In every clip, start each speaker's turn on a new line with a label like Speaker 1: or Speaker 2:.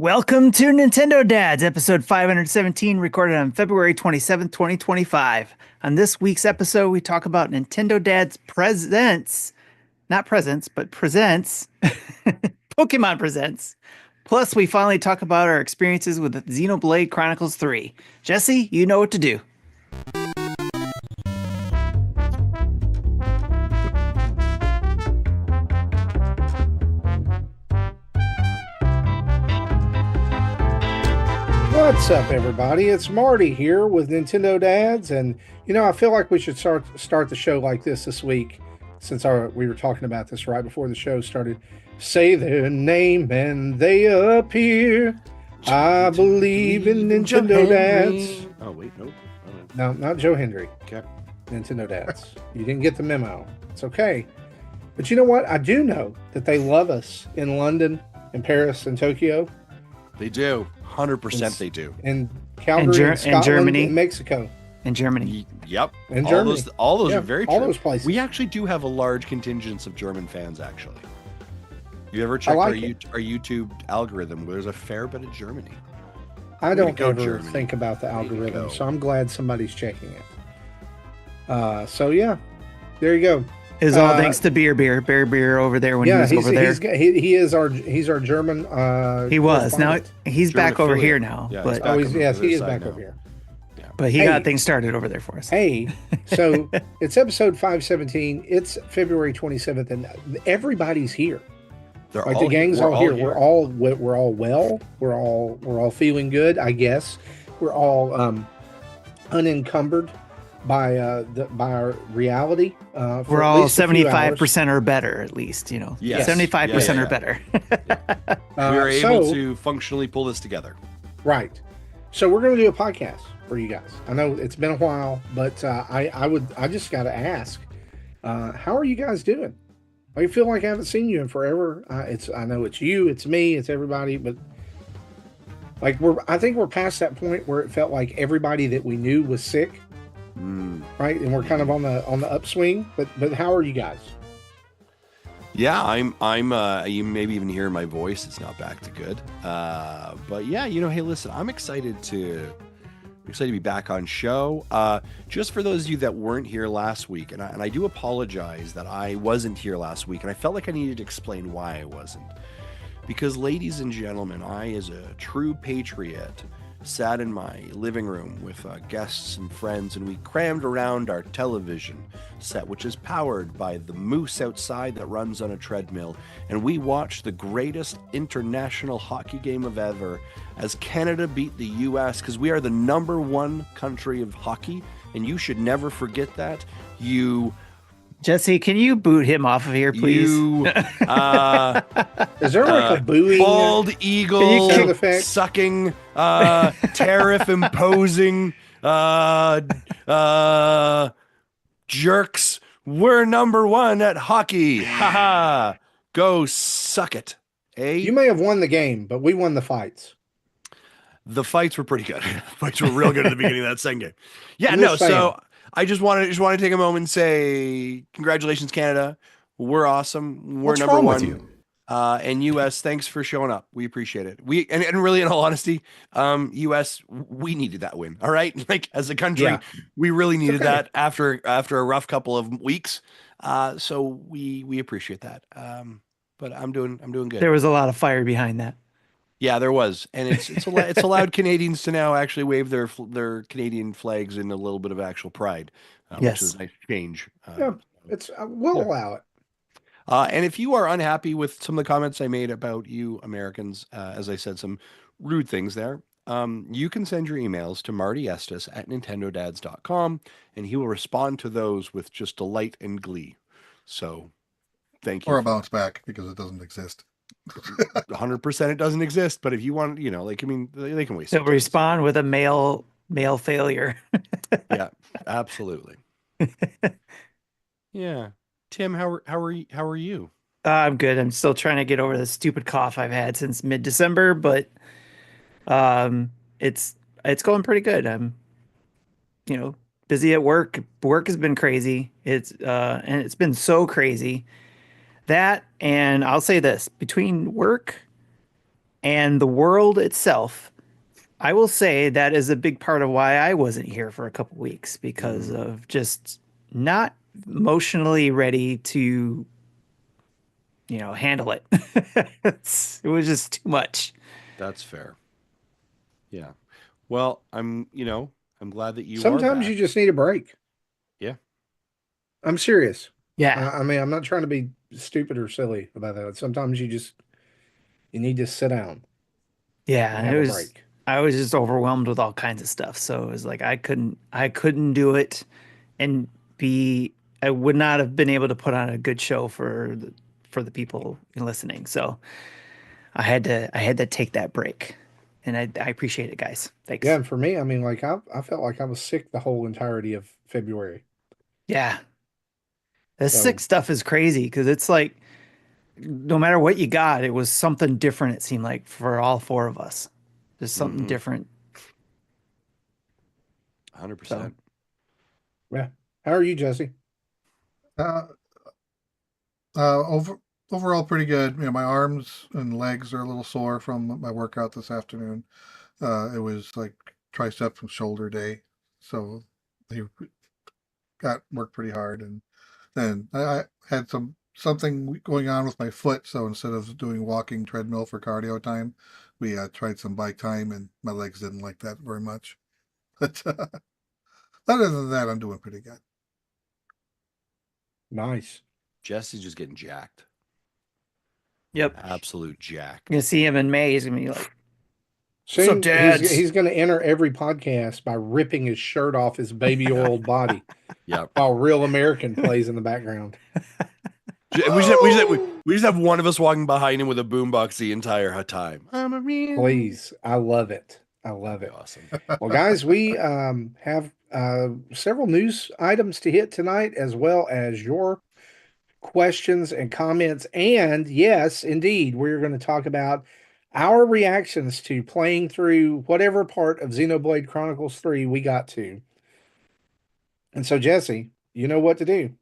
Speaker 1: Welcome to Nintendo Dads, episode 517, recorded on February 27th, 2025. On this week's episode, we talk about Nintendo Dads presents, not presents, but presents, Pokemon Presents. Plus, we finally talk about our experiences with Xenoblade Chronicles 3. Jesse, you know what to do.
Speaker 2: What's up, everybody? It's Marty here with Nintendo Dads, and I feel like we should start the show like this week, since we were talking about this right before the show started. Say their name and they appear. I believe in Nintendo Dads.
Speaker 3: Oh wait, nope.
Speaker 2: No, not Joe Hendry.
Speaker 3: Okay.
Speaker 2: Nintendo Dads. You didn't get the memo. It's okay. But you know what? I do know that they love us in London, and Paris, and Tokyo.
Speaker 3: They do. 100% they do.
Speaker 2: And Calgary, and Scotland,
Speaker 1: Germany,
Speaker 2: and Mexico.
Speaker 1: And Germany.
Speaker 3: Yep.
Speaker 2: And Germany.
Speaker 3: All those are very true.
Speaker 2: All those places.
Speaker 3: We actually do have a large contingent of German fans, actually. You ever checked our YouTube algorithm? There's a fair bit of Germany.
Speaker 2: I don't ever think about the algorithm, so I'm glad somebody's checking it. So yeah, there you go.
Speaker 1: Is all thanks to Beer over there when he was over there.
Speaker 2: He's our German.
Speaker 1: He was. Now he's
Speaker 3: German
Speaker 1: back over
Speaker 3: affiliate.
Speaker 1: here now.
Speaker 3: Yeah,
Speaker 1: but
Speaker 2: he is back over here.
Speaker 3: Yeah.
Speaker 1: But he got things started over there for us.
Speaker 2: Hey, so it's episode 517. It's February 27th, and everybody's here. The gang's all here. We're all well. We're all feeling good, I guess. We're all unencumbered by our reality.
Speaker 1: We're all 75% or better, at least.
Speaker 3: Yes.
Speaker 1: 75% or better.
Speaker 3: We are able to functionally pull this together.
Speaker 2: Right. So we're going to do a podcast for you guys. I know it's been a while, but I just got to ask, how are you guys doing? I feel like I haven't seen you in forever. I know it's you, it's me, it's everybody, but like I think we're past that point where it felt like everybody that we knew was sick. Right, and we're kind of on the upswing. But how are you guys?
Speaker 3: Yeah, I'm. You maybe even hear my voice. It's not back to good. But yeah, hey, listen, I'm excited to be back on show. Just for those of you that weren't here last week, and I do apologize that I wasn't here last week, and I felt like I needed to explain why I wasn't. Because, ladies and gentlemen, I, as a true patriot, sat in my living room with guests and friends, and we crammed around our television set, which is powered by the moose outside that runs on a treadmill, and we watched the greatest international hockey game of ever as Canada beat the US, because we are the #1 country of hockey, and you should never forget that.
Speaker 1: Jesse, can you boot him off of here, please?
Speaker 2: Is there like a booing?
Speaker 3: Bald eagle sucking, tariff imposing, jerks. We're #1 at hockey. Haha. Go suck it. Eh?
Speaker 2: You may have won the game, but we won the fights.
Speaker 3: The fights were pretty good. The fights were real good at the beginning of that second game. Yeah, no, so I just want to take a moment and say congratulations, Canada. We're awesome. We're #1.
Speaker 4: With you?
Speaker 3: And US, thanks for showing up. We appreciate it. And really, in all honesty, US, we needed that win. All right, like as a country, we really needed that after a rough couple of weeks. So we appreciate that. But I'm doing good.
Speaker 1: There was a lot of fire behind that.
Speaker 3: Yeah, there was, and it's allowed Canadians to now actually wave their Canadian flags in a little bit of actual pride, which is a nice change.
Speaker 2: We'll allow it.
Speaker 3: And if you are unhappy with some of the comments I made about you Americans, as I said some rude things there, you can send your emails to martyestes@nintendodads.com, and he will respond to those with just delight and glee. So, thank you.
Speaker 4: Or a bounce back because it doesn't exist.
Speaker 3: 100% it doesn't exist, but if you want, they can waste it.
Speaker 1: They'll respond with a mail failure.
Speaker 3: Yeah, absolutely. Yeah. Tim, how are you?
Speaker 1: I'm good. I'm still trying to get over the stupid cough I've had since mid-December, but it's going pretty good. I'm busy at work. Work has been crazy. And it's been so crazy that, and I'll say this, between work And the world itself, I will say that is a big part of why I wasn't here for a couple weeks because
Speaker 3: Mm,
Speaker 1: of just not emotionally ready to, handle it. It was just too much.
Speaker 3: that's fair. Yeah. Well, I'm glad that you are
Speaker 2: Sometimes you
Speaker 3: back.
Speaker 2: just need a break.
Speaker 3: Yeah.
Speaker 2: I'm serious.
Speaker 1: Yeah.
Speaker 2: I mean, I'm not trying to be stupid or silly about that. Sometimes you need to sit down and
Speaker 1: Yeah,
Speaker 2: have a break.
Speaker 1: I was just overwhelmed with all kinds of stuff. So it was like I couldn't do it and be I would not have been able to put on a good show for the people listening. So I had to take that break. And I appreciate it, guys.
Speaker 2: Yeah,
Speaker 1: Thanks.
Speaker 2: and for me, I mean, like I felt like I was sick the whole entirety of February.
Speaker 1: Yeah. The sick
Speaker 2: So
Speaker 1: stuff is crazy because it's like no matter what you got, it was something different, it seemed like, for all four of us. Just something
Speaker 3: Mm-hmm.
Speaker 1: different. So
Speaker 3: 100%.
Speaker 2: yeah. How are you, Jesse?
Speaker 4: Uh, over overall pretty good. My arms and legs are a little sore from my workout this afternoon. It was like tricep and shoulder day, so they got worked pretty hard. And then I had something going on with my foot, so instead of doing walking treadmill for cardio time, we tried some bike time, and my legs didn't like that very much. But other than that, I'm doing pretty good.
Speaker 2: Nice.
Speaker 3: Jesse's just getting jacked.
Speaker 1: yep.
Speaker 3: Absolute jack.
Speaker 1: You're gonna see him in May. He's gonna be like, "What's up,
Speaker 2: Soon
Speaker 1: dads?"
Speaker 2: he's going to enter every podcast by ripping his shirt off his baby oiled body
Speaker 3: Yep.
Speaker 2: while Real American plays in the background.
Speaker 3: We just have one of us walking behind him with a boombox the entire time. I'm a real.
Speaker 2: Please, I love it. I love
Speaker 3: That'd be
Speaker 2: it.
Speaker 3: awesome.
Speaker 2: Well, guys, we have several news items to hit tonight, as well as your questions and comments. And yes, indeed, we're going to talk about our reactions to playing through whatever part of Xenoblade Chronicles 3 we got to. And so, Jesse, you know what to do.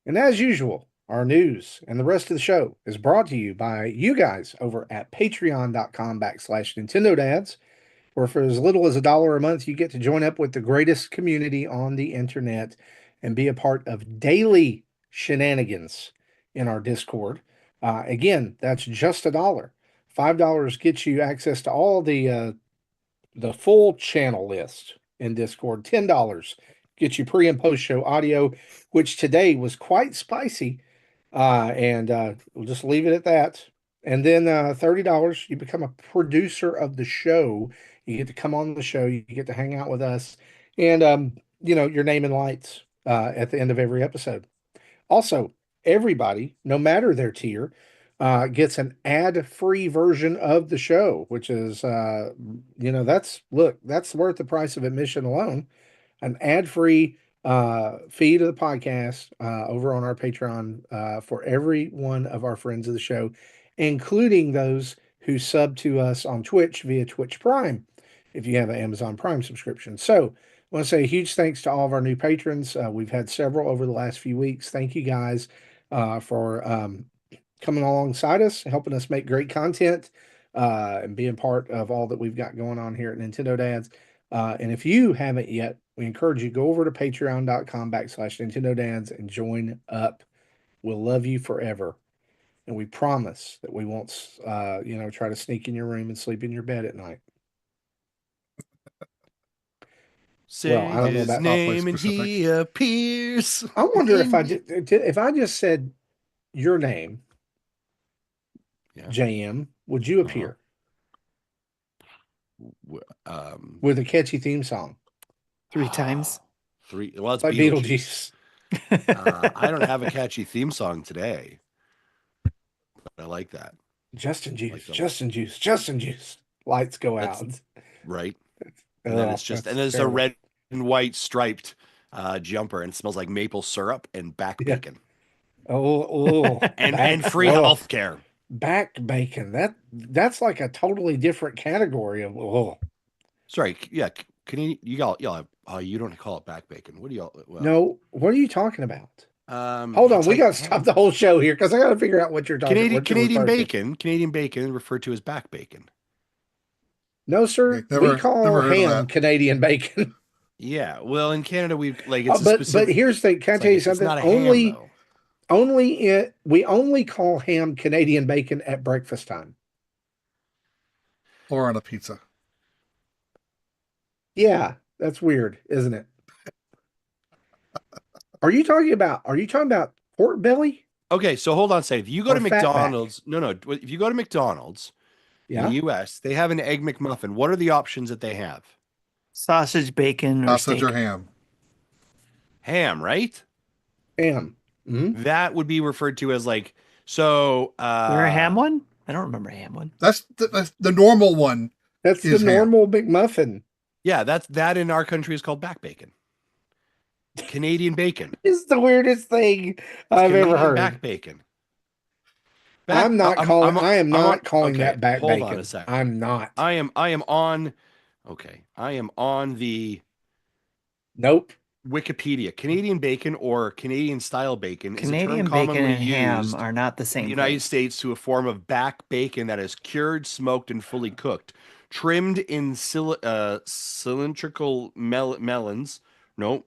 Speaker 2: And as usual, our news and the rest of the show is brought to you by you guys over at patreon.com/Nintendo Dads, where for as little as $1 a month, you get to join up with the greatest community on the internet and be a part of daily shenanigans in our Discord. Again, that's just $1. $5 gets you access to all the full channel list in Discord. $10 gets you pre and post show audio, which today was quite spicy. And we'll just leave it at that. And then $30, you become a producer of the show. You get to come on the show. You get to hang out with us. And, your name and lights at the end of every episode. Also, everybody, no matter their tier, gets an ad-free version of the show, which is, that's worth the price of admission alone. An ad-free feed of the podcast over on our Patreon for every one of our friends of the show, including those who sub to us on Twitch via Twitch Prime, if you have an Amazon Prime subscription. So I want to say a huge thanks to all of our new patrons. We've had several over the last few weeks. Thank you guys for coming alongside us, helping us make great content, and being part of all that we've got going on here at Nintendo Dads. And if you haven't yet, we encourage you to go over to patreon.com/Nintendo Dads and join up. We'll love you forever. And we promise that we won't, try to sneak in your room and sleep in your bed at night. Well, I
Speaker 3: Say
Speaker 2: don't know
Speaker 3: his
Speaker 2: about.
Speaker 3: name and he appears.
Speaker 2: I wonder if
Speaker 3: in-
Speaker 2: if I just said your name,
Speaker 3: Yeah.
Speaker 2: JM, would you
Speaker 3: Uh-huh.
Speaker 2: appear
Speaker 3: Um,
Speaker 2: with a catchy theme song
Speaker 1: 3 times.
Speaker 3: three. Well, it's
Speaker 2: like
Speaker 3: Beetlejuice.
Speaker 2: Beetlejuice?
Speaker 3: I don't have a catchy theme song today, but I like that.
Speaker 2: Justin Juice,
Speaker 3: Like the-
Speaker 2: Justin Juice, Justin Juice. Lights go
Speaker 3: That's-
Speaker 2: out.
Speaker 3: Right. And then it's just,
Speaker 2: that's
Speaker 3: and there's a
Speaker 2: terrible.
Speaker 3: red and white striped jumper, and it smells like maple syrup and back
Speaker 2: Yeah.
Speaker 3: bacon
Speaker 2: Oh,
Speaker 3: and free health care.
Speaker 2: Back bacon. That's like a totally different category of. Oh,
Speaker 3: Sorry, yeah. Can you y'all have Oh, you don't call it back bacon. What do y'all? Well,
Speaker 2: No, what are you talking about? Hold on,
Speaker 3: it's
Speaker 2: we
Speaker 3: like
Speaker 2: got to stop the whole show here because I got to figure out what you're talking. What you're
Speaker 3: Canadian
Speaker 2: referring to.
Speaker 3: bacon. Canadian bacon referred to as back bacon.
Speaker 2: No, sir.
Speaker 4: Okay,
Speaker 2: We
Speaker 4: never
Speaker 2: call
Speaker 4: heard of
Speaker 2: ham
Speaker 4: that.
Speaker 2: Canadian bacon.
Speaker 3: Yeah. Well, in Canada, we like it's a
Speaker 2: But
Speaker 3: specific.
Speaker 2: here's the thing. Can I tell you
Speaker 3: It's
Speaker 2: something?
Speaker 3: not a ham though.
Speaker 2: We only call ham Canadian bacon at breakfast time.
Speaker 4: Or on a pizza.
Speaker 2: Yeah, that's weird, isn't it? Are you talking about pork belly?
Speaker 3: Okay, so hold on a second. If you go
Speaker 2: Or
Speaker 3: to
Speaker 2: fatback?
Speaker 3: McDonald's, no. If you go to McDonald's in
Speaker 2: Yeah.
Speaker 3: the U.S., they have an egg McMuffin. What are the options that they have?
Speaker 1: Sausage, bacon, or
Speaker 4: Sausage
Speaker 1: steak.
Speaker 4: or ham.
Speaker 3: Ham, right?
Speaker 2: Ham. Hmm.
Speaker 3: That would be referred to as like so.
Speaker 1: Is there a ham one? I don't remember a ham one.
Speaker 4: That's the normal one.
Speaker 2: That's the
Speaker 4: Is ham.
Speaker 2: normal McMuffin.
Speaker 3: Yeah, that in our country is called back bacon. Canadian bacon.
Speaker 2: It's the weirdest thing
Speaker 3: It's
Speaker 2: I've
Speaker 3: Canadian
Speaker 2: ever heard.
Speaker 3: back bacon.
Speaker 2: I am not calling
Speaker 3: okay,
Speaker 2: that back
Speaker 3: hold
Speaker 2: bacon.
Speaker 3: on a second.
Speaker 2: I'm not.
Speaker 3: I am on. Okay, I am on the
Speaker 2: Nope.
Speaker 3: Wikipedia. Canadian bacon or Canadian style bacon
Speaker 1: Canadian
Speaker 3: is a term
Speaker 1: bacon
Speaker 3: commonly
Speaker 1: and ham
Speaker 3: used
Speaker 1: are not the
Speaker 3: in
Speaker 1: same
Speaker 3: the United
Speaker 1: thing.
Speaker 3: States to a form of back bacon that is cured, smoked, and fully cooked, trimmed in cylindrical melons. No,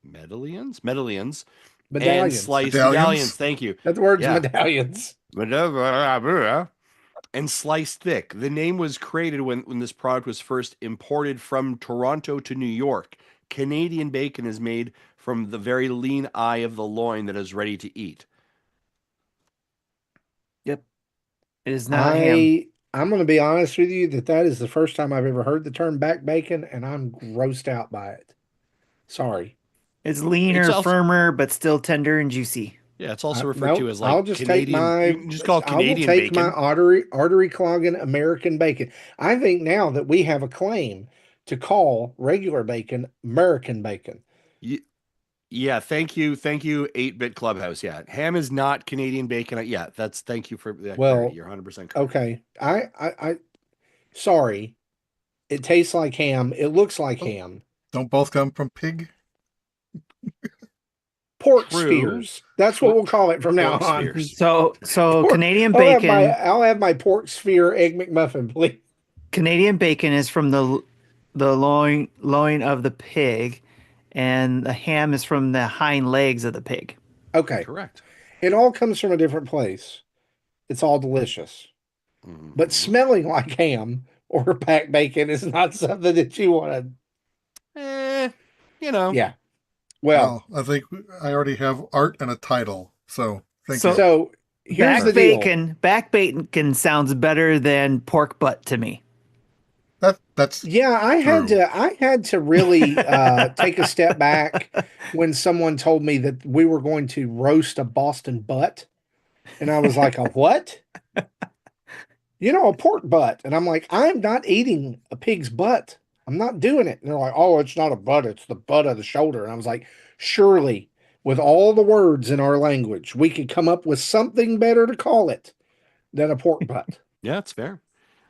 Speaker 3: medallions, and
Speaker 2: Medallions.
Speaker 3: sliced
Speaker 4: Medallions?
Speaker 3: medallions. Thank you.
Speaker 2: That word's
Speaker 3: Yeah.
Speaker 2: medallions.
Speaker 3: And sliced thick. The name was created when this product was first imported from Toronto to New York. Canadian bacon is made from the very lean eye of the loin that is ready to eat.
Speaker 1: Yep. It is not ham.
Speaker 2: I'm going to be honest with you that is the first time I've ever heard the term back bacon, and I'm grossed out by it. Sorry.
Speaker 1: It's leaner,
Speaker 3: It's also-
Speaker 1: firmer, but still tender and juicy.
Speaker 3: Yeah, it's also referred
Speaker 2: Nope,
Speaker 3: to as like
Speaker 2: I'll just
Speaker 3: Canadian.
Speaker 2: take
Speaker 3: You can just call it
Speaker 2: I will
Speaker 3: Canadian
Speaker 2: take
Speaker 3: bacon.
Speaker 2: my artery clogging American bacon. I think now that we have a claim to call regular bacon American bacon.
Speaker 3: Yeah, thank you, 8-Bit Clubhouse. Yeah, ham is not Canadian bacon. Yeah, thank you for that.
Speaker 2: Well,
Speaker 3: You're 100% correct.
Speaker 2: Okay. I sorry. It tastes like ham. It looks like ham.
Speaker 4: Don't both come from pig?
Speaker 2: Pork
Speaker 3: True.
Speaker 2: spears. That's what we'll call it from now
Speaker 3: Pork
Speaker 2: on.
Speaker 3: spears.
Speaker 1: So Canadian
Speaker 2: I'll have
Speaker 1: bacon.
Speaker 2: I'll have my pork spear egg McMuffin, please.
Speaker 1: Canadian bacon is from the loin of the pig, and the ham is from the hind legs of the pig.
Speaker 2: Okay.
Speaker 3: Correct.
Speaker 2: It all comes from a different place. It's all delicious.
Speaker 3: Mhm.
Speaker 2: But smelling like ham or back bacon is not something that you want
Speaker 3: you know.
Speaker 2: to. Yeah. Well,
Speaker 4: I think I already have art and a title. So thank you.
Speaker 2: so here's the deal.
Speaker 1: Back bacon sounds better than pork butt to me.
Speaker 4: That's
Speaker 2: Yeah, I had to really take a step back when someone told me that we were going to roast a Boston butt. And I was like, a what? A pork butt. And I'm like, I'm not eating a pig's butt. I'm not doing it. And they're like, oh, it's not a butt. It's the butt of the shoulder. And I was like, surely, with all the words in our language, we could come up with something better to call it than a pork butt.
Speaker 3: Yeah, it's fair.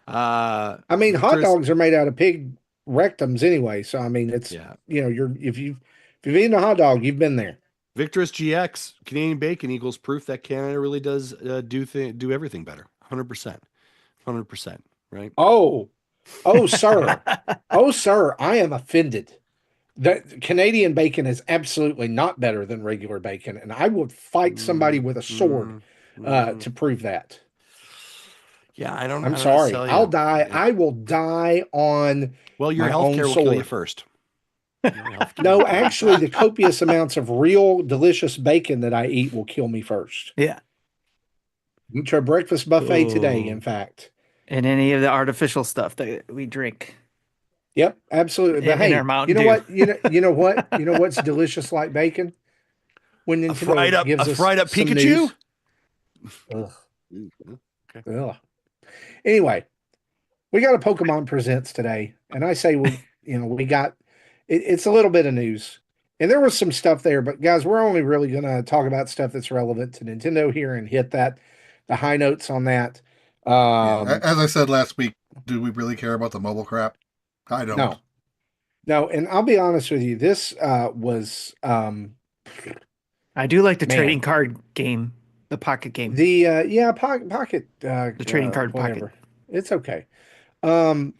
Speaker 2: I mean, hot dogs are made out of pig rectums anyway. So, I mean, it's, if you've eaten a hot dog, you've been there.
Speaker 3: Victor's GX Canadian bacon equals proof that Canada really does do everything better. 100%. Right?
Speaker 2: Oh, sir. Oh, sir. I am offended. That Canadian bacon is absolutely not better than regular bacon, and I would fight somebody with a sword to prove that.
Speaker 3: Yeah,
Speaker 2: I'm sorry. I'll die.
Speaker 3: Yeah.
Speaker 2: I will die on.
Speaker 3: Well, your
Speaker 2: my
Speaker 3: healthcare
Speaker 2: own
Speaker 3: will kill you
Speaker 2: sword.
Speaker 3: first.
Speaker 2: No, actually, the copious amounts of real delicious bacon that I eat will kill me first.
Speaker 1: Yeah.
Speaker 2: Went to a breakfast buffet today,
Speaker 1: Ooh.
Speaker 2: in fact.
Speaker 1: And any of the artificial stuff that we drink.
Speaker 2: Yep, absolutely. But
Speaker 1: In
Speaker 2: hey,
Speaker 1: our Mountain
Speaker 2: you know
Speaker 1: Dew.
Speaker 2: what? You know what? You know what's delicious like bacon? When Nintendo gives us
Speaker 3: fried up
Speaker 2: some
Speaker 3: Pikachu.
Speaker 2: news.
Speaker 3: Okay.
Speaker 2: Ugh. Anyway, we got a Pokemon Presents today, and I say we got it's a little bit of news, and there was some stuff there, but guys, we're only really going to talk about stuff that's relevant to Nintendo here and hit the high notes on that.
Speaker 4: as I said last week, do we really care about the mobile crap? I don't.
Speaker 2: No, and I'll be honest with you, this was
Speaker 1: I do like the trading
Speaker 2: man.
Speaker 1: card game, the pocket game,
Speaker 2: The yeah, pocket
Speaker 1: the trading card pocket.
Speaker 2: whatever. It's okay. Um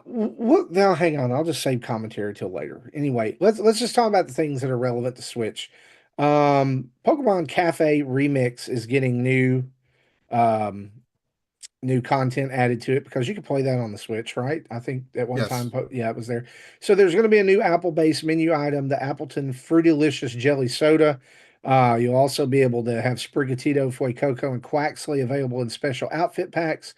Speaker 2: what now hang on, I'll just save commentary till later. Anyway, let's just talk about the things that are relevant to Switch. Pokemon Cafe Remix is getting um new content added to it because you could play that on the Switch, right? I think at one time,
Speaker 4: Yes.
Speaker 2: yeah, it was there. So there's going to be a new Apple-based menu item, the Appleton Fruitylicious Jelly Soda. You'll also be able to have Sprigatito, Fuecoco, and Quaxley available in special outfit packs.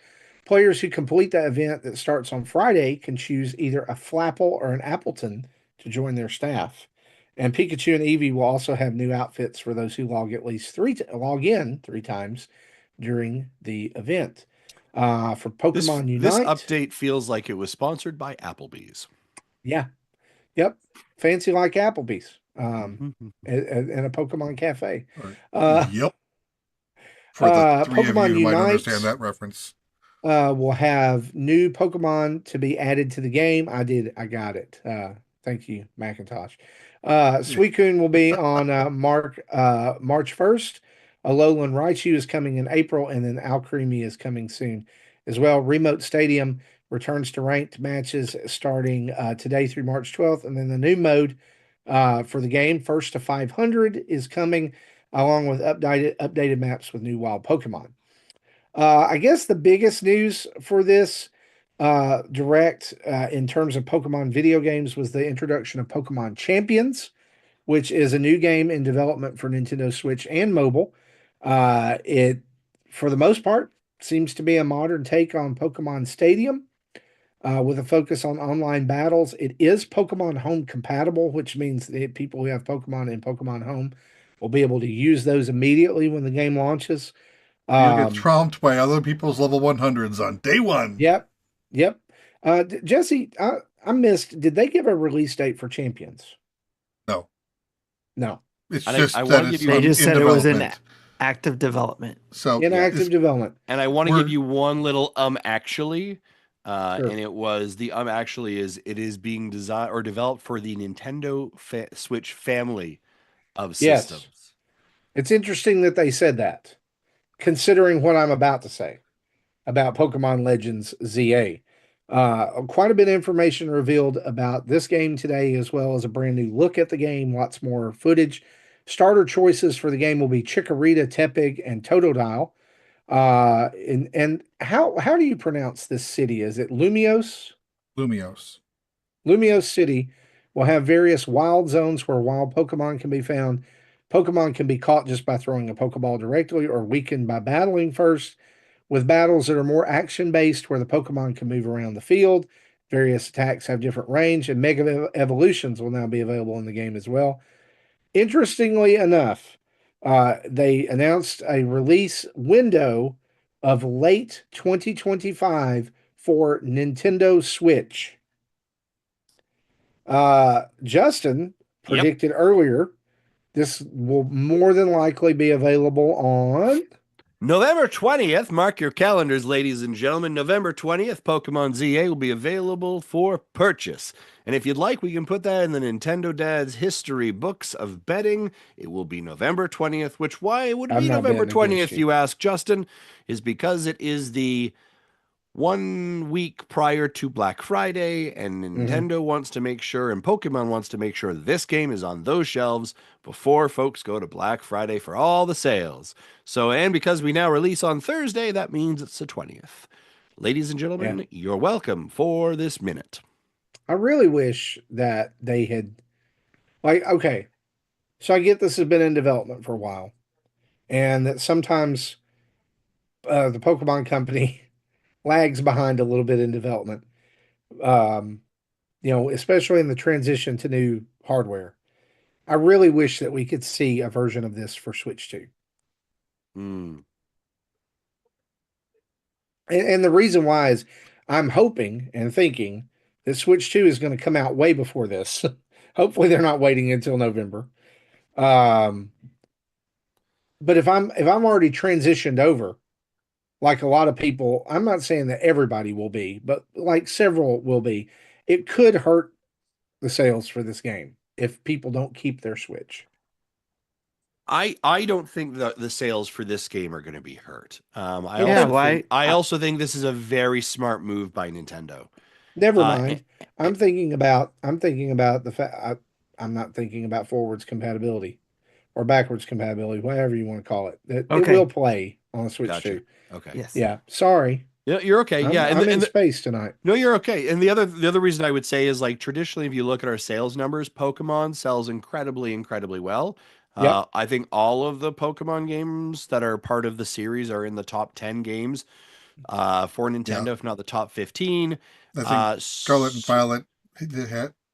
Speaker 2: Players who complete that event that starts on Friday can choose either a Flapple or an Appleton to join their staff. And Pikachu and Eevee will also have new outfits for those who log in 3 times during the event. For
Speaker 3: This
Speaker 2: Pokemon
Speaker 3: this
Speaker 2: Unite,
Speaker 3: update feels like it was sponsored by Applebee's.
Speaker 2: yeah, yep, fancy like Applebee's,
Speaker 3: Mhm.
Speaker 2: and a Pokemon Cafe.
Speaker 4: Or,
Speaker 2: Uh,
Speaker 4: yep. For the three of you
Speaker 2: Pokemon
Speaker 4: who might understand
Speaker 2: Unite
Speaker 4: that reference.
Speaker 2: will have new Pokemon to be added to the game. I got it. Thank you, Macintosh. Suicune will be on March 1st. Alolan Raichu is coming in April, and then Alcremie is coming soon as well. Remote Stadium returns to ranked matches starting today through March 12th, and then the new mode for the game, first to 500, is coming along with updated maps with new wild Pokemon. I guess the biggest news for this direct in terms of Pokemon video games was the introduction of Pokemon Champions, which is a new game in development for Nintendo Switch and mobile. It, for the most part, seems to be a modern take on Pokemon Stadium with a focus on online battles. It is Pokemon Home compatible, which means that people who have Pokemon in Pokemon Home will be able to use those immediately when the game launches.
Speaker 4: You'll get
Speaker 2: Um,
Speaker 4: tromped by other people's level 100s on day one.
Speaker 2: Yep. Yep. Jesse, I missed. Did they give a release date for Champions?
Speaker 4: No,
Speaker 2: No.
Speaker 4: it's
Speaker 3: And I
Speaker 4: just
Speaker 3: want
Speaker 4: that
Speaker 3: to give
Speaker 4: it's
Speaker 3: you
Speaker 1: They just
Speaker 4: in
Speaker 1: said it was in
Speaker 4: development.
Speaker 1: active development.
Speaker 4: So
Speaker 2: In
Speaker 3: yeah,
Speaker 2: active development.
Speaker 3: and I want to give
Speaker 4: we're
Speaker 3: you one little actually,
Speaker 2: Sure.
Speaker 3: and it was the actually is it is being designed or developed for the Nintendo Switch family of
Speaker 2: Yes.
Speaker 3: systems.
Speaker 2: It's interesting that they said that, considering what I'm about to say about Pokemon Legends ZA. Quite a bit of information revealed about this game today, as well as a brand new look at the game, lots more footage. Starter choices for the game will be Chikorita, Tepig, and Totodile. And how do you pronounce this city? Is it Lumios?
Speaker 4: Lumios.
Speaker 2: Lumios City will have various wild zones where wild Pokemon can be found. Pokemon can be caught just by throwing a Pokeball directly or weakened by battling first, with battles that are more action based where the Pokemon can move around the field. Various attacks have different range, and Mega Evolutions will now be available in the game as well. Interestingly enough, they announced a release window of late 2025 for Nintendo Switch. Justin
Speaker 3: Yep.
Speaker 2: predicted earlier this will more than likely be available on.
Speaker 3: November 20th, mark your calendars, ladies and gentlemen. November 20th, Pokemon ZA will be available for purchase. And if you'd like, we can put that in the Nintendo Dad's history books of betting. It will be November 20th, which why would it
Speaker 2: I'm
Speaker 3: be
Speaker 2: not
Speaker 3: November
Speaker 2: betting against
Speaker 3: 20th,
Speaker 2: you.
Speaker 3: you ask, Justin? Is because it is the 1 week prior to Black Friday, and
Speaker 2: Mhm.
Speaker 3: Nintendo wants to make sure, and Pokemon wants to make sure this game is on those shelves before folks go to Black Friday for all the sales. So, and because we now release on Thursday, that means it's the 20th. Ladies and
Speaker 2: Yeah.
Speaker 3: gentlemen, you're welcome for this minute.
Speaker 2: I really wish that they had, like, okay, so I get this has been in development for a while, and that sometimes the Pokemon Company lags behind a little bit in development. Um, especially in the transition to new hardware. I really wish that we could see a version of this for Switch 2.
Speaker 3: Hmm.
Speaker 2: And the reason why is I'm hoping and thinking that Switch 2 is going to come out way before this. Hopefully they're not waiting until November. Um, but if I'm already transitioned over, like a lot of people, I'm not saying that everybody will be, but like several will be. it could hurt the sales for this game if people don't keep their Switch.
Speaker 3: I don't think the sales for this game are going to be hurt.
Speaker 1: Yeah, why?
Speaker 3: I also think this is a very smart move by Nintendo.
Speaker 2: Never
Speaker 3: Eh,
Speaker 2: mind. I'm thinking about the fact I'm not thinking about forwards compatibility or backwards compatibility, whatever you want to call it. It
Speaker 1: Okay.
Speaker 2: will play on the Switch
Speaker 3: Gotcha.
Speaker 2: too.
Speaker 3: Okay.
Speaker 1: Yes.
Speaker 2: Yeah. Sorry.
Speaker 3: Yeah, you're okay. Yeah,
Speaker 2: I'm in space tonight.
Speaker 3: no, you're okay. And the other reason I would say is like traditionally, if you look at our sales numbers, Pokemon sells incredibly well.
Speaker 2: Yep.
Speaker 3: I think all of the Pokemon games that are part of the series are in the top 10 games for
Speaker 4: Yeah,
Speaker 3: Nintendo, if not the top 15.
Speaker 4: I think Scarlet and
Speaker 3: S
Speaker 4: Violet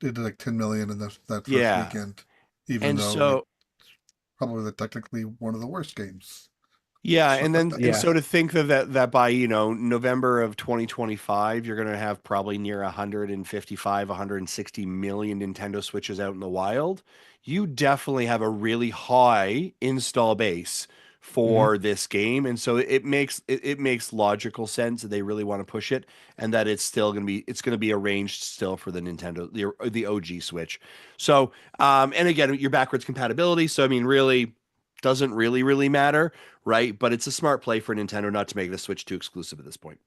Speaker 4: did like 10 million in that first
Speaker 3: yeah,
Speaker 4: weekend, even
Speaker 3: and
Speaker 4: though
Speaker 3: so
Speaker 4: it's probably technically one of the worst games.
Speaker 3: yeah,
Speaker 4: So
Speaker 3: and
Speaker 2: Yeah.
Speaker 3: so to think that by, November of 2025, you're going to have probably near 155, 160 million Nintendo Switches out in the wild, you definitely have a really high install base
Speaker 2: Mhm.
Speaker 3: for this game, and so it makes logical sense that they really want to push it, and that it's going to be arranged still for the Nintendo the OG Switch. So, and again, your backwards compatibility. So I mean, really doesn't really matter, right? But it's a smart play for Nintendo not to make the Switch too exclusive at this point.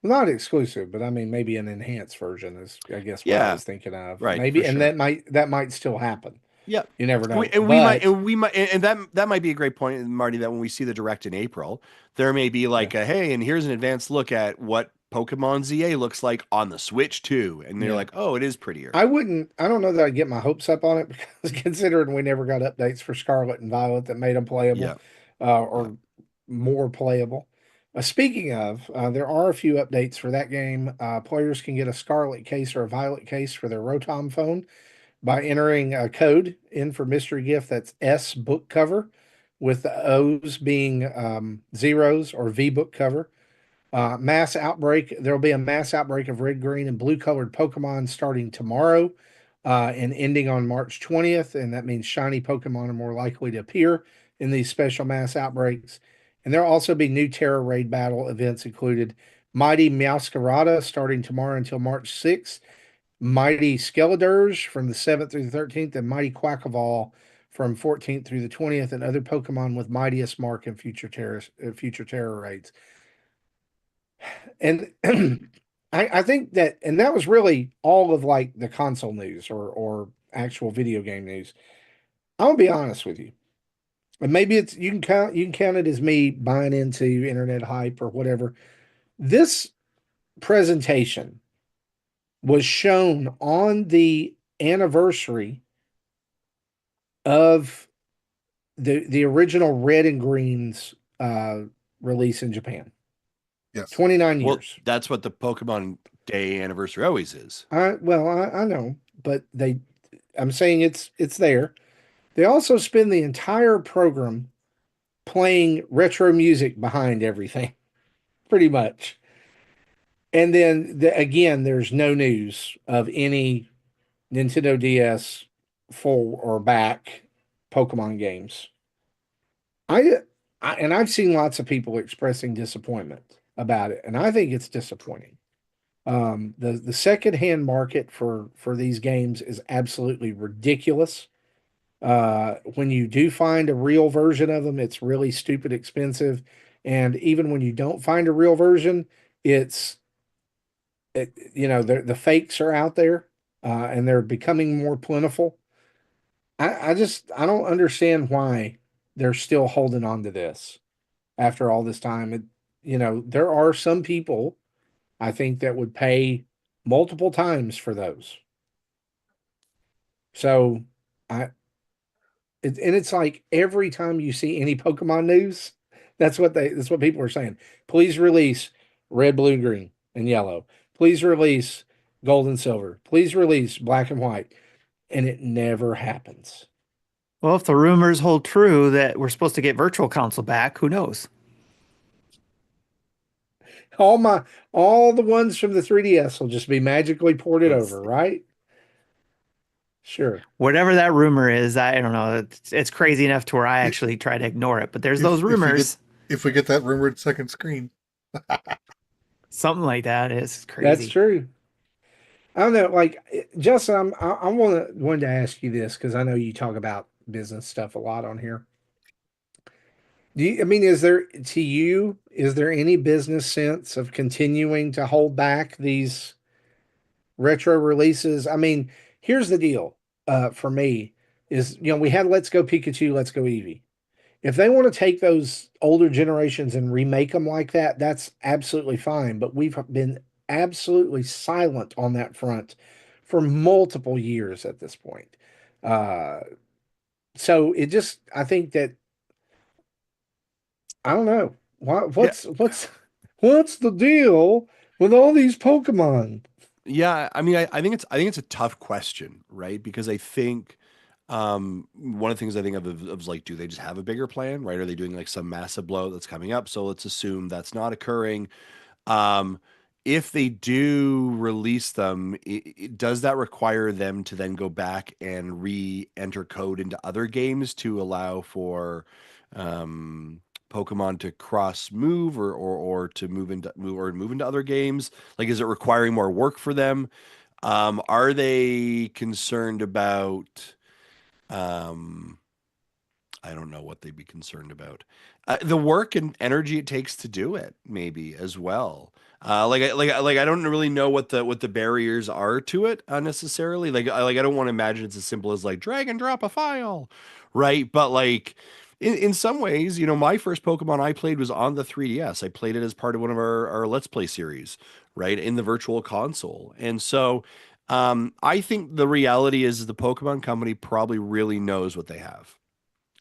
Speaker 2: Not exclusive, but I mean maybe an enhanced version is I guess what I
Speaker 3: Yeah,
Speaker 2: was thinking of.
Speaker 3: right, for
Speaker 2: Maybe and
Speaker 3: sure.
Speaker 2: that might still happen.
Speaker 3: Yeah.
Speaker 2: You never know.
Speaker 3: And
Speaker 2: But
Speaker 3: we might, and that might be a great point, Marty, that when we see the direct in April, there may be
Speaker 2: yeah.
Speaker 3: like hey, and here's an advanced look at what Pokemon ZA looks like on the Switch too. And they're
Speaker 2: Yeah.
Speaker 3: like, oh, it is prettier.
Speaker 2: I don't know that I'd get my hopes up on it because considering we never got updates for Scarlet and Violet that made them playable
Speaker 3: Yeah. Yeah.
Speaker 2: or more playable. Speaking of, there are a few updates for that game. Players can get a Scarlet case or a Violet case for their Rotom phone by entering a code in for mystery gift that's S book cover, with the O's being zeros, or V book cover. Mass outbreak. There will be a mass outbreak of red, green, and blue colored Pokemon starting tomorrow and ending on March 20th. And that means shiny Pokemon are more likely to appear in these special mass outbreaks. And there'll also be new Terra Raid battle events included Mighty Meowscarada starting tomorrow until March 6th, Mighty Skeledirge from the 7th through the 13th, and Mighty Quackavall from 14th through the 20th, and other Pokemon with Mightiest Mark in future Terra Raids. And I think that, and that was really all of like the console news or actual video game news. I'm gonna be honest with you, and maybe it's you can count it as me buying into internet hype or whatever. This presentation was shown on the anniversary of the original Red and Green's release in Japan.
Speaker 4: yes,
Speaker 2: 29
Speaker 3: Well,
Speaker 2: years.
Speaker 3: that's what the Pokemon Day anniversary always is.
Speaker 2: I know, but I'm saying it's there. They also spend the entire program playing retro music behind everything, pretty much. And then again, there's no news of any Nintendo DS full or back Pokemon games. I, and I've seen lots of people expressing disappointment about it, and I think it's disappointing. The secondhand market for these games is absolutely ridiculous. When you do find a real version of them, it's really stupid expensive, and even when you don't find a real version, the fakes are out there, and they're becoming more plentiful. I don't understand why they're still holding on to this after all this time. There are some people I think that would pay multiple times for those. So I and it's like every time you see any Pokemon news, that's what people are saying. Please release red, blue, green, and yellow. Please release gold and silver. Please release black and white. And it never happens.
Speaker 1: Well, if the rumors hold true that we're supposed to get Virtual Console back, who knows?
Speaker 2: All the ones from the 3DS will just be magically ported
Speaker 1: It's,
Speaker 2: over, right? Sure.
Speaker 1: whatever that rumor is, I don't know. It's crazy enough to where I
Speaker 4: I-
Speaker 1: actually try to ignore it. But there's those
Speaker 4: if
Speaker 1: rumors.
Speaker 4: if we get that rumored second screen,
Speaker 1: Something like that is
Speaker 2: That's
Speaker 1: crazy.
Speaker 2: true. I don't know, like Justin, I wanted to ask you this because I know you talk about business stuff a lot on here. I mean, is there to you, is there any business sense of continuing to hold back these retro releases? I mean, here's the deal, for me is, we had Let's Go Pikachu, Let's Go Eevee. If they want to take those older generations and remake them like that, that's absolutely fine. But we've been absolutely silent on that front for multiple years at this point. Uh, so it just, I think that, I don't know.
Speaker 3: Yeah,
Speaker 2: What's the deal with all these Pokemon?
Speaker 3: yeah. I mean, I think it's a tough question, right? Because I think one of the things I think of is like, do they just have a bigger plan, right? Are they doing like some massive blow that's coming up? So let's assume that's not occurring. Um, if they do release them, does that require them to then go back and re-enter code into other games to allow for um, Pokemon to cross move or to move into other games? Like, is it requiring more work for them? Are they concerned about? Um, I don't know what they'd be concerned about. The work and energy it takes to do it, maybe as well. I don't really know what the barriers are to it necessarily. I don't want to imagine it's as simple as like drag and drop a file, right? But like in some ways, my first Pokemon I played was on the 3DS. I played it as part of one of our Let's Play series, right, in the virtual console, and so. I think the reality is the Pokemon Company probably really knows what they have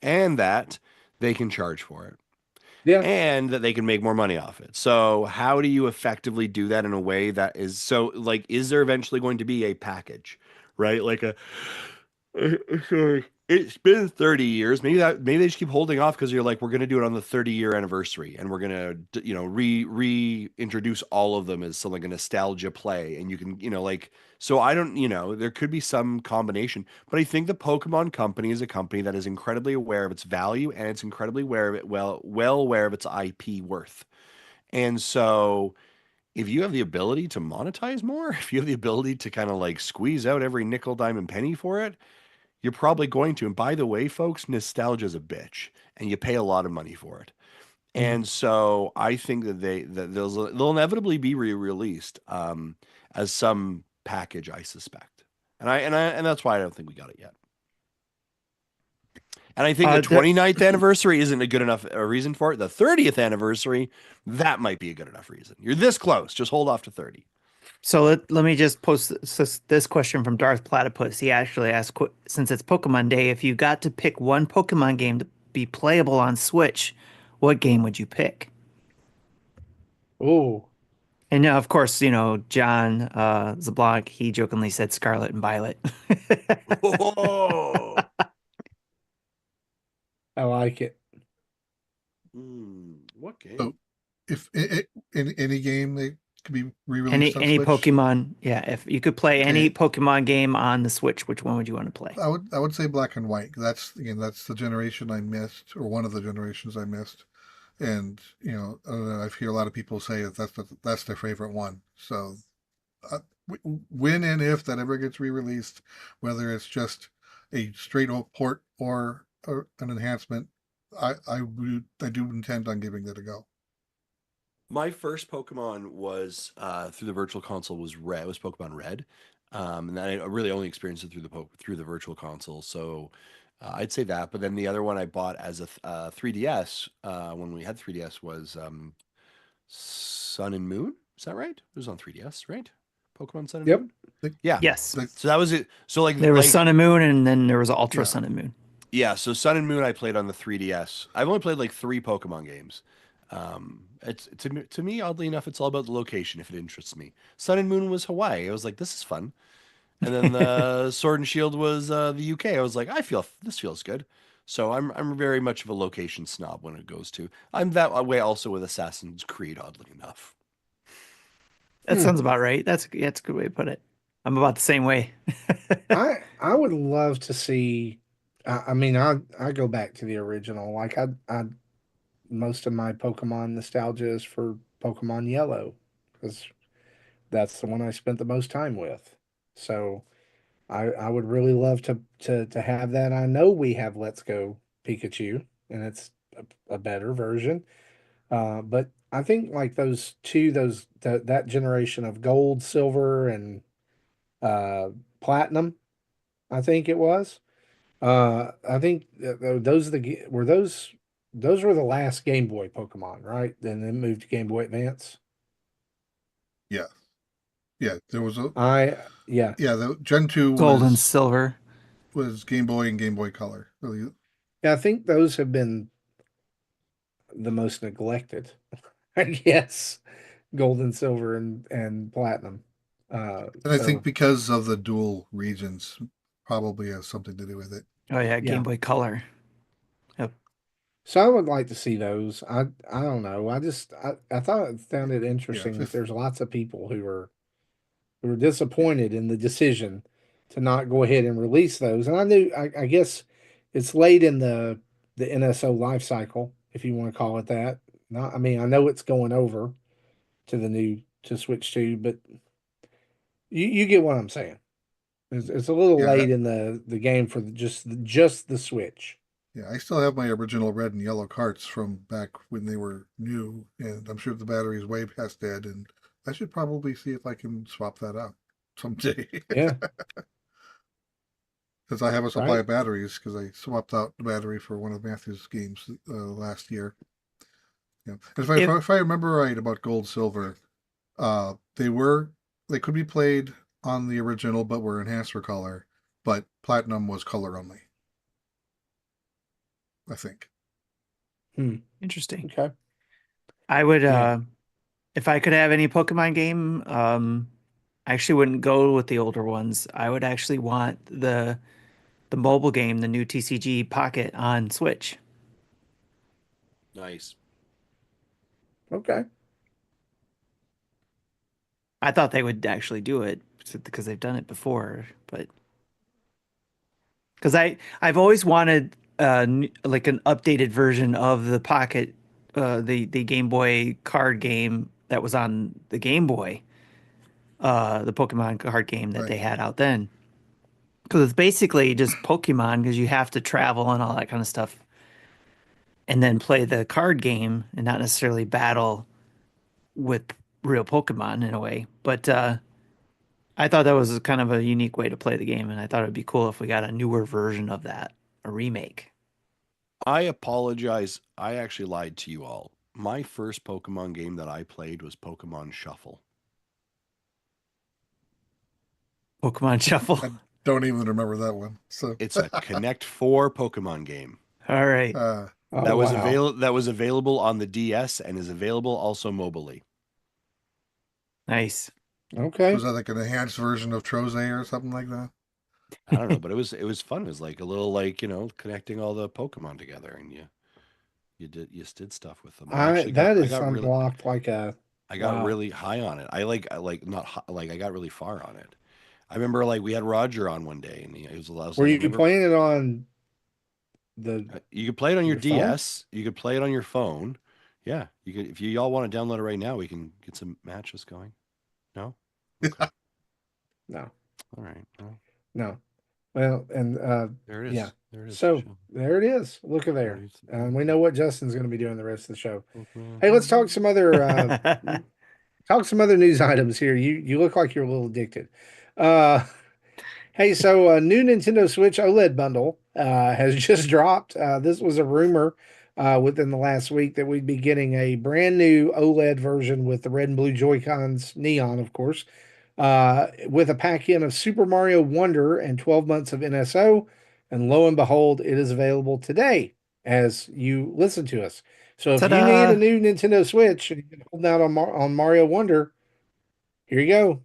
Speaker 3: and that they can charge for it
Speaker 2: Yeah,
Speaker 3: and that they can make more money off it. So, how do you effectively do that in a way that is so like is there eventually going to be a package, right? Like a sorry. It's been 30 years. Maybe they just keep holding off because you're like, we're gonna do it on the 30-year anniversary, and we're gonna reintroduce all of them as some like a nostalgia play, and you can like so I don't there could be some combination, but I think the Pokemon Company is a company that is incredibly aware of its value and it's incredibly aware of it well aware of its IP worth, and so if you have the ability to monetize more, if you have the ability to kind of like squeeze out every nickel, dime, and penny for it, you're probably going to. And by the way, folks, nostalgia is a bitch, and you pay a lot of money for it.
Speaker 2: mhm.
Speaker 3: And so I think that they'll inevitably be re-released as some package, I suspect. And that's why I don't think we got it yet. And I think the
Speaker 1: The
Speaker 3: 29th anniversary isn't a good enough reason for it. The 30th anniversary, that might be a good enough reason. You're this close. Just hold off to 30.
Speaker 1: So let me just post this question from Darth Platypus. He actually asked, since it's Pokemon Day, if you got to pick one Pokemon game to be playable on Switch, what game would you pick?
Speaker 2: Oh,
Speaker 1: And of course, John Zablog, he jokingly said Scarlet and Violet.
Speaker 3: Oh.
Speaker 2: I like it.
Speaker 3: What
Speaker 4: So
Speaker 3: game?
Speaker 4: if in any game they could be
Speaker 1: Any
Speaker 4: re-released on
Speaker 1: any
Speaker 4: Switch,
Speaker 1: Pokemon, yeah, if you could play any
Speaker 4: okay,
Speaker 1: Pokemon game on the Switch, which one would you want to play?
Speaker 4: I would say Black and White. That's the generation I missed, or one of the generations I missed. And I don't know, I hear a lot of people say that that's their favorite one. So when and if that ever gets re-released, whether it's just a straight old port or an enhancement, I do intend on giving that a go.
Speaker 3: My first Pokemon was through the virtual console was Red. It was Pokemon Red, and I really only experienced it through the virtual console. So I'd say that. But then the other one I bought as a 3DS when we had 3DS was Sun and Moon. Is that right? It was on 3DS, right? Pokemon Sun and
Speaker 2: Yep.
Speaker 3: Moon.
Speaker 4: The,
Speaker 3: Yeah.
Speaker 1: Yes.
Speaker 4: the,
Speaker 3: So that was it. So
Speaker 1: There was Sun and Moon, and then there was Ultra
Speaker 4: yeah,
Speaker 1: Sun and Moon.
Speaker 3: yeah, so Sun and Moon I played on the 3DS. I've only played like three Pokemon games. It's to me, oddly enough, it's all about the location if it interests me. Sun and Moon was Hawaii. I was like, this is fun. And then the Sword and Shield was the UK. I was like, this feels good. So I'm very much of a location snob when it goes to. I'm that way also with Assassin's Creed, oddly enough.
Speaker 1: That
Speaker 2: Hmm.
Speaker 1: sounds about right. That's a good way to put it. I'm about the same way.
Speaker 2: I would love to see. I mean, I go back to the original. Like I most of my Pokemon nostalgia is for Pokemon Yellow because that's the one I spent the most time with. So I would really love to have that. I know we have Let's Go Pikachu, and it's a better version. But I think like that generation of gold, silver, and platinum, I think it was. I think those are those were the last Game Boy Pokemon, right? Then they moved to Game Boy Advance.
Speaker 4: Yeah, yeah. There was a
Speaker 2: Yeah.
Speaker 4: yeah. The Gen 2
Speaker 1: Gold and silver.
Speaker 4: was Game Boy and Game Boy Color. Really,
Speaker 2: Yeah, I think those have been the most neglected. I guess gold and silver and platinum.
Speaker 4: and I think because of the dual regions, probably has something to do with it.
Speaker 1: Oh yeah,
Speaker 2: Yeah.
Speaker 1: Game Boy Color. Yep.
Speaker 2: So I would like to see those. I don't know. I thought I found it interesting
Speaker 4: Yeah,
Speaker 2: that there's lots of people who were disappointed in the decision to not go ahead and release those. And I guess it's late in the NSO life cycle, if you want to call it that. Not, I mean, I know it's going over to Switch 2, but you get what I'm saying. It's a little
Speaker 4: yeah,
Speaker 2: late in the game for just the Switch.
Speaker 4: yeah. I still have my original red and yellow carts from back when they were new, and I'm sure the battery is way past dead. And I should probably see if I can swap that out someday.
Speaker 2: Yeah,
Speaker 4: Because I have a supply
Speaker 2: right.
Speaker 4: of batteries, because I swapped out the battery for one of Matthew's games last year. Yeah. And if I remember right about Gold Silver, they could be played on the original, but were enhanced for color. But Platinum was color only, I think.
Speaker 1: Interesting.
Speaker 2: Okay.
Speaker 1: I would
Speaker 2: Yeah.
Speaker 1: if I could have any Pokemon game, I actually wouldn't go with the older ones. I would actually want the mobile game, the new TCG Pocket on Switch.
Speaker 3: Nice.
Speaker 2: Okay.
Speaker 1: I thought they would actually do it because they've done it before, but because I've always wanted like an updated version of the Pocket, the Game Boy card game that was on the Game Boy, the Pokemon card game that
Speaker 4: Right.
Speaker 1: they had out then. Because it's basically just Pokemon because you have to travel and all that kind of stuff, and then play the card game and not necessarily battle with real Pokemon in a way. But I thought that was kind of a unique way to play the game, and I thought it'd be cool if we got a newer version of that, a remake.
Speaker 3: I apologize. I actually lied to you all. My first Pokemon game that I played was Pokemon Shuffle.
Speaker 1: Pokemon Shuffle.
Speaker 4: I don't even remember that one. So
Speaker 3: It's a Connect 4 Pokemon game.
Speaker 1: All right.
Speaker 2: Oh,
Speaker 3: That was
Speaker 2: wow.
Speaker 3: available on the DS and is available also mobilely.
Speaker 1: Nice.
Speaker 2: Okay.
Speaker 4: was that like an enhanced version of Troze or something like that?
Speaker 3: I don't know, but it was fun. It was like a little like, connecting all the Pokemon together, and you did stuff with them.
Speaker 2: That is unlocked like a
Speaker 3: I got
Speaker 2: wow.
Speaker 3: really high on it. I like not like I got really far on it. I remember like we had Roger on one day, and it was I was
Speaker 2: Were
Speaker 3: like, I
Speaker 2: you
Speaker 3: remember
Speaker 2: playing it on the
Speaker 3: you could play it on your
Speaker 2: your phone?
Speaker 3: DS, you could play it on your phone. Yeah, you could if you all want to download it right now, we can get some matches going. No? Okay.
Speaker 2: No.
Speaker 3: All right. Well,
Speaker 2: No. Well, and
Speaker 3: there it is.
Speaker 2: yeah.
Speaker 3: There it is.
Speaker 2: So there it is. Look at there. And we know what Justin's going to be doing the rest of the show. Hey, let's talk some other news items here. You look like you're a little addicted. Uh Hey, so a new Nintendo Switch OLED bundle has just dropped. This was a rumor within the last week that we'd be getting a brand new OLED version with the red and blue Joy-Cons, neon, of course, with a pack-in of Super Mario Wonder and 12 months of NSO. And lo and behold, it is available today as you listen to us. So if you need a
Speaker 1: Ta-da!
Speaker 2: new Nintendo Switch and you've been holding out on Mario Wonder, here you go.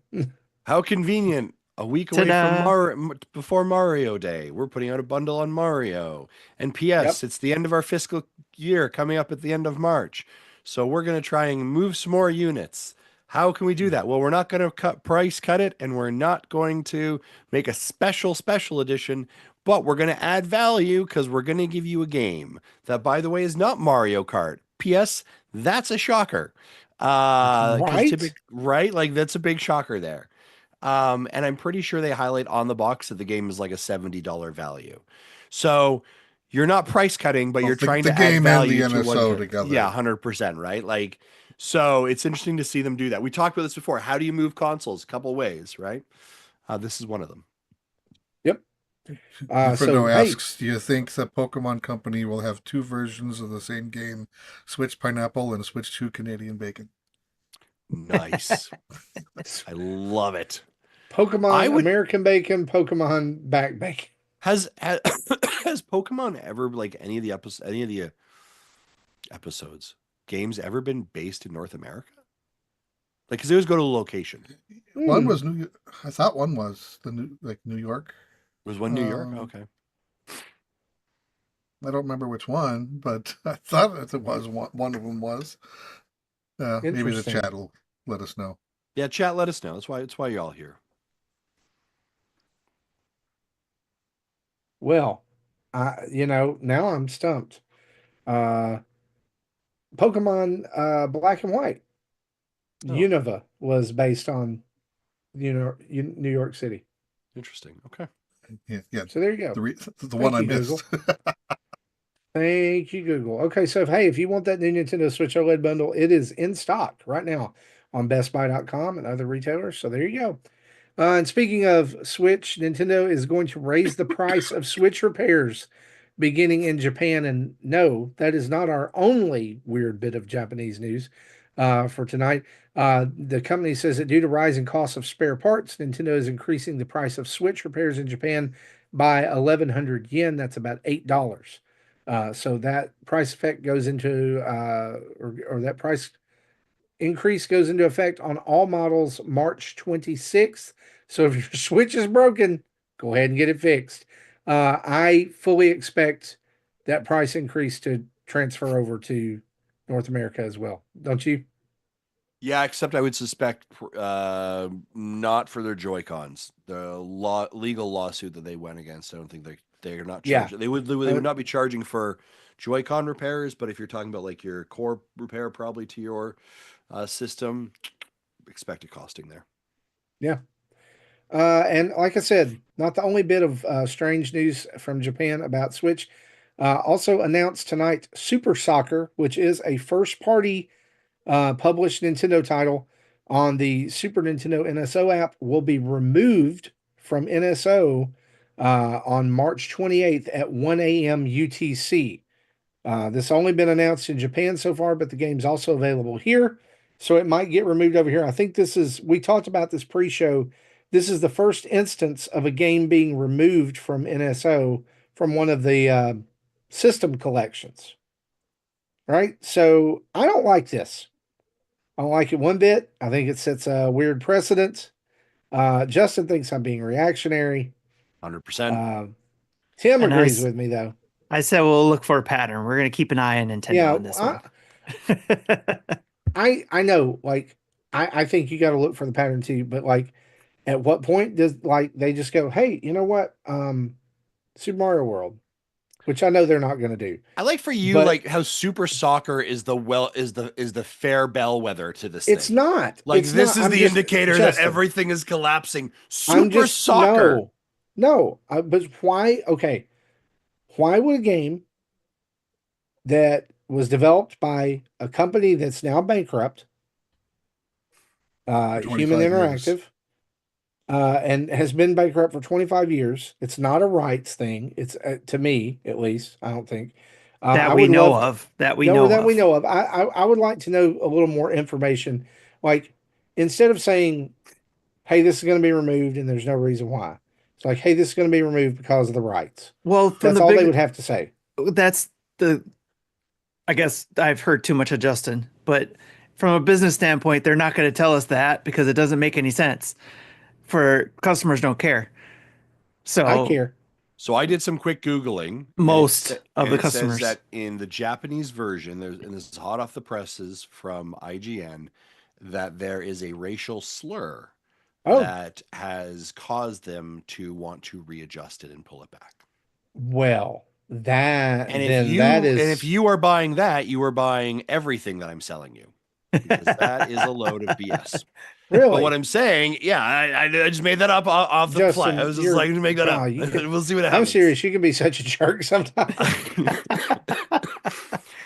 Speaker 3: How convenient. A week away from
Speaker 1: Ta-da!
Speaker 3: before Mario Day. We're putting out a bundle on Mario. And P.S.,
Speaker 2: Yep.
Speaker 3: it's the end of our fiscal year coming up at the end of March. So we're going to try and move some more units. How can we do that? Well, we're not going to cut it, and we're not going to make a special edition, but we're going to add value because we're going to give you a game that, by the way, is not Mario Kart. P.S., that's a shocker. Because
Speaker 2: Right?
Speaker 3: right? Like that's a big shocker there. And I'm pretty sure they highlight on the box that the game is like a $70 value. So you're not price cutting, but
Speaker 4: Well,
Speaker 3: you're trying
Speaker 4: the
Speaker 3: to add
Speaker 4: game and the
Speaker 3: value to one.
Speaker 4: NSO
Speaker 3: Yeah,
Speaker 4: together.
Speaker 3: 100%, right? Like, so it's interesting to see them do that. We talked about this before. How do you move consoles? A couple ways, right? This is one of them.
Speaker 2: Yep.
Speaker 4: Inferno
Speaker 2: Hey,
Speaker 4: asks, do you think the Pokemon Company will have two versions of the same game, Switch Pineapple and Switch 2 Canadian Bacon?
Speaker 3: Nice. I love it. I
Speaker 2: Pokemon
Speaker 3: would
Speaker 2: American Bacon, Pokemon Back Bacon.
Speaker 3: has has Pokemon ever like any of the episodes games ever been based in North America? Like, because they always go to a location.
Speaker 4: One
Speaker 2: Hmm.
Speaker 4: was I thought one was New York.
Speaker 3: Was one New York?
Speaker 4: Um,
Speaker 3: Okay.
Speaker 4: I don't remember which one, but I thought it was one of them was. Maybe the
Speaker 2: Interesting.
Speaker 4: chat will let us know.
Speaker 3: Yeah, chat, let us know. That's why you're all here.
Speaker 2: Well, now I'm stumped. Uh, Pokemon Black and White,
Speaker 3: Oh,
Speaker 2: Unova was based on New York City.
Speaker 3: interesting. Okay.
Speaker 4: Yeah,
Speaker 2: So there you go.
Speaker 4: the one
Speaker 2: Thank
Speaker 4: I
Speaker 2: you,
Speaker 4: missed.
Speaker 2: Google. Thank you, Google. Okay, so if you want that new Nintendo Switch OLED bundle, it is in stock right now on BestBuy.com and other retailers. So there you go. And speaking of Switch, Nintendo is going to raise the price of Switch repairs beginning in Japan. And no, that is not our only weird bit of Japanese news for tonight. The company says that due to rising costs of spare parts, Nintendo is increasing the price of Switch repairs in Japan by 1,100 yen. That's about $8. So that price effect goes into, or that price increase goes into effect on all models March 26th. So if your Switch is broken, go ahead and get it fixed. I fully expect that price increase to transfer over to North America as well. Don't you?
Speaker 3: Yeah, except I would suspect not for their Joy Cons. The legal lawsuit that they went against. I don't think they're not
Speaker 2: Yeah.
Speaker 3: charging. They would not be charging for Joy-Con repairs, but if you're talking about like your core repair, probably to your system, expect it costing there.
Speaker 2: Yeah. And like I said, not the only bit of strange news from Japan about Switch. Also announced tonight Super Soccer, which is a first party published Nintendo title on the Super Nintendo NSO app, will be removed from NSO on March 28th at 1 a.m. UTC. This only been announced in Japan so far, but the game's also available here. So it might get removed over here. I think we talked about this pre show. This is the first instance of a game being removed from NSO from one of the system collections. Right? So I don't like this. I don't like it one bit. I think it sets a weird precedent. Justin thinks I'm being reactionary.
Speaker 3: 100%.
Speaker 2: Tim
Speaker 1: And
Speaker 2: agrees with me, though.
Speaker 1: I said we'll look for a pattern. We're going to keep an eye on Nintendo
Speaker 2: Yeah,
Speaker 1: on this one.
Speaker 2: I know. Like, I think you got to look for the pattern too. But like, at what point does they just go, hey, you know what? Super Mario World, which I know they're not going to do.
Speaker 3: I like for you
Speaker 2: But
Speaker 3: like how Super Soccer is the fair bellwether to this
Speaker 2: it's
Speaker 3: thing.
Speaker 2: not.
Speaker 3: Like
Speaker 2: It's
Speaker 3: this
Speaker 2: not.
Speaker 3: is
Speaker 2: I'm
Speaker 3: the
Speaker 2: just
Speaker 3: indicator that
Speaker 2: Justin.
Speaker 3: everything is collapsing.
Speaker 2: I'm
Speaker 3: Super
Speaker 2: just
Speaker 3: Soccer.
Speaker 2: no. But why? Okay, why would a game that was developed by a company that's now bankrupt,
Speaker 4: For
Speaker 2: Human
Speaker 4: 25 years.
Speaker 2: Interactive, and has been bankrupt for 25 years. It's not a rights thing. It's to me, at least, I don't think.
Speaker 1: That
Speaker 2: I
Speaker 1: we
Speaker 2: would
Speaker 1: know
Speaker 2: love to,
Speaker 1: of. That we
Speaker 2: no,
Speaker 1: know
Speaker 2: that we
Speaker 1: of.
Speaker 2: know of. I would like to know a little more information. Like, instead of saying, hey, this is going to be removed and there's no reason why, it's like, hey, this is going to be removed because of the rights.
Speaker 1: Well, from
Speaker 2: That's
Speaker 1: the
Speaker 2: all they
Speaker 1: big,
Speaker 2: would have to say.
Speaker 1: that's the, I guess I've heard too much of Justin, but from a business standpoint, they're not going to tell us that because it doesn't make any sense. For customers don't care.
Speaker 2: I
Speaker 1: So
Speaker 2: care.
Speaker 3: So I did some quick Googling
Speaker 1: most of
Speaker 3: and
Speaker 1: the
Speaker 3: it says
Speaker 1: customers.
Speaker 3: that in the Japanese version, and this is hot off the presses from IGN, that there is a racial slur
Speaker 2: Oh,
Speaker 3: that has caused them to want to readjust it and pull it back.
Speaker 2: well, that
Speaker 3: And if
Speaker 2: then that
Speaker 3: you and if
Speaker 2: is
Speaker 3: you are buying that, you are buying everything that I'm selling you. because that is a load of BS. But what
Speaker 2: Really,
Speaker 3: I'm saying, yeah, I just made that up off the fly. I
Speaker 2: Justin,
Speaker 3: was just like, make that up.
Speaker 2: you could.
Speaker 3: We'll see what
Speaker 2: I'm
Speaker 3: happens.
Speaker 2: serious. You can be such a jerk sometimes.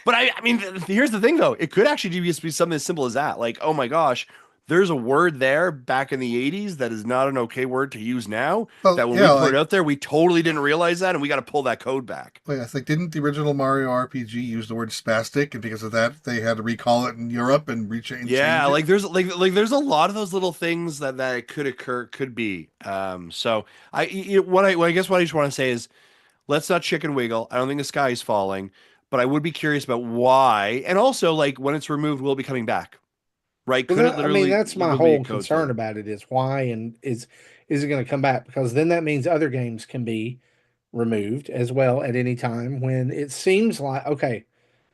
Speaker 3: But I mean, here's the thing though. It could actually just be something as simple as that. Like, oh my gosh, there's a word there back in the 80s that is not an okay word to use now.
Speaker 4: Well,
Speaker 3: That when we
Speaker 4: yeah,
Speaker 3: put it
Speaker 4: like
Speaker 3: out there, we totally didn't realize that, and we got to pull that code back.
Speaker 4: I think didn't the original Mario RPG use the word spastic, and because of that they had to recall it in Europe and
Speaker 3: Yeah,
Speaker 4: change it.
Speaker 3: like there's a lot of those little things that it could occur, could be. So what I guess what I just want to say is let's not chicken wiggle. I don't think the sky is falling, but I would be curious about why, and also like when it's removed, will it be coming back? Right?
Speaker 2: Well,
Speaker 3: Could it
Speaker 2: I mean,
Speaker 3: literally
Speaker 2: that's my
Speaker 3: will be a
Speaker 2: whole
Speaker 3: code
Speaker 2: concern
Speaker 3: thing?
Speaker 2: about it is why and is it going to come back? Because then that means other games can be removed as well at any time when it seems like okay.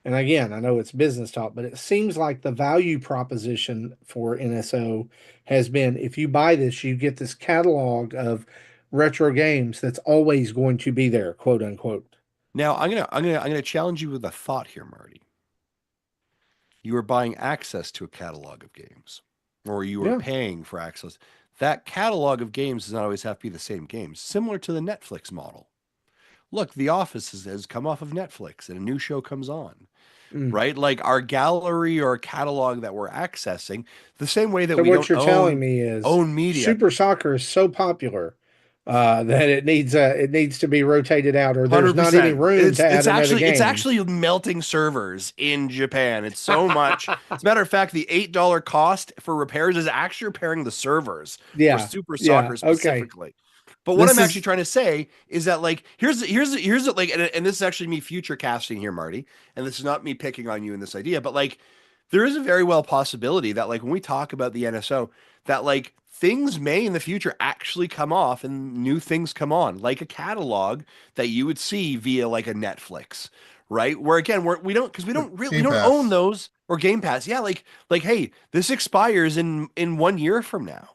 Speaker 2: And again, I know it's business talk, but it seems like the value proposition for NSO has been if you buy this, you get this catalog of retro games that's always going to be there, quote unquote.
Speaker 3: Now I'm gonna challenge you with a thought here, Marty. You are buying access to a catalog of games, or you are
Speaker 2: Yeah.
Speaker 3: paying for access. That catalog of games does not always have to be the same games, similar to the Netflix model. Look, The Office has come off of Netflix and a new show comes on,
Speaker 2: Mm.
Speaker 3: right? Like our gallery or catalog that we're accessing, the same way that
Speaker 2: So
Speaker 3: we
Speaker 2: what
Speaker 3: don't
Speaker 2: you're telling me is
Speaker 3: own media.
Speaker 2: Super Soccer is so popular that it needs to be rotated out, or there's not any
Speaker 3: 100%.
Speaker 2: room to add another
Speaker 3: It's
Speaker 2: game.
Speaker 3: actually melting servers in Japan. It's so much. As a matter of fact, the $8 cost for repairs is actually repairing the servers for
Speaker 2: Yeah,
Speaker 3: Super
Speaker 2: yeah,
Speaker 3: Soccer
Speaker 2: okay.
Speaker 3: specifically. But what I'm
Speaker 1: This
Speaker 3: actually
Speaker 1: is
Speaker 3: trying to say is that like here's like and this is actually me future casting here, Marty, and this is not me picking on you in this idea, but like there is a very well possibility that like when we talk about the NSO, that like things may in the future actually come off and new things come on, like a catalog that you would see via like a Netflix, right? Where again, we don't because we
Speaker 4: Game
Speaker 3: don't own
Speaker 4: Pass.
Speaker 3: those or Game Pass. Yeah, like hey, this expires in 1 year from now,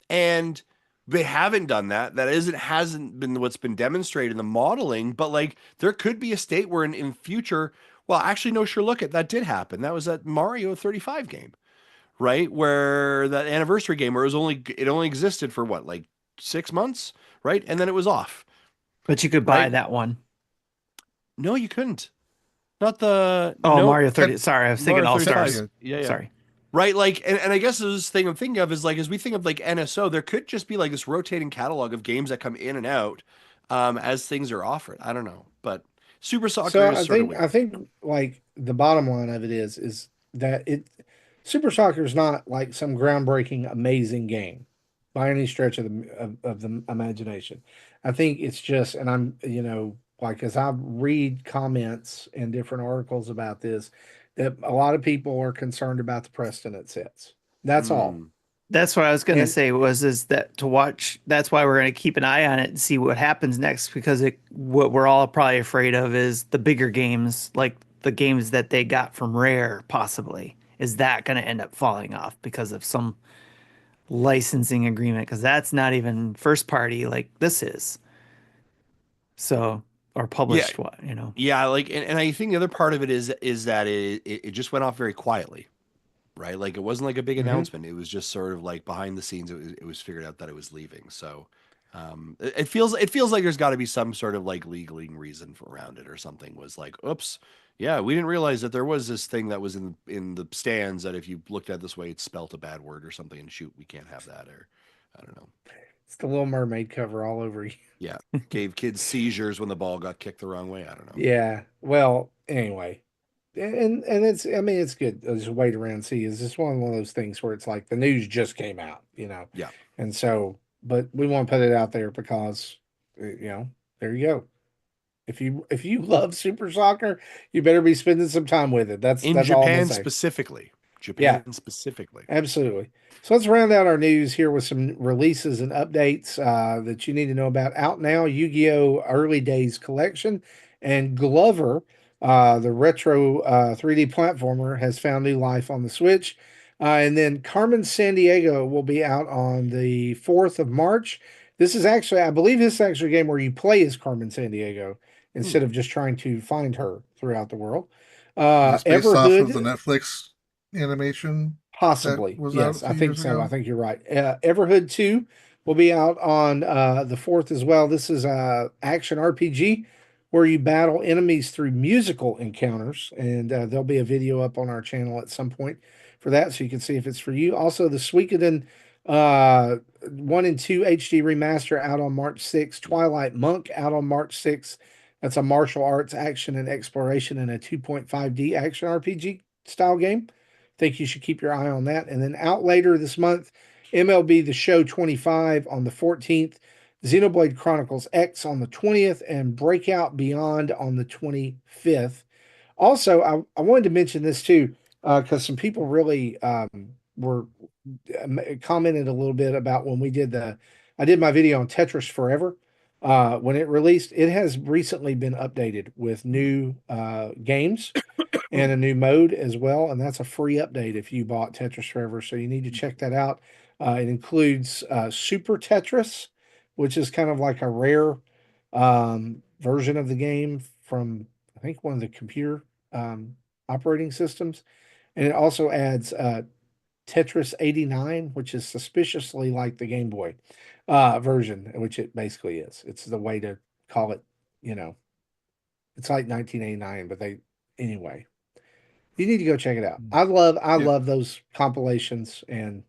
Speaker 3: and they haven't done that. That isn't hasn't been what's been demonstrated in the modeling, but like there could be a state where in future, well, actually, no, sure, look at that did happen. That was that Mario 35 game, right? Where that anniversary game where it only existed for what, like 6 months, right? And then it was off,
Speaker 1: but you could buy
Speaker 3: right?
Speaker 1: that one.
Speaker 3: No, you couldn't. Not the
Speaker 1: Oh,
Speaker 3: nope.
Speaker 1: Mario 30. Sorry, I was thinking
Speaker 3: Mario
Speaker 1: All
Speaker 3: 35.
Speaker 1: Stars.
Speaker 3: Yeah, yeah.
Speaker 1: Sorry.
Speaker 3: Right, like, and I guess this thing I'm thinking of is like as we think of like NSO, there could just be like this rotating catalog of games that come in and out as things are offered. I don't know, but Super Soccer
Speaker 2: So
Speaker 3: is sort of weird.
Speaker 2: I think like the bottom line of it is that it Super Soccer is not like some groundbreaking amazing game by any stretch of of the imagination. I think it's just and I'm like as I read comments and different articles about this that a lot of people are concerned about the precedent it sets. That's all.
Speaker 3: Mm.
Speaker 1: That's what I was gonna
Speaker 2: And
Speaker 1: say was is that to watch. That's why we're gonna keep an eye on it and see what happens next because what we're all probably afraid of is the bigger games, like the games that they got from Rare, possibly. Is that gonna end up falling off because of some licensing agreement? Because that's not even first party like this is. So or
Speaker 3: Yeah,
Speaker 1: published what.
Speaker 3: yeah, like, and I think the other part of it is that it just went off very quietly, right? Like it wasn't like a big
Speaker 2: mhm.
Speaker 3: announcement. It was just sort of like behind the scenes. It was figured out that it was leaving. So it feels like there's got to be some sort of like legaling reason around it or something. Was like, oops, yeah, we didn't realize that there was this thing that was in the stands that if you looked at it this way, it spelt a bad word or something. And shoot, we can't have that. Or I don't know.
Speaker 2: It's the Little Mermaid cover all over you.
Speaker 3: Yeah, gave kids seizures when the ball got kicked the wrong way. I don't know.
Speaker 2: Yeah. Well, anyway, and it's I mean it's good. Just wait around and see. Is this one of those things where it's like the news just came out,
Speaker 3: Yeah.
Speaker 2: and so but we want to put it out there because there you go. If you love Super Soccer, you better be spending some time with it.
Speaker 3: In
Speaker 2: That's all I'm gonna
Speaker 3: Japan
Speaker 2: say.
Speaker 3: specifically.
Speaker 2: Yeah.
Speaker 3: Japan specifically.
Speaker 2: Absolutely. So let's round out our news here with some releases and updates that you need to know about. Out now, Yu-Gi-Oh! Early Days Collection and Glover, the retro 3D platformer, has found new life on the Switch. And then Carmen San Diego will be out on the 4th of March. This is actually, I believe this is actually a game where you play as Carmen San Diego instead of just trying to find her throughout the world.
Speaker 4: Is this based off of the
Speaker 2: Everhood,
Speaker 4: Netflix animation that
Speaker 2: Possibly.
Speaker 4: was out a
Speaker 2: Yes, I
Speaker 4: few
Speaker 2: think
Speaker 4: years
Speaker 2: so. I
Speaker 4: ago?
Speaker 2: think you're right. Everhood 2 will be out on the 4th as well. This is a action RPG where you battle enemies through musical encounters, and there'll be a video up on our channel at some point for that, so you can see if it's for you. Also, the Suikoden 1 and 2 HD remaster out on March 6th. Twilight Monk out on March 6th. That's a martial arts action and exploration in a 2.5D action RPG style game. Think you should keep your eye on that. And then out later this month, MLB The Show 25 on the 14th, Xenoblade Chronicles X on the 20th, and Breakout Beyond on the 25th. Also, I wanted to mention this too, because some people really were commented a little bit about when I did my video on Tetris Forever. When it released, it has recently been updated with new games and a new mode as well. And that's a free update if you bought Tetris Forever. So you need to check that out. It includes Super Tetris, which is kind of like a rare version of the game from, I think, one of the computer operating systems. And it also adds Tetris 89, which is suspiciously like the Game Boy version, which it basically is. It's the way to call it, you know, it's like 1989, but anyway, you need to go check it out. I
Speaker 4: Yeah,
Speaker 2: love those compilations and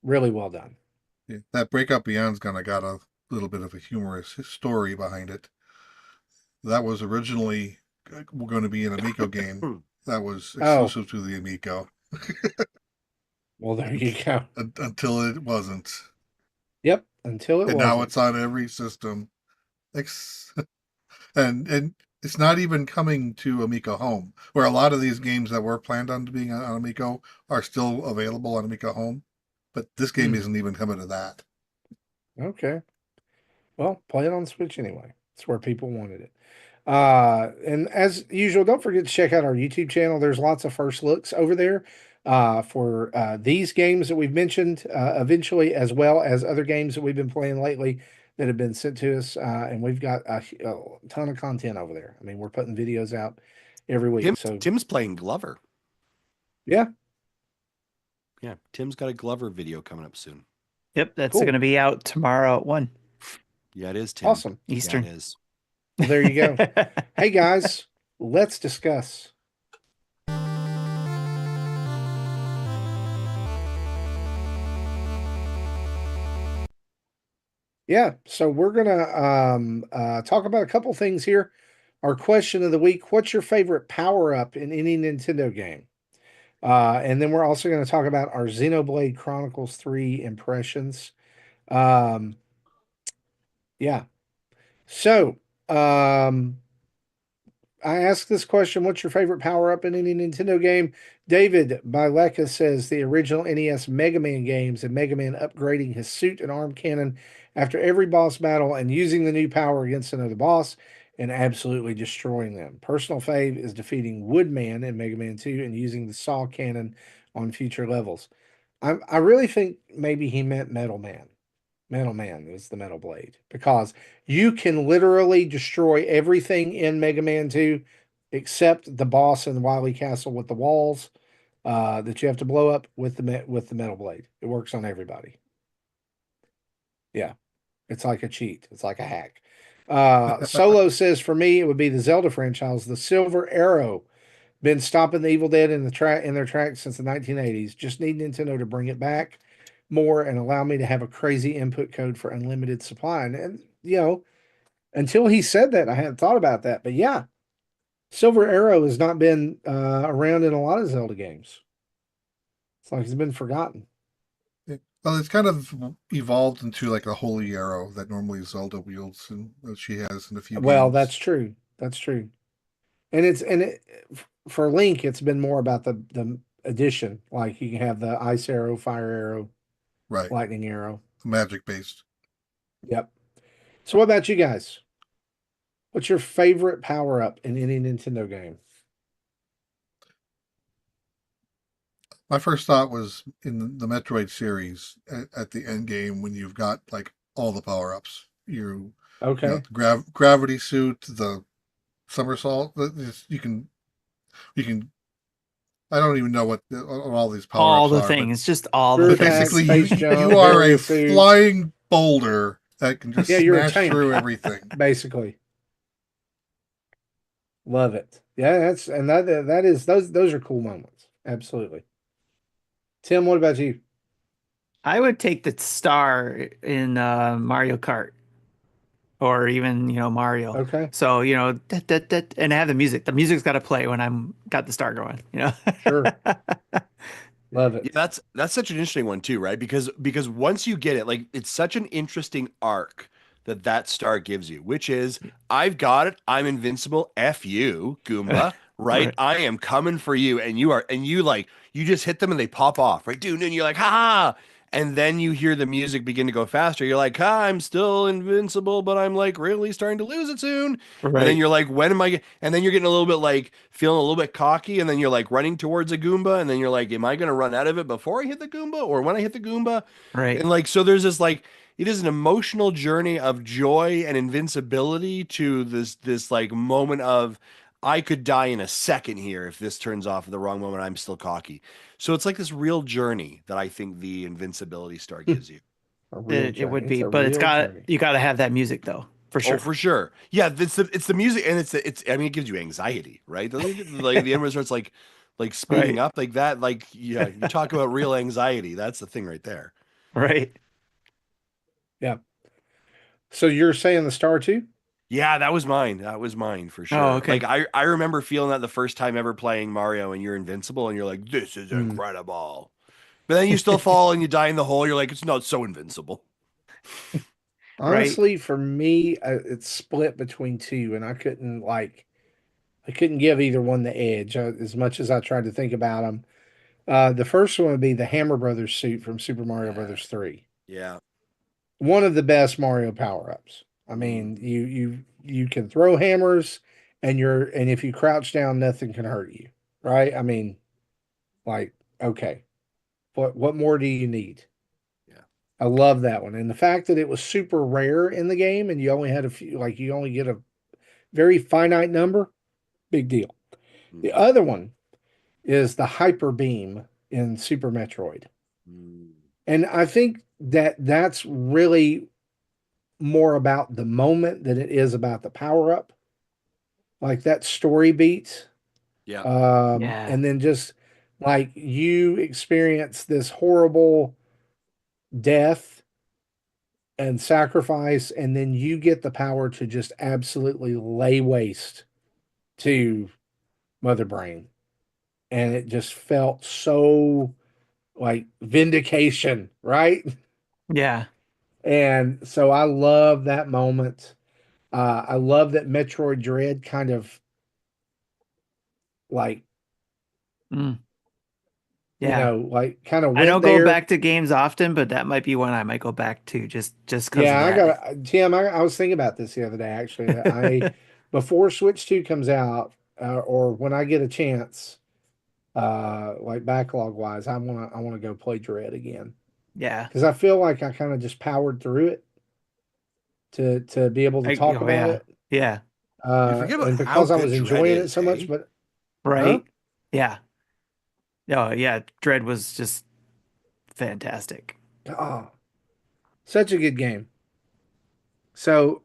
Speaker 2: really well done.
Speaker 4: yeah. That Breakout Beyond's kind of got a little bit of a humorous story behind it. That was originally going to be an Amico game that was
Speaker 2: Oh,
Speaker 4: exclusive to the Amico
Speaker 2: well, there you go.
Speaker 4: until it wasn't.
Speaker 2: Yep, until it
Speaker 4: And now
Speaker 2: wasn't.
Speaker 4: it's on every system. And it's not even coming to Amico Home, where a lot of these games that were planned on being on Amico are still available on Amico Home. But this game
Speaker 2: Hmm.
Speaker 4: isn't even coming to that.
Speaker 2: Okay. Well, play it on Switch anyway. It's where people wanted it. And as usual, don't forget to check out our YouTube channel. There's lots of first looks over there for these games that we've mentioned eventually, as well as other games that we've been playing lately that have been sent to us. And we've got a ton of content over there. I mean, we're putting videos out every week. So,
Speaker 3: Tim's playing Glover.
Speaker 2: yeah,
Speaker 3: Yeah, Tim's got a Glover video coming up soon.
Speaker 1: Yep, that's
Speaker 2: cool.
Speaker 1: going to be out tomorrow at 1
Speaker 3: Yeah, it is, Tim.
Speaker 2: Awesome.
Speaker 1: Eastern.
Speaker 3: Yeah, it is.
Speaker 2: Well, there you go. Hey, guys, let's discuss. Yeah, so we're gonna talk about a couple things here. Our question of the week: what's your favorite power up in any Nintendo game? And then we're also going to talk about our Xenoblade Chronicles 3 impressions. Um, yeah. So, I asked this question: what's your favorite power up in any Nintendo game? David Bileka says the original NES Mega Man games and Mega Man upgrading his suit and arm cannon after every boss battle and using the new power against another boss and absolutely destroying them. Personal fave is defeating Woodman in Mega Man 2 and using the saw cannon on future levels. I really think maybe he meant Metal Man. Metal Man is the Metal Blade because you can literally destroy everything in Mega Man 2 except the boss in the Wily Castle with the walls that you have to blow up with the Metal Blade. It works on everybody. Yeah, it's like a cheat. It's like a hack. Solo says for me it would be the Zelda franchise, the Silver Arrow. Been stopping the Evil Dead in their tracks since the 1980s. Just need Nintendo to bring it back more and allow me to have a crazy input code for unlimited supply. And you know, until he said that, I hadn't thought about that. But yeah, Silver Arrow has not been around in a lot of Zelda games. It's like it's been forgotten.
Speaker 4: Well, it's kind of evolved into like a holy arrow that normally Zelda wields and that she has in a few
Speaker 2: Well,
Speaker 4: games.
Speaker 2: that's true. That's true. And for Link, it's been more about the addition. Like you can have the ice arrow, fire arrow,
Speaker 4: Right.
Speaker 2: lightning arrow.
Speaker 4: Magic based.
Speaker 2: Yep. So what about you guys? What's your favorite power up in any Nintendo game?
Speaker 4: My first thought was in the Metroid series at the end game when you've got like all the power ups.
Speaker 2: Okay.
Speaker 4: The gravity suit, the somersault. You can I don't even know what all these power
Speaker 1: All
Speaker 4: ups
Speaker 1: the
Speaker 4: are, but
Speaker 1: things, just all the
Speaker 2: Sure attack,
Speaker 1: things.
Speaker 4: basically
Speaker 2: space
Speaker 4: you
Speaker 2: jump,
Speaker 4: are a
Speaker 2: barrier suit.
Speaker 4: flying boulder that can just
Speaker 2: Yeah, you're a
Speaker 4: smash
Speaker 2: tank,
Speaker 4: through everything.
Speaker 2: basically. Love it. Yeah, that is those are cool moments. Absolutely. Tim, what about you?
Speaker 1: I would take the star in Mario Kart or even, Mario.
Speaker 2: Okay,
Speaker 1: So, and have the music. The music's got to play when I'm got the star going.
Speaker 2: sure. Love
Speaker 3: Yeah,
Speaker 2: it.
Speaker 3: that's such an interesting one too, right? Because once you get it, like it's such an interesting arc that star gives you, which is I've got it, I'm invincible, F you, Goomba, right?
Speaker 1: Right.
Speaker 3: I am coming for you, and you like you just hit them and they pop off, right, dude? And you're like, ha ha. And then you hear the music begin to go faster. You're like, ha, I'm still invincible, but I'm like really starting to lose it soon. And then
Speaker 1: Right.
Speaker 3: you're like, when am I? And then you're getting a little bit like feeling a little bit cocky. And then you're like running towards a Goomba. And then you're like, am I going to run out of it before I hit the Goomba or when I hit the Goomba?
Speaker 1: Right.
Speaker 3: And like, so there's this like, it is an emotional journey of joy and invincibility to this like moment of, I could die in a second here if this turns off at the wrong moment. I'm still cocky. So it's like this real journey that I think the invincibility star gives you.
Speaker 2: A real
Speaker 1: It
Speaker 2: journey.
Speaker 1: would
Speaker 2: It's
Speaker 1: be,
Speaker 2: a
Speaker 1: but
Speaker 2: real journey.
Speaker 1: you got to have that music though, for
Speaker 3: Oh,
Speaker 1: sure.
Speaker 3: for sure. Yeah, it's the music and it's I mean it gives you anxiety, right? Doesn't it? Like the end where it starts like speeding
Speaker 1: Right.
Speaker 3: up like that. Like yeah, you talk about real anxiety. That's the thing right there.
Speaker 1: Right.
Speaker 2: Yeah. So you're saying the star too?
Speaker 3: Yeah, that was mine. That was mine for
Speaker 1: Oh,
Speaker 3: sure. Like
Speaker 1: okay.
Speaker 3: I remember feeling that the first time ever playing Mario and you're invincible and you're like, this is
Speaker 2: Mm.
Speaker 3: incredible. But then you still fall and you die in the hole. You're like, it's not so invincible.
Speaker 1: Right.
Speaker 2: Honestly, for me, it's split between two, and I couldn't give either one the edge as much as I tried to think about them. The first one would be the Hammer Brothers suit from Super Mario
Speaker 3: Yeah.
Speaker 2: Brothers 3.
Speaker 3: Yeah.
Speaker 2: One of the best Mario power-ups. I
Speaker 3: Mm.
Speaker 2: mean, you can throw hammers and if you crouch down, nothing can hurt you. Right? I mean, like, okay. What more do you need?
Speaker 3: Yeah.
Speaker 2: I love that one. And the fact that it was super rare in the game and you only had a few, like you only get a very finite number, big deal. The
Speaker 3: Mm.
Speaker 2: other one is the hyper beam in Super Metroid.
Speaker 3: Mm.
Speaker 2: And I think that that's really more about the moment than it is about the power up. Like that story beat.
Speaker 3: Yeah.
Speaker 1: Yeah.
Speaker 2: And then just like you experience this horrible death and sacrifice, and then you get the power to just absolutely lay waste to Mother Brain. And it just felt so like vindication, right?
Speaker 1: Yeah.
Speaker 2: And so I love that moment. I love that Metroid Dread kind of like,
Speaker 1: Mm. Yeah.
Speaker 2: like kind of
Speaker 1: I
Speaker 2: went
Speaker 1: don't go
Speaker 2: there.
Speaker 1: back to games often, but that might be one I might go back to just because of
Speaker 2: Yeah, I
Speaker 1: that.
Speaker 2: got Tim. I was thinking about this the other day actually. That I before Switch 2 comes out, or when I get a chance, like backlog wise, I want to go play Dread again
Speaker 1: Yeah.
Speaker 2: because I feel like I kind of just powered through it to be able to talk
Speaker 1: Oh
Speaker 2: about
Speaker 1: yeah.
Speaker 2: it,
Speaker 1: Yeah.
Speaker 3: You forget about
Speaker 2: and
Speaker 3: how
Speaker 2: because I
Speaker 3: good
Speaker 2: was
Speaker 3: Dread
Speaker 2: enjoying it
Speaker 3: is,
Speaker 2: so much.
Speaker 3: hey?
Speaker 2: But huh?
Speaker 1: Right. Yeah. Oh yeah. Dread was just fantastic.
Speaker 2: Oh, such a good game. So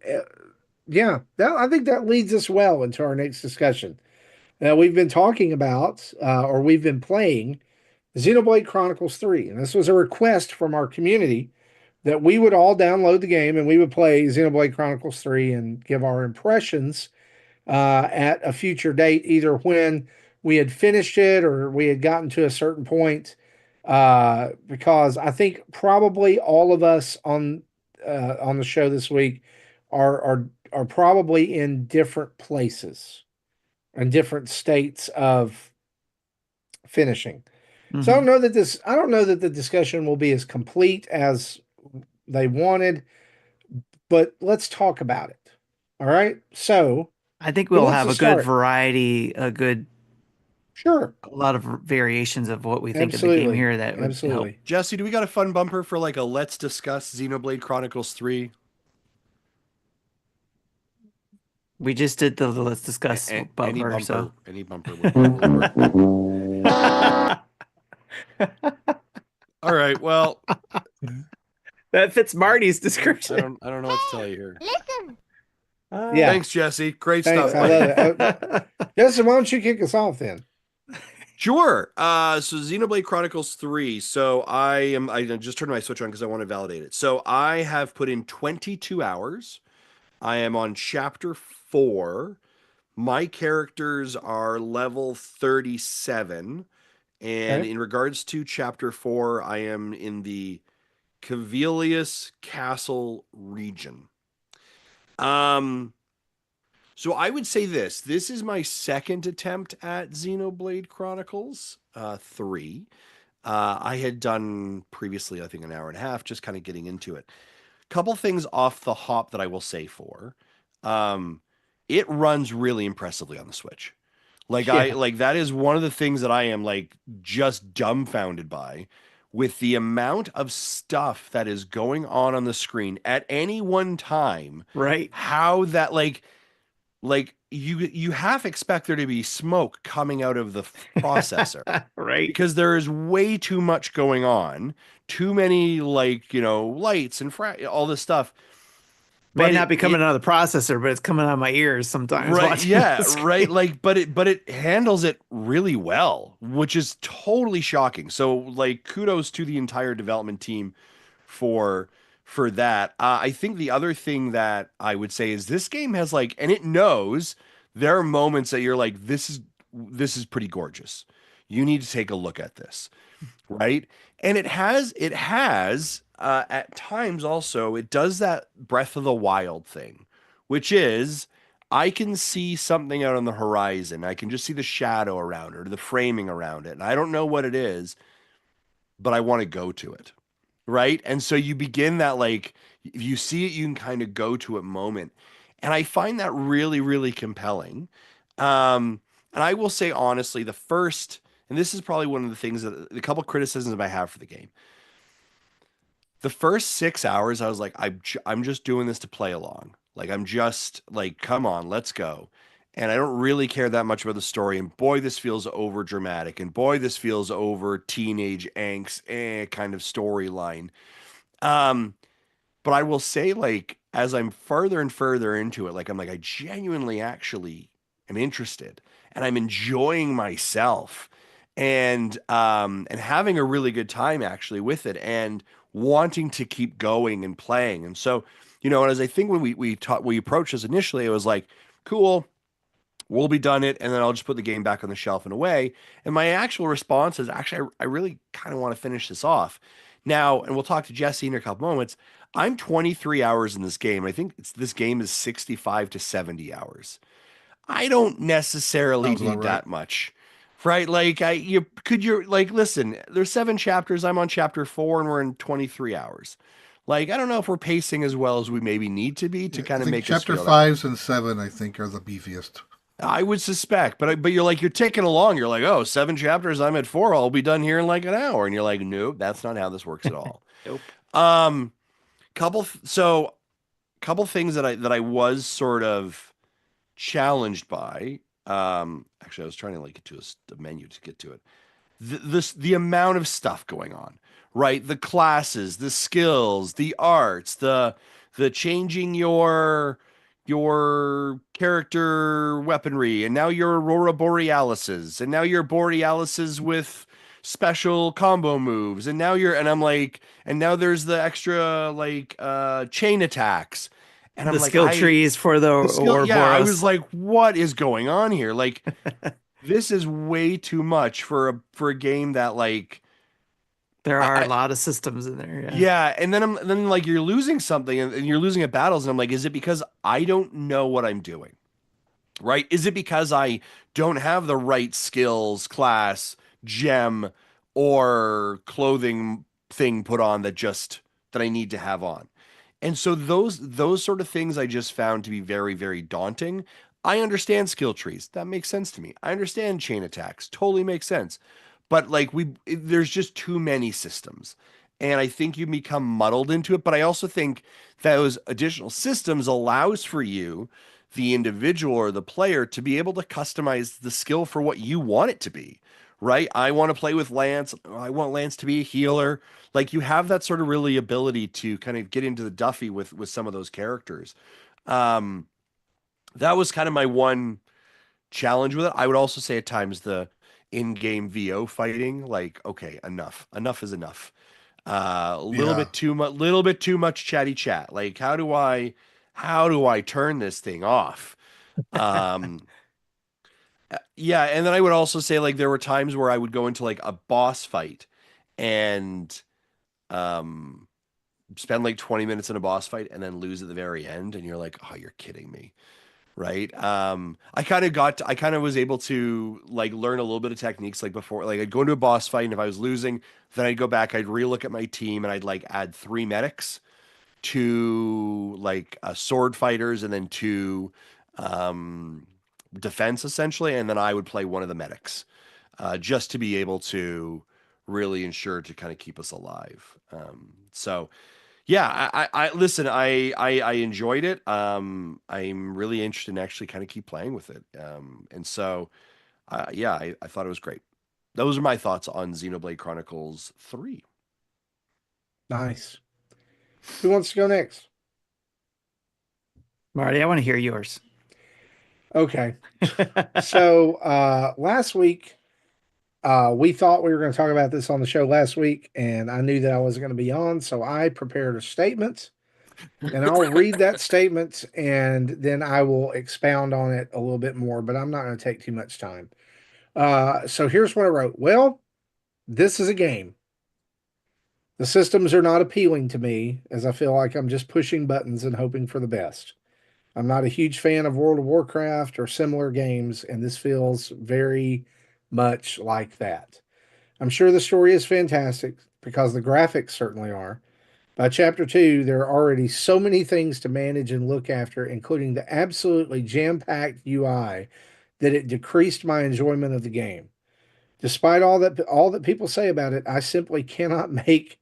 Speaker 2: yeah, I think that leads us well into our next discussion. Now we've been talking about, or we've been playing Xenoblade Chronicles 3, and this was a request from our community that we would all download the game and we would play Xenoblade Chronicles 3 and give our impressions at a future date, either when we had finished it or we had gotten to a certain point. Because I think probably all of us on the show this week are probably in different places and different states of finishing. So
Speaker 1: Hmm.
Speaker 2: I don't know that the discussion will be as complete as they wanted, but let's talk about it. All right. So
Speaker 1: I think
Speaker 2: who
Speaker 1: we'll
Speaker 2: wants
Speaker 1: have
Speaker 2: to
Speaker 1: a good
Speaker 2: start?
Speaker 1: variety,
Speaker 2: Sure.
Speaker 1: a lot of variations of what we think of the game
Speaker 2: Absolutely.
Speaker 1: here that would help.
Speaker 2: Absolutely.
Speaker 3: Jesse, do we got a fun bumper for like a let's discuss Xenoblade Chronicles 3?
Speaker 1: We just did the let's discuss bumper, so
Speaker 3: Any bumper would work. All right. Well,
Speaker 1: That fits Marty's
Speaker 3: I
Speaker 1: description.
Speaker 3: don't know what to tell you here.
Speaker 5: Listen.
Speaker 2: Yeah.
Speaker 3: Thanks, Jesse. Great
Speaker 2: Thanks.
Speaker 3: stuff.
Speaker 2: I
Speaker 3: buddy.
Speaker 2: love it. Justin, why don't you kick us off then?
Speaker 3: Sure. So Xenoblade Chronicles 3. So I just turned my Switch on because I want to validate it. So I have put in 22 hours. I am on chapter 4. My characters are level 37. And
Speaker 2: Okay.
Speaker 3: in regards to chapter 4, I am in the Cavelius Castle region. So I would say this. This is my second attempt at Xenoblade Chronicles 3. I had done previously, I think, an hour and a half, just kind of getting into it. Couple things off the hop that I will say for. It runs really impressively on the Switch.
Speaker 1: Yeah.
Speaker 3: That is one of the things that I am like just dumbfounded by with the amount of stuff that is going on the screen at any one time.
Speaker 1: Right.
Speaker 3: How that you half expect there to be smoke coming out of the processor
Speaker 1: Right.
Speaker 3: because there is way too much going on, too many lights and all this stuff.
Speaker 1: May
Speaker 3: But
Speaker 1: not be coming out of the processor, but it's coming out of my ears sometimes.
Speaker 3: right,
Speaker 1: watching
Speaker 3: yeah,
Speaker 1: the screen.
Speaker 3: right. But it handles it really well, which is totally shocking. So kudos to the entire development team for that. I think the other thing that I would say is this game has and it knows there are moments that you're like, this is pretty gorgeous. You need to take a look at this, right? And it has at times also it does that Breath of the Wild thing, which is I can see something out on the horizon. I can just see the shadow around it or the framing around it, and I don't know what it is, but I want to go to it. Right. And so you begin that if you see it, you can kind of go to it moment. And I find that really, really compelling. And I will say honestly, and this is probably one of the things that the couple criticisms I have for the game. The first 6 hours, I was like, I'm just doing this to play along. I'm just come on, let's go. And I don't really care that much about the story. And boy, this feels over dramatic. And boy, this feels over teenage angst, kind of storyline. But I will say, as I'm further and further into it, I genuinely actually am interested and I'm enjoying myself and having a really good time actually with it and wanting to keep going and playing. And so, and as I think when we approached this initially, it was like, cool, we'll be done it, and then I'll just put the game back on the shelf and away. And my actual response is actually, I really kind of want to finish this off now. And we'll talk to Jesse in a couple moments. I'm 23 hours in this game. I think this game is 65 to 70 hours. I don't necessarily
Speaker 4: Sounds about
Speaker 3: need
Speaker 4: right.
Speaker 3: that much, right? Listen, there's 7 chapters. I'm on chapter 4 and we're in 23 hours. I don't know if we're pacing as well as we maybe need to be to kind
Speaker 4: I
Speaker 3: of
Speaker 4: think
Speaker 3: make
Speaker 4: chapter
Speaker 3: us feel
Speaker 4: 5s and 7, I think, are the beefiest.
Speaker 3: I would suspect, but you're ticking along. You're like, oh, 7 chapters. I'm at 4. I'll be done here in an hour. And you're like, nope, that's not how this works at all.
Speaker 1: Nope.
Speaker 3: Couple things that I was sort of challenged by. Actually, I was trying to get to the menu to get to it. The amount of stuff going on, right? The classes, the skills, the arts, the changing your character weaponry, and now your Aurora Borealises, and now your Borealises with special combo moves, and now I'm like, and now there's the extra chain attacks, and I'm
Speaker 1: The
Speaker 3: like,
Speaker 1: skill trees for the
Speaker 3: yeah, I
Speaker 1: Ouroboros.
Speaker 3: was like, what is going on here? This is way too much for a game that
Speaker 1: There are a lot of systems in there. Yeah.
Speaker 3: yeah, and then you're losing something and you're losing at battles, and I'm like, is it because I don't know what I'm doing? Right? Is it because I don't have the right skills, class, gem, or clothing thing put on that I need to have on? And so those sort of things I just found to be very, very daunting. I understand skill trees. That makes sense to me. I understand chain attacks. Totally makes sense. But there's just too many systems. And I think you become muddled into it. But I also think those additional systems allows for you the individual or the player to be able to customize the skill for what you want it to be, right? I want to play with Lance. I want Lance to be a healer. Like you have that sort of really ability to kind of get into the Duffy with some of those characters. Um, that was kind of my one challenge with it. I would also say at times the in-game VO fighting, like, okay, enough is enough. A little
Speaker 4: Yeah.
Speaker 3: bit too much, little bit too much chatty chat. Like, how do I turn this thing off? Um, yeah, and then I would also say like there were times where I would go into like a boss fight and um spend like 20 minutes in a boss fight and then lose at the very end and you're like, "Oh, you're kidding me." Right? I kind of was able to like learn a little bit of techniques like before like I'd go into a boss fight and if I was losing, then I'd go back, I'd relook at my team and I'd like add 3 medics, two like sword fighters and then two um defense essentially, and then I would play one of the medics just to be able to really ensure to kind of keep us alive. So yeah, I listen. I enjoyed it. I'm really interested in actually kind of keep playing with it. And so yeah, I thought it was great. Those are my thoughts on Xenoblade Chronicles 3.
Speaker 2: Nice. Who wants to go next?
Speaker 1: Marty, I want to hear yours.
Speaker 2: Okay. So last week, we thought we were going to talk about this on the show last week, and I knew that I wasn't going to be on, so I prepared a statement, and I'll read that statement, and then I will expound on it a little bit more, but I'm not going to take too much time. So here's what I wrote. Well, this is a game. The systems are not appealing to me, as I feel like I'm just pushing buttons and hoping for the best. I'm not a huge fan of World of Warcraft or similar games, and this feels very much like that. I'm sure the story is fantastic because the graphics certainly are. By chapter 2, there are already so many things to manage and look after, including the absolutely jam packed UI, that it decreased my enjoyment of the game. Despite all that people say about it, I simply cannot make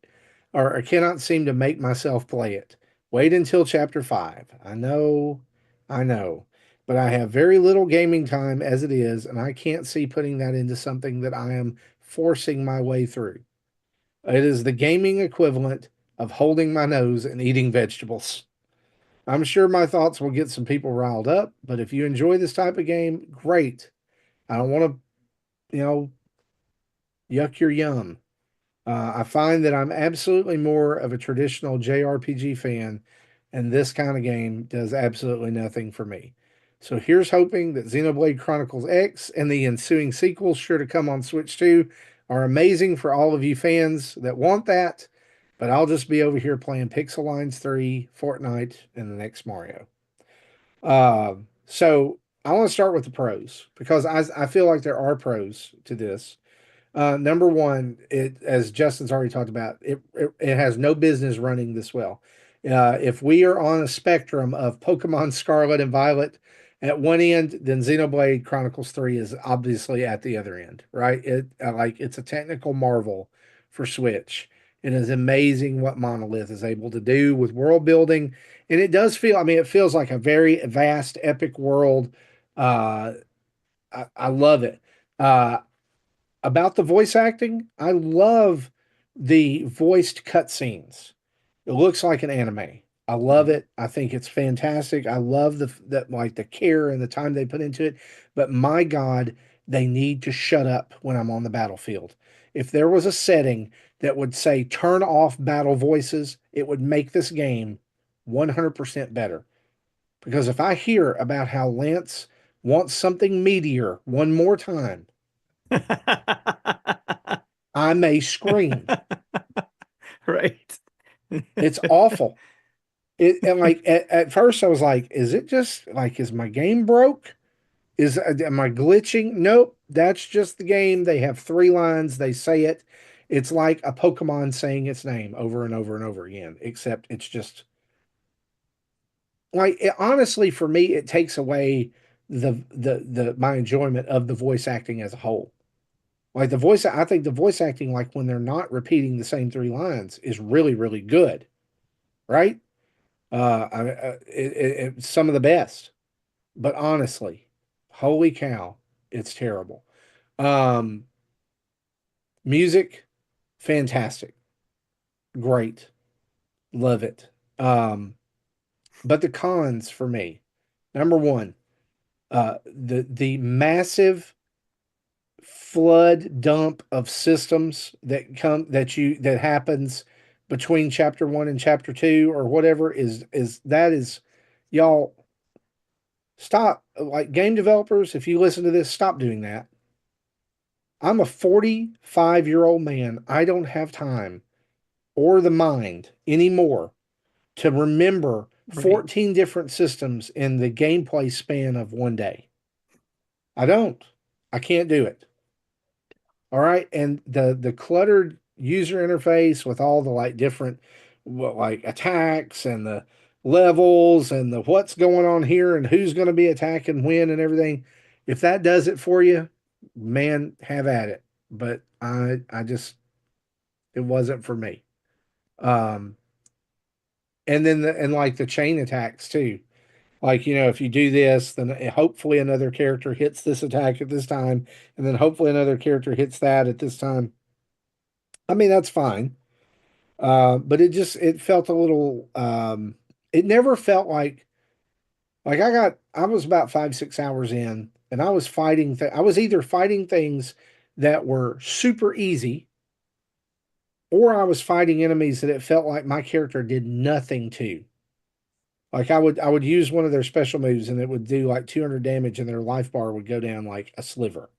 Speaker 2: or cannot seem to make myself play it. Wait until chapter 5. I know, but I have very little gaming time as it is, and I can't see putting that into something that I am forcing my way through. It is the gaming equivalent of holding my nose and eating vegetables. I'm sure my thoughts will get some people riled up, but if you enjoy this type of game, great. I don't want to, yuck your yum. I find that I'm absolutely more of a traditional JRPG fan, and this kind of game does absolutely nothing for me. So here's hoping that Xenoblade Chronicles X and the ensuing sequels, sure to come on Switch 2, are amazing for all of you fans that want that. But I'll just be over here playing Pixel Lines 3, Fortnite, and the next Mario. So I want to start with the pros because I feel like there are pros to this. Number one, it as Justin's already talked about, it has no business running this well. If we are on a spectrum of Pokemon Scarlet and Violet at one end, then Xenoblade Chronicles 3 is obviously at the other end, right? It's a technical marvel for Switch. It is amazing what Monolith is able to do with world building, and it does feel. I mean, it feels like a very vast, epic world. Uh, I love it. Uh, about the voice acting, I love the voiced cutscenes. It looks like an anime. I love it. I think it's fantastic. I love the care and the time they put into it. But my God, they need to shut up when I'm on the battlefield. If there was a setting that would say turn off battle voices, it would make this game 100% better. Because if I hear about how Lance wants something meteor one more time, I may scream.
Speaker 1: Right.
Speaker 2: It's awful. And like at first I was like, is it just like is my game broke? Am I glitching? Nope, that's just the game. They have 3 lines, they say it. It's like a Pokemon saying its name over and over and over again, except it's just like honestly for me it takes away the my enjoyment of the voice acting as a whole. Like I think the voice acting, like when they're not repeating the same 3 lines, is really, really good, right? It's some of the best. but honestly, holy cow, it's terrible. Um, Music, fantastic, great, love it. But the cons for me, number one, the massive flood dump of systems that happens between chapter one and chapter two or whatever is y'all stop, like, game developers, if you listen to this, stop doing that. I'm a 45-year-old man. I don't have time or the mind anymore to remember
Speaker 1: Right.
Speaker 2: 14 different systems in the gameplay span of one day. I don't. I can't do it. All right. And the cluttered user interface with all the like different like attacks and the levels and the what's going on here and who's going to be attacking when and everything. If that does it for you, man, have at it. But I just it wasn't for me. Um and then and like the chain attacks too. Like, if you do this, then hopefully another character hits this attack at this time, and then hopefully another character hits that at this time. I mean, that's fine. But it felt a little it never felt like I was about 5, 6 hours in and I was I was either fighting things that were super easy or I was fighting enemies that it felt like my character did nothing to. Like I would use one of their special moves and it would do like 200 damage and their life bar would go down like a sliver.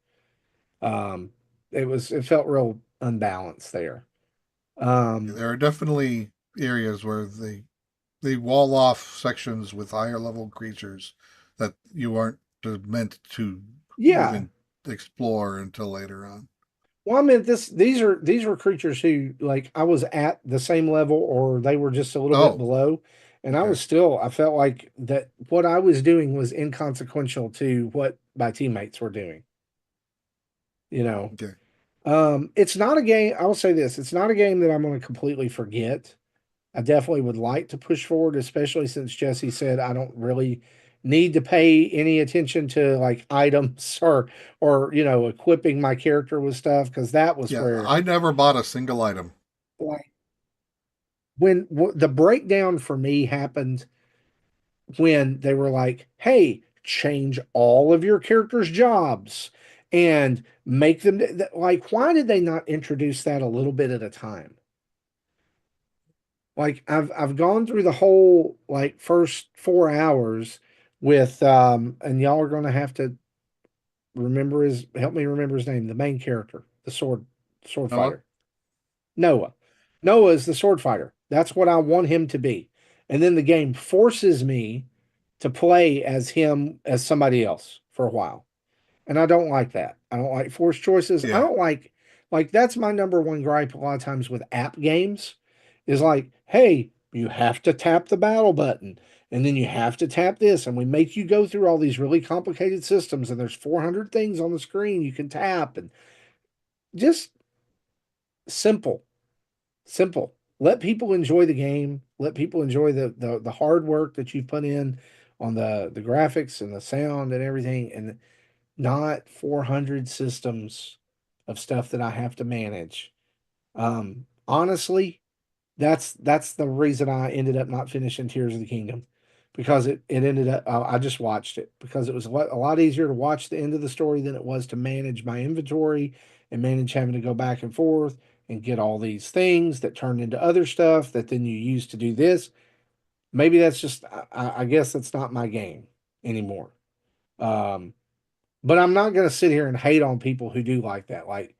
Speaker 2: Um it felt real unbalanced there. Um
Speaker 4: There are definitely areas where they wall off sections with higher level creatures that you aren't meant to
Speaker 2: yeah.
Speaker 4: even explore until later on.
Speaker 2: Well, I meant these were creatures who, like, I was at the same level or they were just a little bit
Speaker 4: Oh,
Speaker 2: below. And
Speaker 4: okay.
Speaker 2: I felt like that what I was doing was inconsequential to what my teammates were doing. You know.
Speaker 4: Okay.
Speaker 2: It's not a game, I will say this, it's not a game that I'm gonna completely forget. I definitely would like to push forward, especially since Jesse said I don't really need to pay any attention to like items or equipping my character with stuff because that was
Speaker 4: Yeah,
Speaker 2: where
Speaker 4: I never bought a single item.
Speaker 2: like when the breakdown for me happened when they were like, "Hey, change all of your characters' jobs and make them like." Why did they not introduce that a little bit at a time? Like I've gone through the whole like first 4 hours with and y'all are gonna have to help me remember his name, the main character, the sword
Speaker 4: Noah?
Speaker 2: fighter. Noah. Noah is the sword fighter. That's what I want him to be. And then the game forces me to play as him as somebody else for a while. And I don't like that. I don't like forced choices. I
Speaker 4: Yeah.
Speaker 2: don't like that's my number one gripe a lot of times with app games is like, hey, you have to tap the battle button and then you have to tap this and we make you go through all these really complicated systems and there's 400 things on the screen you can tap and just simple, simple. Let people enjoy the game. Let people enjoy the hard work that you've put in on the graphics and the sound and everything and not 400 systems of stuff that I have to manage. Honestly, that's the reason I ended up not finishing Tears of the Kingdom because it ended up I just watched it because it was a lot easier to watch the end of the story than it was to manage my inventory and manage having to go back and forth and get all these things that turned into other stuff that then you use to do this. Maybe that's just I guess that's not my game anymore. Um, but I'm not going to sit here and hate on people who do like that. Like,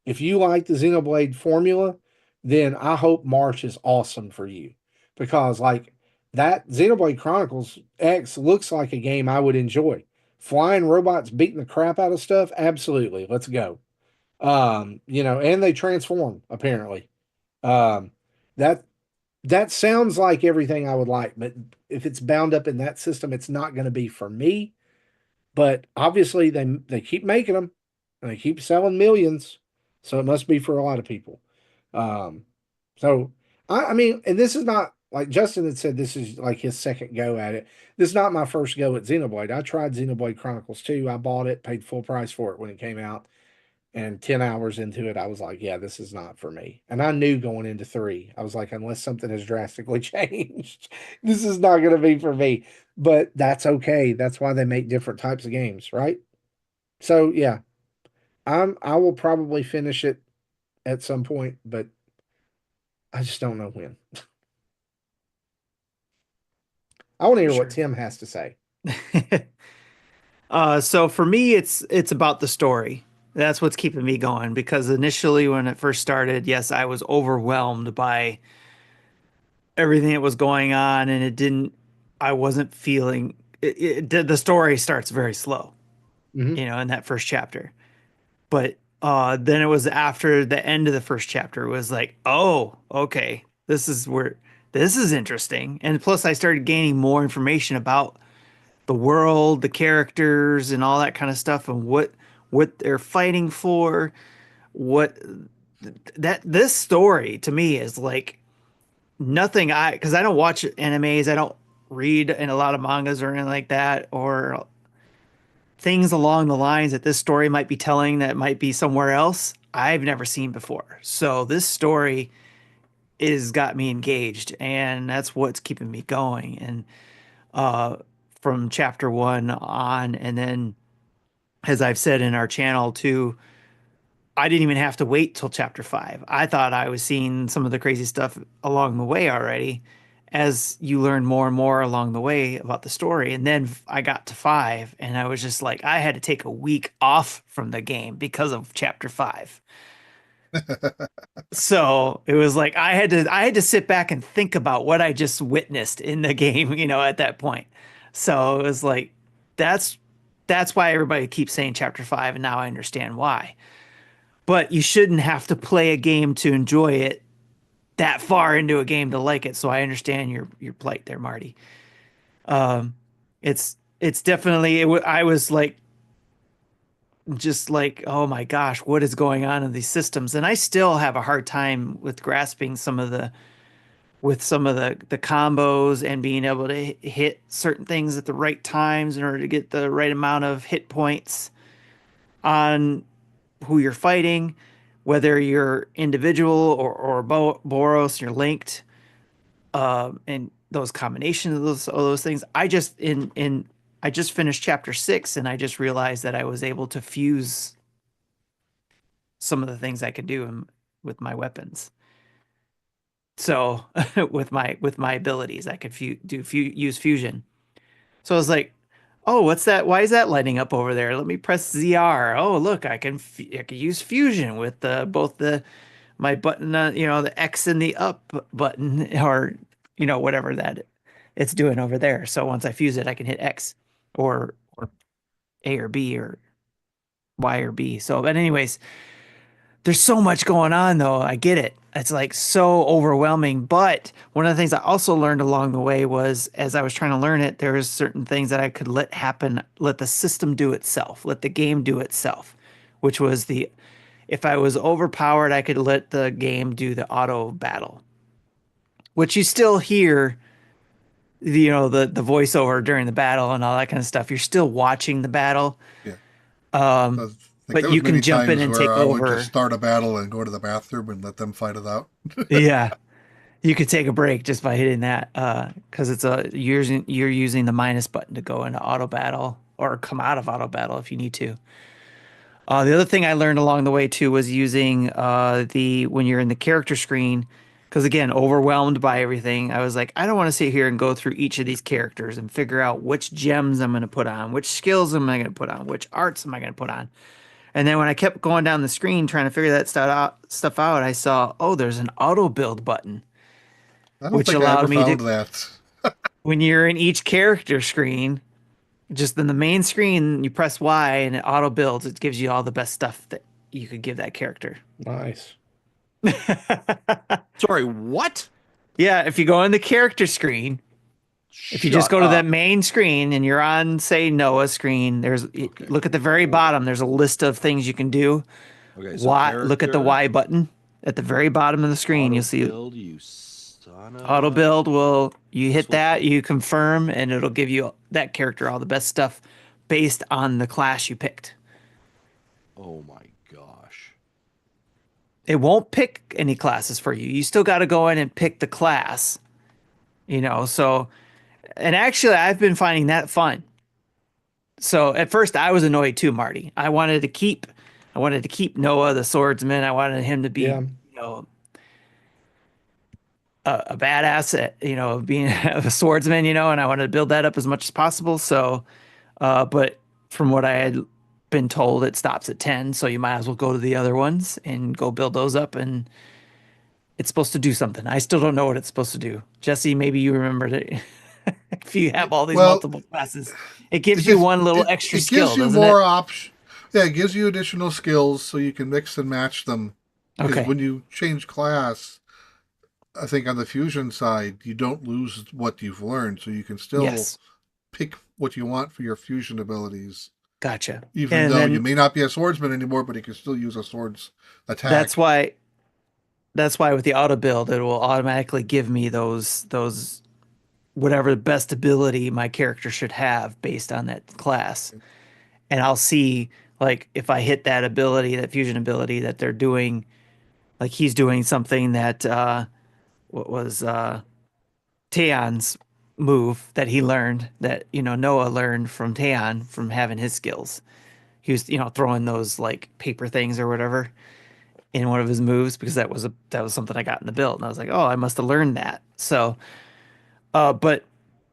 Speaker 2: if you like the Xenoblade formula, then I hope March is awesome for you because, like, that Xenoblade Chronicles X looks like a game I would enjoy. Flying robots beating the crap out of stuff, absolutely. Let's go. And they transform apparently. Um, that that sounds like everything I would like, but if it's bound up in that system, it's not going to be for me. But obviously they keep making them and they keep selling millions. So it must be for a lot of people. Um, so I mean, and this is not like Justin had said, this is like his second go at it. This is not my first go at Xenoblade. I tried Xenoblade Chronicles 2. I bought it, paid full price for it when it came out. And 10 hours into it, I was like, yeah, this is not for me. And I knew going into 3, I was like, unless something has drastically changed, this is not going to be for me. But that's okay. That's why they make different types of games, right? So, yeah, I will probably finish it at some point, but I just don't know when. I want to hear what
Speaker 1: Sure.
Speaker 2: Tim has to say.
Speaker 1: So for me, it's about the story. That's what's keeping me going because initially when it first started, yes, I was overwhelmed by everything that was going on, and I wasn't feeling the story starts very slow,
Speaker 2: Hmm.
Speaker 1: in that first chapter. But then it was after the end of the first chapter, it was like, oh, okay, this is interesting. And plus, I started gaining more information about the world, the characters, and all that kind of stuff, and what they're fighting for. What that this story to me is like nothing because I don't watch animes, I don't read in a lot of mangas or anything like that, or things along the lines that this story might be telling that might be somewhere else I've never seen before. So this story is got me engaged, and that's what's keeping me going. And uh, from chapter 1 on, and then as I've said in our channel too, I didn't even have to wait till chapter 5. I thought I was seeing some of the crazy stuff along the way already as you learn more and more along the way about the story. And then I got to 5 and I was just like, I had to take a week off from the game because of chapter 5. So it was like I had to sit back and think about what I just witnessed in the game, at that point. So it was like that's that's why everybody keeps saying chapter 5, and now I understand why. But you shouldn't have to play a game to enjoy it that far into a game to like it. So I understand your plight there, Marty. Um, it's definitely I was like just like, oh my gosh, what is going on in these systems? And I still have a hard time with grasping some of the combos and being able to hit certain things at the right times in order to get the right amount of hit points on who you're fighting, whether you're individual or Boros, you're linked, and those combinations of those things. I just finished chapter 6, and I just realized that I was able to fuse some of the things I could do with my weapons. So with my abilities, I could use fusion. So I was like, oh, what's that? Why is that lighting up over there? Let me press ZR. Oh, look, I can use fusion with both my button, the X and the up button, or whatever that it's doing over there. So once I fuse it, I can hit X or A or B or Y or B. So, but anyways, there's so much going on though. I get it. It's like so overwhelming. But one of the things I also learned along the way was as I was trying to learn it, there was certain things that I could let happen, let the system do itself, let the game do itself, which was if I was overpowered, I could let the game do the auto battle, which you still hear, the voiceover during the battle and all that kind of stuff. You're still watching the battle.
Speaker 4: Yeah.
Speaker 1: Um,
Speaker 4: Like
Speaker 1: but
Speaker 4: there was
Speaker 1: you can
Speaker 4: many
Speaker 1: jump in
Speaker 4: times
Speaker 1: and
Speaker 4: where
Speaker 1: take
Speaker 4: I would just
Speaker 1: over.
Speaker 4: start a battle and go to the bathroom and let them fight it out.
Speaker 1: Yeah. You could take a break just by hitting that, because you're using the minus button to go into auto battle or come out of auto battle if you need to. The other thing I learned along the way too was using the when you're in the character screen, because again, overwhelmed by everything, I was like, I don't want to sit here and go through each of these characters and figure out which gems I'm going to put on, which skills am I going to put on, which arts am I going to put on. And then when I kept going down the screen trying to figure that stuff out, I saw, oh, there's an auto build button,
Speaker 4: I don't
Speaker 1: which
Speaker 4: think I ever
Speaker 1: allowed me to,
Speaker 4: found that.
Speaker 1: when you're in each character screen, just in the main screen, you press Y and it auto builds. It gives you all the best stuff that you could give that character.
Speaker 2: Nice.
Speaker 3: Sorry, what?
Speaker 1: Yeah, if you go in the character screen, if you just
Speaker 3: Shut
Speaker 1: go to that
Speaker 3: up.
Speaker 1: main screen and you're on, say, Noah's screen,
Speaker 3: Okay.
Speaker 1: look at the very bottom. There's a list of things you can do.
Speaker 3: Okay, so
Speaker 1: Look at the
Speaker 3: character
Speaker 1: Y button at the very bottom of the screen.
Speaker 3: auto
Speaker 1: You'll see.
Speaker 3: build. Son
Speaker 1: Auto
Speaker 3: of
Speaker 1: build will you
Speaker 3: this
Speaker 1: hit
Speaker 3: will
Speaker 1: that, you confirm, and it'll give you that character all the best stuff based on the class you picked.
Speaker 3: oh my gosh.
Speaker 1: It won't pick any classes for you. You still got to go in and pick the class, So, and actually, I've been finding that fun. So at first, I was annoyed too, Marty. I wanted to keep Noah the swordsman. I wanted him to be,
Speaker 2: Yeah.
Speaker 1: a badass at, being a swordsman, and I wanted to build that up as much as possible. So, but from what I had been told, it stops at 10. So you might as well go to the other ones and go build those up. And it's supposed to do something. I still don't know what it's supposed to do. Jesse, maybe you remember it. If you have all these
Speaker 4: Well,
Speaker 1: multiple classes, it
Speaker 4: it
Speaker 1: gives you
Speaker 4: just
Speaker 1: one little extra
Speaker 4: it gives
Speaker 1: skill,
Speaker 4: you
Speaker 1: doesn't it?
Speaker 4: more options. Yeah, it gives you additional skills so you can mix and match them. Because
Speaker 1: Okay.
Speaker 4: when you change class, I think on the fusion side, you don't lose what you've learned, so you can still
Speaker 1: Yes.
Speaker 4: pick what you want for your fusion abilities.
Speaker 1: Gotcha.
Speaker 4: Even
Speaker 1: And
Speaker 4: though you
Speaker 1: then
Speaker 4: may not be a swordsman anymore, but you can still use a sword's
Speaker 1: that's
Speaker 4: attack.
Speaker 1: why that's why with the auto build, it will automatically give me those whatever the best ability my character should have based on that class. And I'll see like if I hit that ability, that fusion ability that they're doing, like he's doing something that what was Taeon's move that he learned that Noah learned from Taeon from having his skills. He was throwing those like paper things or whatever in one of his moves because that was something I got in the build and I was like, oh, I must have learned that. So, but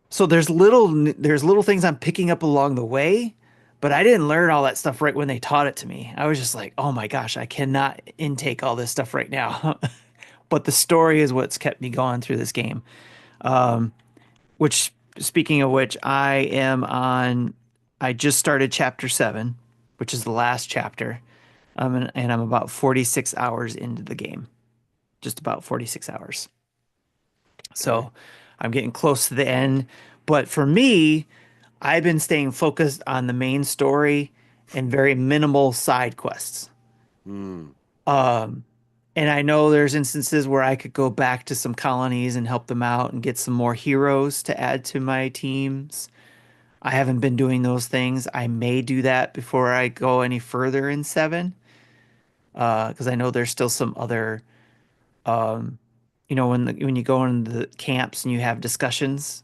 Speaker 1: so there's little things I'm picking up along the way, but I didn't learn all that stuff right when they taught it to me. I was just like, oh my gosh, I cannot intake all this stuff right now. But the story is what's kept me going through this game. Which, speaking of which, I just started chapter 7, which is the last chapter. And I'm about 46 hours into the game. Just about 46 hours.
Speaker 2: Okay.
Speaker 1: So I'm getting close to the end. But for me, I've been staying focused on the main story and very minimal side quests.
Speaker 3: Hmm.
Speaker 1: And I know there's instances where I could go back to some colonies and help them out and get some more heroes to add to my teams. I haven't been doing those things. I may do that before I go any further in 7, because I know there's still some other, when you go into the camps and you have discussions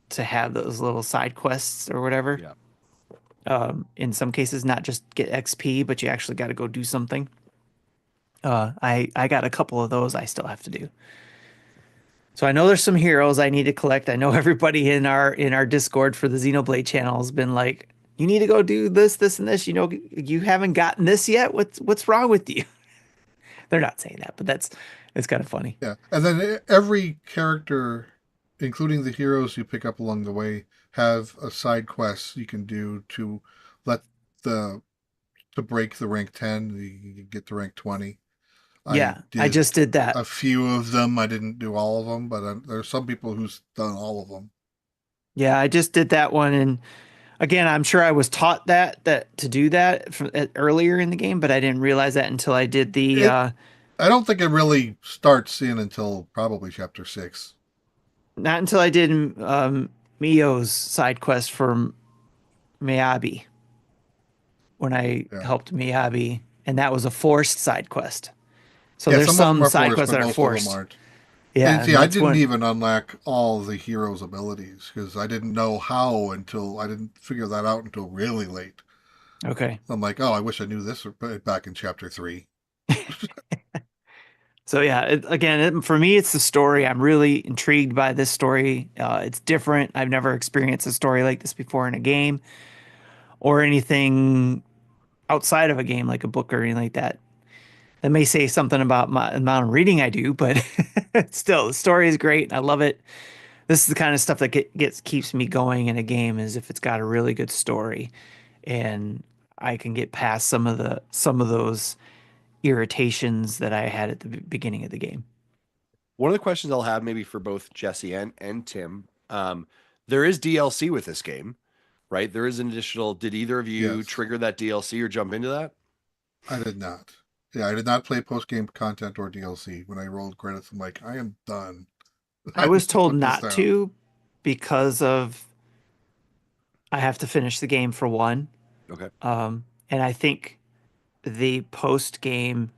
Speaker 1: to have those little side quests or whatever.
Speaker 3: Yeah.
Speaker 1: In some cases, not just get XP, but you actually got to go do something. I got a couple of those I still have to do. So I know there's some heroes I need to collect. I know everybody in our Discord for the Xenoblade channel has been like, "You need to go do this, this, and this. You haven't gotten this yet. What's wrong with you?" They're not saying that, but it's kind of funny.
Speaker 4: Yeah, and then every character, including the heroes you pick up along the way, have a side quest you can do to let the to break the rank 10. You can get to rank 20. I
Speaker 1: Yeah, I
Speaker 4: did
Speaker 1: just did that.
Speaker 4: a few of them. I didn't do all of them, but there's some people who's done all of them.
Speaker 1: Yeah, I just did that one, and again, I'm sure I was taught that to do that earlier in the game, but I didn't realize that until I did the
Speaker 4: It I don't think it really starts in until probably chapter 6.
Speaker 1: not until I did Mio's side quest for Miyabi when I
Speaker 4: Yeah.
Speaker 1: helped Miyabi, and that was a forced side quest. So
Speaker 4: Yeah,
Speaker 1: there's
Speaker 4: some of them
Speaker 1: some
Speaker 4: are
Speaker 1: side
Speaker 4: forced,
Speaker 1: quests
Speaker 4: but
Speaker 1: that are
Speaker 4: most of them
Speaker 1: forced.
Speaker 4: aren't. And
Speaker 1: Yeah,
Speaker 4: see,
Speaker 1: and
Speaker 4: I
Speaker 1: that's
Speaker 4: didn't
Speaker 1: when
Speaker 4: even unlock all the heroes' abilities because I didn't know how until I didn't figure that out until really late.
Speaker 1: okay.
Speaker 4: I'm like, oh, I wish I knew this back in chapter 3.
Speaker 1: So yeah, for me, it's the story. I'm really intrigued by this story. It's different. I've never experienced a story like this before in a game or anything outside of a game, like a book or anything like that. That may say something about my amount of reading I do, but still, the story is great. I love it. This is the kind of stuff that keeps me going in a game, is if it's got a really good story, and I can get past some of those irritations that I had at the beginning of the game.
Speaker 3: One of the questions I'll have maybe for both Jesse and Tim, there is DLC with this game, right? There is an additional. Did either of you
Speaker 4: Yes,
Speaker 3: trigger that DLC or jump into that?
Speaker 4: I did not. Yeah, I did not play post game content or DLC. When I rolled credits, I'm like, I am done.
Speaker 1: I was told
Speaker 4: put this
Speaker 1: not
Speaker 4: down.
Speaker 1: to because of I have to finish the game for one.
Speaker 3: Okay.
Speaker 1: And I think the post game,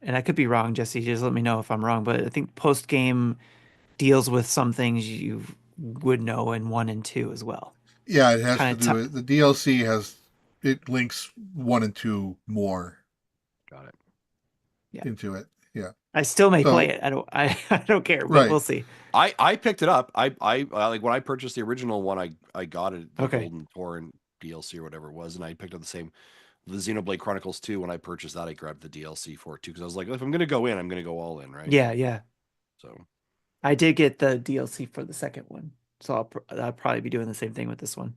Speaker 1: and I could be wrong, Jesse, just let me know if I'm wrong, but I think post game deals with some things you would know in one and two as well.
Speaker 4: Yeah, it
Speaker 1: It's
Speaker 4: has
Speaker 1: kind
Speaker 4: to
Speaker 1: of
Speaker 4: do
Speaker 1: tough.
Speaker 4: with the DLC it links 1 and 2 more
Speaker 3: Got it.
Speaker 1: Yeah.
Speaker 4: into it. Yeah.
Speaker 1: I still may play
Speaker 4: So
Speaker 1: it. I don't care, but
Speaker 4: right.
Speaker 1: we'll see.
Speaker 3: I picked it up. I like when I purchased the original one. I got it the
Speaker 1: Okay.
Speaker 3: Golden Torrent DLC or whatever it was, and I picked up the Xenoblade Chronicles 2. When I purchased that, I grabbed the DLC for it too because I was like, if I'm gonna go in, I'm gonna go all in, right?
Speaker 1: Yeah, yeah.
Speaker 3: So
Speaker 1: I did get the DLC for the second one. So I'll probably be doing the same thing with this one.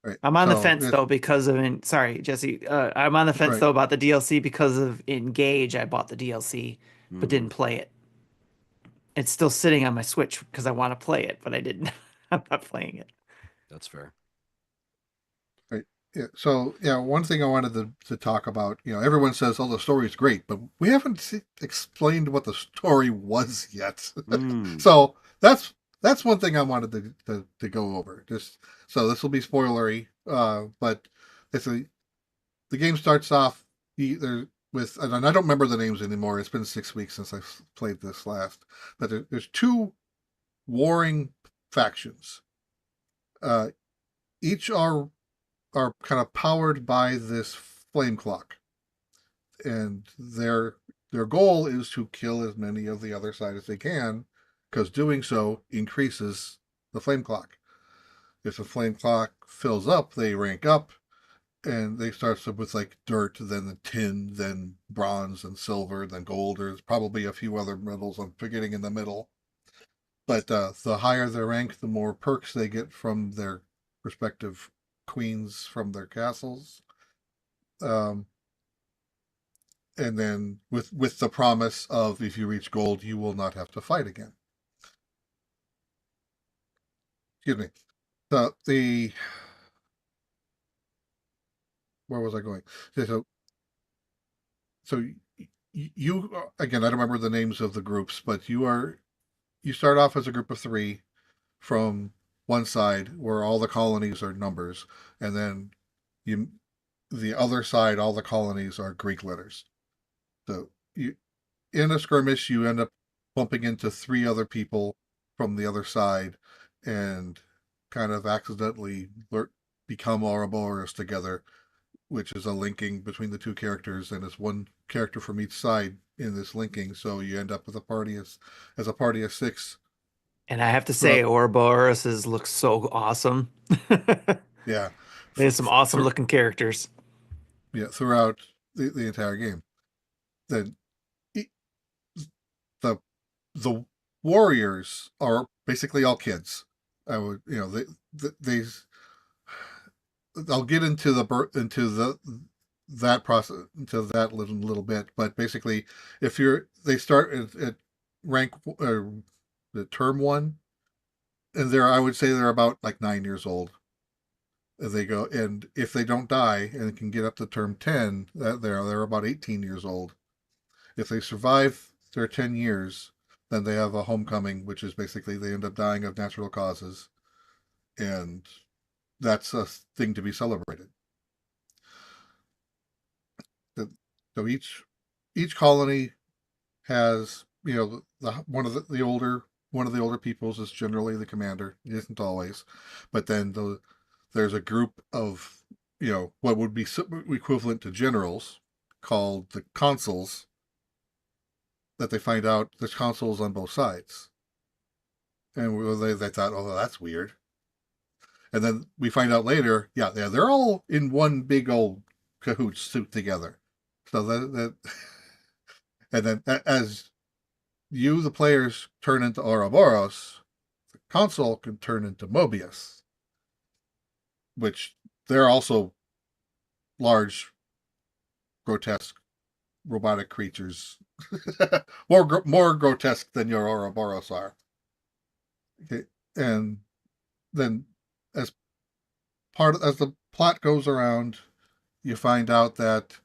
Speaker 4: Right.
Speaker 1: I'm on the
Speaker 4: So
Speaker 1: fence though because of sorry, Jesse. I'm on the fence
Speaker 4: right.
Speaker 1: though about the DLC because of Engage. I bought the DLC but
Speaker 3: mhm,
Speaker 1: didn't play it. It's still sitting on my Switch because I want to play it, but I didn't. I'm not playing it.
Speaker 3: that's fair.
Speaker 4: Right. Yeah. So yeah, one thing I wanted to talk about, everyone says, "Oh, the story's great," but we haven't explained what the story was yet.
Speaker 3: Mm,
Speaker 4: So that's one thing I wanted to go over. Just so this will be spoilery, but it's the game starts off either with, and I don't remember the names anymore. It's been 6 weeks since I played this last, but there's two warring factions. Uh, each are kind of powered by this flame clock, and their goal is to kill as many of the other side as they can, because doing so increases the flame clock. If the flame clock fills up, they rank up, and they start with like dirt, then the tin, then bronze, and silver, then gold. There's probably a few other metals I'm forgetting in the middle. But the higher their rank, the more perks they get from their respective queens from their castles. Um, and then with the promise of if you reach gold, you will not have to fight again. Excuse me. The where was I going? So you again, I don't remember the names of the groups, but you start off as a group of three from one side where all the colonies are numbers, and then you the other side, all the colonies are Greek letters. So you in a skirmish, you end up bumping into three other people from the other side, and kind of accidentally become Ouroboros together, which is a linking between the two characters, and it's one character from each side in this linking. So you end up with a party of six
Speaker 1: And I have to say,
Speaker 4: throughout.
Speaker 1: Ouroboros looks so awesome.
Speaker 4: Yeah,
Speaker 1: There's some awesome looking characters.
Speaker 4: yeah, throughout the entire game. Then the the warriors are basically all kids. I would, they I'll get into that process into that little bit, but basically, if they start at rank the term one, and I would say they're about like 9 years old. They go, and if they don't die and can get up to term 10, they're about 18 years old. If they survive their 10 years, then they have a homecoming, which is basically they end up dying of natural causes, and that's a thing to be celebrated. So each colony has, one of the older peoples is generally the commander. It isn't always, but then there's a group of, what would be equivalent to generals called the consuls, that they find out there's consuls on both sides, and they thought, oh, that's weird. And then we find out later, yeah, they're all in one big old cahoots suit together. So that and then as the players, turn into Ouroboros, the console can turn into Mobius, which they're also large, grotesque, robotic creatures, more grotesque than your Ouroboros are. Okay, and then as as the plot goes around, you find out that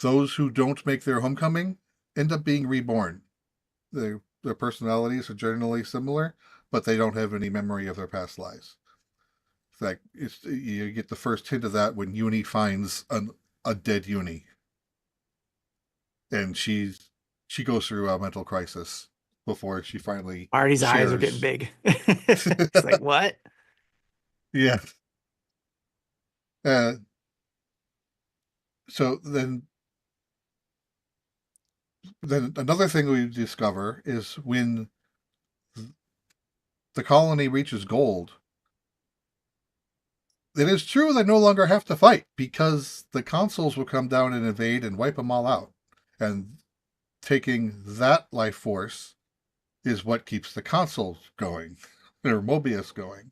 Speaker 4: those who don't make their homecoming end up being reborn. Their personalities are generally similar, but they don't have any memory of their past lives. It's like you get the first hint of that when Uni finds a dead Uni, and she goes through a mental crisis before she finally
Speaker 1: Marty's eyes are getting
Speaker 4: shares.
Speaker 1: big. It's like, what?
Speaker 4: Yeah. Uh, so then another thing we discover is when the colony reaches gold, it is true they no longer have to fight because the consoles will come down and invade and wipe them all out. And taking that life force is what keeps the consoles going, or Mobius going.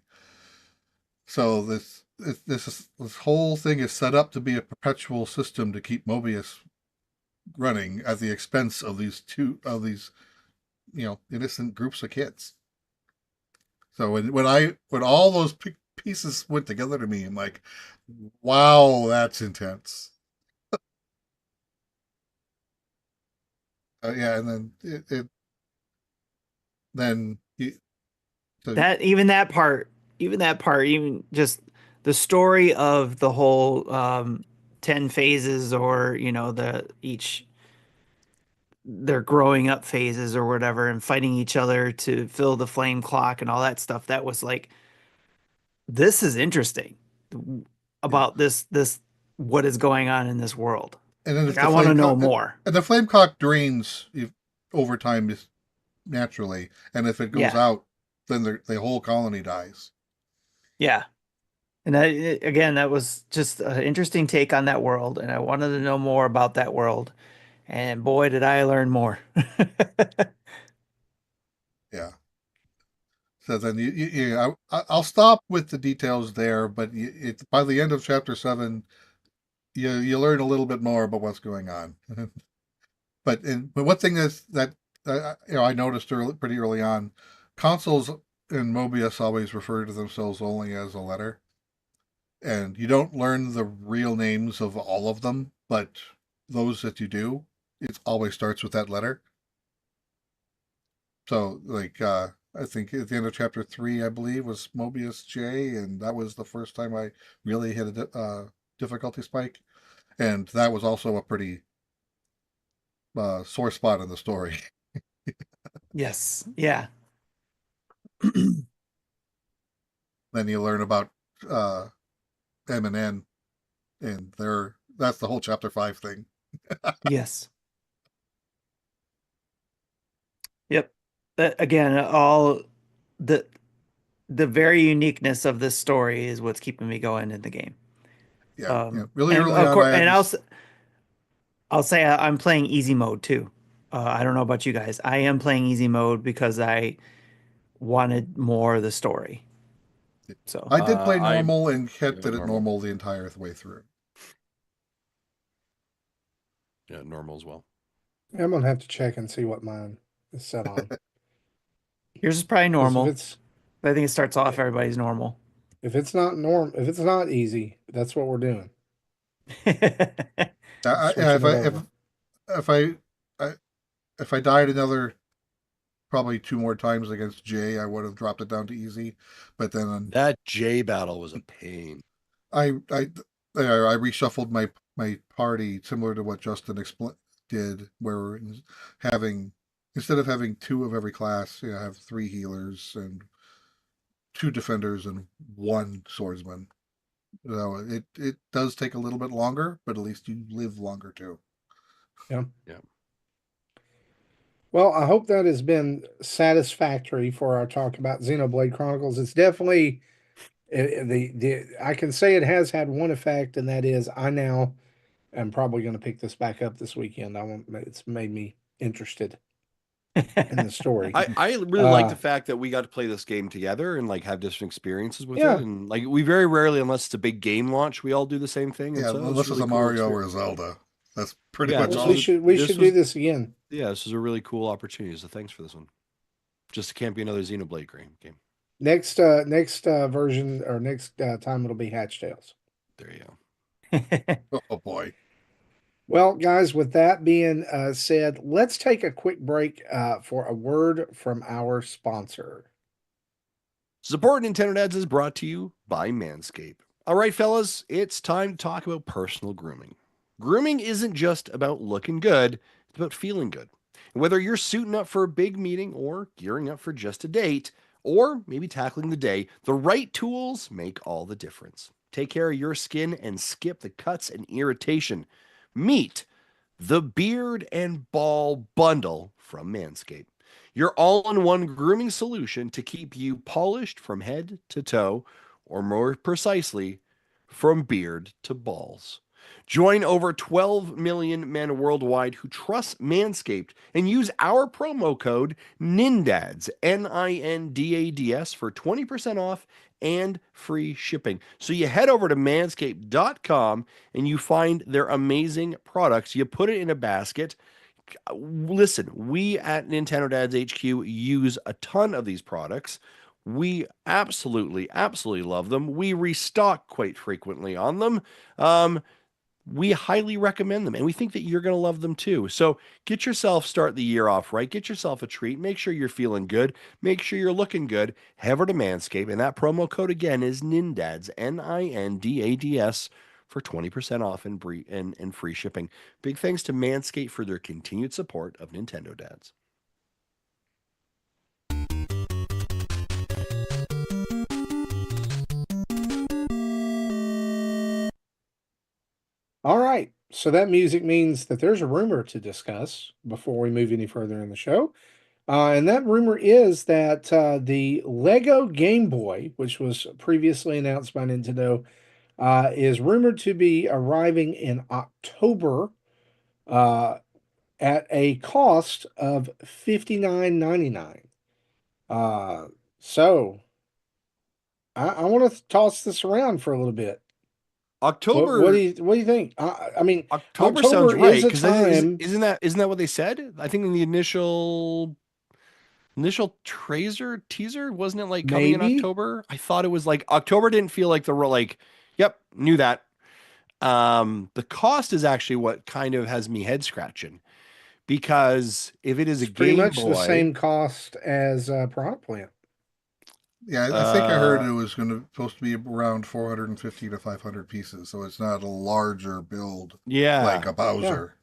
Speaker 4: So this whole thing is set up to be a perpetual system to keep Mobius running at the expense of these innocent groups of kids. So when all those pieces went together to me, I'm like, wow, that's intense. Yeah, and then then
Speaker 1: That even that part, even just the story of the whole 10 phases, or their growing up phases or whatever, and fighting each other to fill the flame clock and all that stuff. That was like, this is interesting
Speaker 4: yeah.
Speaker 1: about this what is going on in this world.
Speaker 4: And then
Speaker 1: Like, I want to know more.
Speaker 4: and the flame cock drains over time is naturally, and if it goes
Speaker 1: Yeah.
Speaker 4: out, then the whole colony dies.
Speaker 1: Yeah. And again, that was just an interesting take on that world, and I wanted to know more about that world. And boy, did I learn more.
Speaker 4: Yeah. So then I'll stop with the details there, but by the end of chapter 7, you learn a little bit more about what's going on. But one thing that I noticed pretty early on, consoles in Mobius always refer to themselves only as a letter, and you don't learn the real names of all of them, but those that you do, it always starts with that letter. So like I think at the end of chapter 3, I believe, was Mobius J, and that was the first time I really hit a difficulty spike, and that was also a pretty sore spot in the story.
Speaker 1: Yes. Yeah.
Speaker 4: Then you learn about M and N, and that's the whole chapter 5 thing.
Speaker 1: Yes. Yep. Again, all the the very uniqueness of this story is what's keeping me going in the game.
Speaker 4: Yeah. Really
Speaker 1: And
Speaker 4: early
Speaker 1: of
Speaker 4: on,
Speaker 1: course,
Speaker 4: I had
Speaker 1: and
Speaker 4: this.
Speaker 1: I'll say I'm playing easy mode too. I don't know about you guys. I am playing easy mode because I wanted more of the story. So,
Speaker 4: I did play
Speaker 3: I
Speaker 4: normal and kept
Speaker 3: yeah,
Speaker 4: it at
Speaker 3: normal.
Speaker 4: normal the entire way through.
Speaker 3: Yeah, normal as well.
Speaker 2: I'm gonna have to check and see what mine is set on.
Speaker 1: yours is probably
Speaker 2: Because
Speaker 1: normal. But I think it starts off everybody's normal.
Speaker 2: if it's not easy, that's what we're doing.
Speaker 4: Yeah,
Speaker 2: Switching it over.
Speaker 4: if I, I if I died another probably 2 more times against Jay, I would have dropped it down to easy. But then
Speaker 3: That J battle was a pain.
Speaker 4: I I reshuffled my party similar to what Justin did, where having instead of having 2 of every class, I have 3 healers and 2 defenders and 1 swordsman. So it does take a little bit longer, but at least you live longer too.
Speaker 2: Yeah.
Speaker 3: Yeah.
Speaker 2: Well, I hope that has been satisfactory for our talk about Xenoblade Chronicles. It's definitely the I can say it has had one effect, and that is I now am probably going to pick this back up this weekend. It's made me interested in the story.
Speaker 3: I really like the fact that we got to play this game together and like have different experiences with
Speaker 2: Yeah.
Speaker 3: it. And like we very rarely, unless it's a big game launch, we all do the same thing. And
Speaker 4: Yeah,
Speaker 3: so it was
Speaker 4: unless it's
Speaker 3: really
Speaker 4: a
Speaker 3: cool
Speaker 4: Mario or a
Speaker 3: experience.
Speaker 4: Zelda. That's pretty
Speaker 3: Yeah,
Speaker 4: much
Speaker 3: this
Speaker 4: all.
Speaker 3: was-
Speaker 2: We
Speaker 3: this
Speaker 2: should
Speaker 3: was-
Speaker 2: do this again.
Speaker 3: Yeah, this is a really cool opportunity. So thanks for this one. Just can't be another Xenoblade game.
Speaker 2: Next version or next time it'll be Hatch Tales.
Speaker 3: There you go.
Speaker 4: Oh boy.
Speaker 2: Well, guys, with that being said, let's take a quick break for a word from our sponsor.
Speaker 3: Support Nintendo Dads is brought to you by Manscaped. All right, fellas, it's time to talk about personal grooming. Grooming isn't just about looking good, it's about feeling good. And whether you're suiting up for a big meeting or gearing up for just a date, or maybe tackling the day, the right tools make all the difference. Take care of your skin and skip the cuts and irritation. Meet the Beard and Ball Bundle from Manscaped. Your all in one grooming solution to keep you polished from head to toe, or more precisely, from beard to balls. Join over 12 million men worldwide who trust Manscaped and use our promo code NINDADS, NINDADS, for 20% off and free shipping. So you head over to manscaped.com and you find their amazing products. You put it in a basket. Listen, we at Nintendo Dads HQ use a ton of these products. We absolutely love them. We restock quite frequently on them. We highly recommend them, and we think that you're going to love them too. So start the year off right. Get yourself a treat. Make sure you're feeling good. Make sure you're looking good. Head over to Manscaped, and that promo code again is NINDADS, NINDADS, for 20% off and free shipping. Big thanks to Manscaped for their continued support of Nintendo Dads.
Speaker 2: All right. So that music means that there's a rumor to discuss before we move any further in the show. And that rumor is that the Lego Game Boy, which was previously announced by Nintendo, is rumored to be arriving in October uh, at a cost of $59.99. So I want to toss this around for a little bit.
Speaker 3: October
Speaker 2: What do you think? I mean,
Speaker 3: October sounds
Speaker 2: October
Speaker 3: right
Speaker 2: is a
Speaker 3: because
Speaker 2: time.
Speaker 3: isn't that what they said? I think in the initial teaser wasn't it like coming in
Speaker 2: Maybe.
Speaker 3: October? I thought it was like October didn't feel like yep, knew that. The cost is actually what kind of has me head scratching because if it is a
Speaker 2: It's pretty
Speaker 3: Game
Speaker 2: much the
Speaker 3: Boy,
Speaker 2: same cost as Product Plant.
Speaker 4: Yeah, I think I heard it was supposed to be around 450 to 500 pieces, so it's not a larger build like
Speaker 3: yeah,
Speaker 4: a Bowser.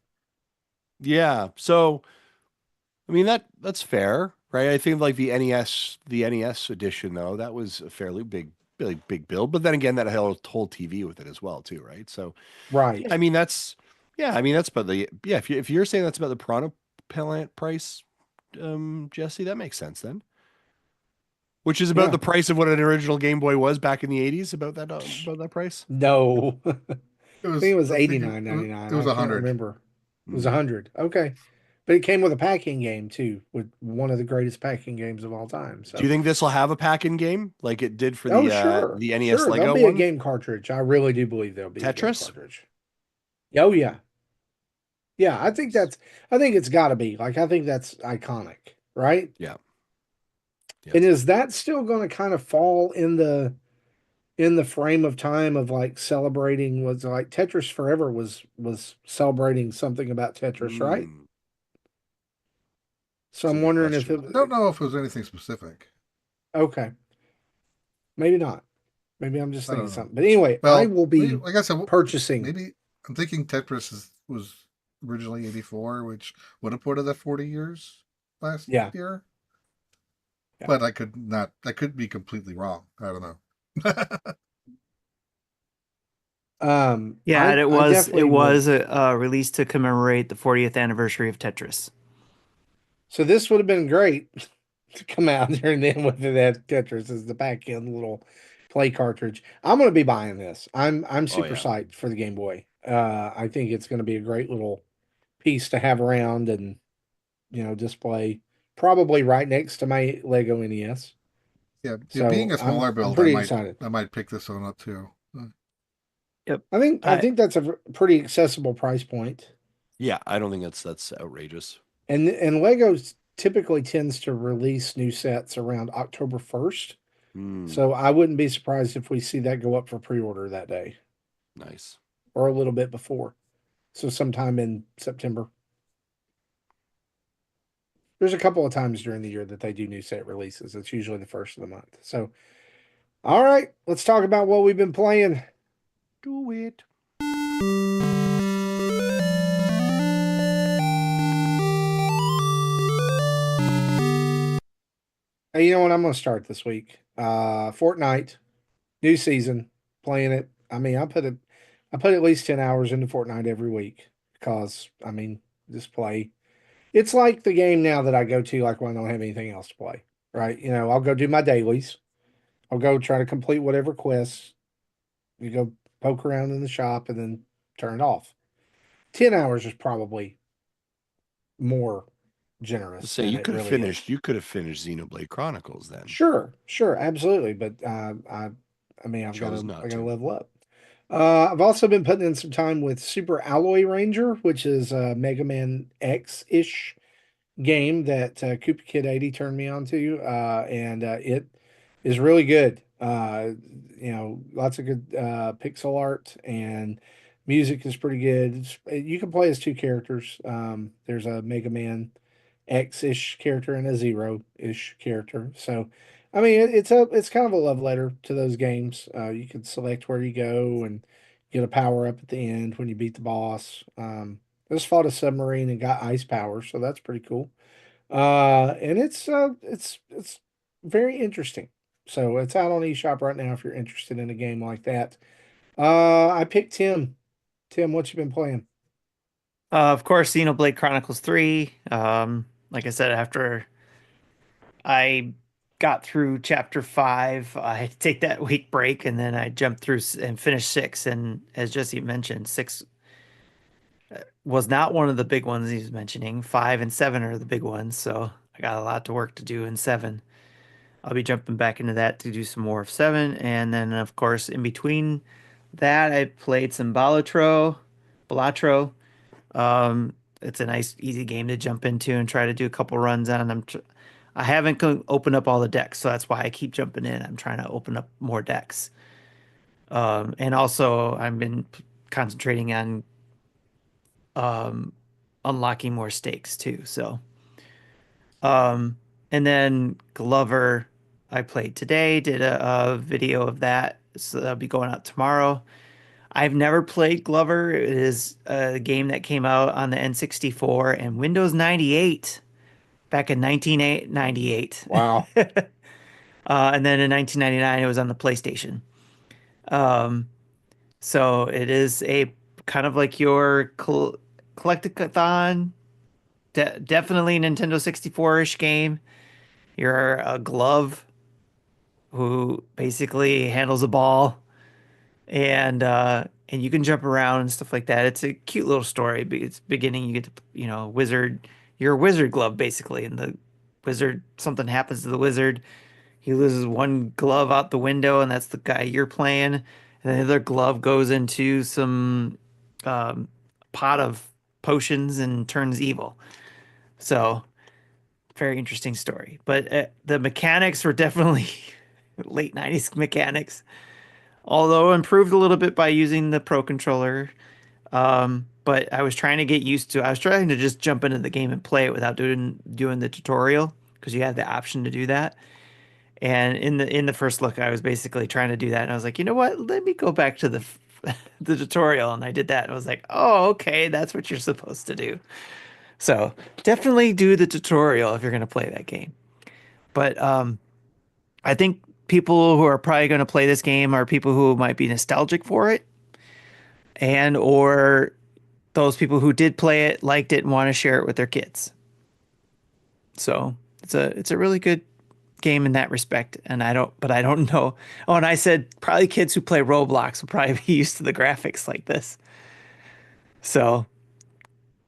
Speaker 3: yeah. So I mean that's fair, right? I think like the NES edition though, that was a fairly big build. But then again, that held a whole TV with it as well too, right? So
Speaker 2: Right.
Speaker 3: I mean that's about the if you're saying that's about the Piranha Plant price, Jesse, that makes sense then. Which is about
Speaker 2: Yeah.
Speaker 3: the price of what an original Game Boy was back in the 80s, about that price.
Speaker 2: No. I
Speaker 4: It
Speaker 2: think
Speaker 4: was,
Speaker 2: it was
Speaker 4: I think it,
Speaker 2: 89.99.
Speaker 4: it was
Speaker 2: I can't
Speaker 4: 100.
Speaker 2: remember. It was
Speaker 3: Hmm.
Speaker 2: 100. Okay. But it came with a packing game too, with one of the greatest packing games of all time.
Speaker 3: Do you
Speaker 2: So,
Speaker 3: think this will have a pack-in game like it did for
Speaker 2: oh, sure.
Speaker 3: the NES
Speaker 2: Sure. There'll
Speaker 3: Lego
Speaker 2: be a
Speaker 3: one?
Speaker 2: game cartridge. I really do believe there'll be a game
Speaker 3: Tetris?
Speaker 2: cartridge. Oh, yeah. Yeah. I think it's got to be. Like, I think that's iconic, right?
Speaker 3: Yeah. Yeah.
Speaker 2: And is that still going to kind of fall in the frame of time of like celebrating was like Tetris Forever was celebrating something about Tetris, right?
Speaker 3: Hmm.
Speaker 2: So
Speaker 3: It's a
Speaker 2: I'm
Speaker 3: good
Speaker 2: wondering if
Speaker 3: question.
Speaker 2: it
Speaker 4: I don't know if it was anything specific.
Speaker 2: okay, maybe not. Maybe I'm just
Speaker 4: I
Speaker 2: thinking
Speaker 4: don't know.
Speaker 2: something. But anyway, I
Speaker 4: Well,
Speaker 2: will be
Speaker 4: like I said,
Speaker 2: purchasing.
Speaker 4: maybe I'm thinking was originally 84, which would have put it at 40 years last
Speaker 2: Yeah,
Speaker 4: year.
Speaker 2: yeah.
Speaker 4: But I could be completely wrong. I don't know.
Speaker 1: Yeah, and
Speaker 2: I
Speaker 1: it
Speaker 2: definitely would.
Speaker 1: was released to commemorate the 40th anniversary of Tetris.
Speaker 2: So this would have been great to come out there and then with that Tetris as the back end little play cartridge. I'm going to be buying this. I'm
Speaker 3: Oh
Speaker 2: super
Speaker 3: yeah.
Speaker 2: psyched for the Game Boy. I think it's going to be a great little piece to have around and display probably right next to my Lego NES.
Speaker 4: Yeah, it being
Speaker 2: So
Speaker 4: a smaller
Speaker 2: I'm
Speaker 4: build,
Speaker 2: pretty excited.
Speaker 4: I might pick this one up too.
Speaker 1: Yep.
Speaker 2: I
Speaker 1: I
Speaker 2: think that's a pretty accessible price point.
Speaker 3: Yeah, I don't think that's outrageous.
Speaker 2: And Lego typically tends to release new sets around October 1st.
Speaker 3: Hmm.
Speaker 2: So I wouldn't be surprised if we see that go up for pre-order that day
Speaker 3: Nice.
Speaker 2: or a little bit before. So sometime in September. There's a couple of times during the year that they do new set releases. It's usually the first of the month. So, all right, let's talk about what we've been playing.
Speaker 3: Do it.
Speaker 2: Hey, you know what? I'm going to start this week. Fortnite, new season, playing it. I mean, I put at least 10 hours into Fortnite every week because, I mean, just play. It's like the game now that I go to, like when I don't have anything else to play, right? You know, I'll go do my dailies. I'll go try to complete whatever quests. You go poke around in the shop and then turn it off. 10 hours is probably more generous
Speaker 3: So
Speaker 2: than
Speaker 3: you
Speaker 2: it
Speaker 3: could have
Speaker 2: really is.
Speaker 3: finished. You could have finished Xenoblade Chronicles then.
Speaker 2: Sure, absolutely. But I mean,
Speaker 3: Chose
Speaker 2: I
Speaker 3: not
Speaker 2: gotta
Speaker 3: to.
Speaker 2: level up. I've also been putting in some time with Super Alloy Ranger, which is Mega Man X ish game that Koopa Kid 80 turned me on to, and it is really good. You know, lots of good pixel art and music is pretty good. You can play as two characters. There's a Mega Man X-ish character and a Zero-ish character. So, I mean, it's kind of a love letter to those games. You can select where you go and get a power up at the end when you beat the boss. I just fought a submarine and got ice power, so that's pretty cool. And it's very interesting. So it's out on eShop right now if you're interested in a game like that. I picked Tim. Tim, what you been playing?
Speaker 1: Of course, Xenoblade Chronicles 3. Like I said, after I got through chapter 5, I had to take that week break and then I jumped through and finished 6. And as Jesse mentioned, 6 was not one of the big ones he was mentioning. 5 and 7 are the big ones. So I got a lot to work to do in 7. I'll be jumping back into that to do some more of 7. And then, of course, in between that, I played some Balatro. It's a nice, easy game to jump into and try to do a couple runs on. I haven't opened up all the decks, so that's why I keep jumping in. I'm trying to open up more decks. And also, I've been concentrating on um, unlocking more stakes too. So, um, and then Glover, I played today, did a video of that. So that'll be going out tomorrow. I've never played Glover. It is a game that came out on the N64 and Windows 98 back in 1998.
Speaker 2: Wow.
Speaker 1: And then in 1999, it was on the PlayStation. Um, so it is a kind of like your collectathon, definitely Nintendo 64-ish game. You're a glove who basically handles a ball and you can jump around and stuff like that. It's a cute little story. It's beginning, you get to, wizard. You're a wizard glove basically, and the wizard something happens to the wizard. He loses one glove out the window, and that's the guy you're playing. And the other glove goes into some um, pot of potions and turns evil. So very interesting story. But the mechanics were definitely late 90s mechanics, although improved a little bit by using the Pro controller. But I was trying to get used to. I was trying to just jump into the game and play it without doing the tutorial because you had the option to do that. And in the first look, I was basically trying to do that, and I was like, you know what? Let me go back to the the tutorial, and I did that. And I was like, oh, okay, that's what you're supposed to do. So definitely do the tutorial if you're going to play that game. But I think people who are probably going to play this game are people who might be nostalgic for it, and or those people who did play it, liked it, and want to share it with their kids. So it's a really good game in that respect. And I don't know. Oh, and I said probably kids who play Roblox will probably be used to the graphics like this. So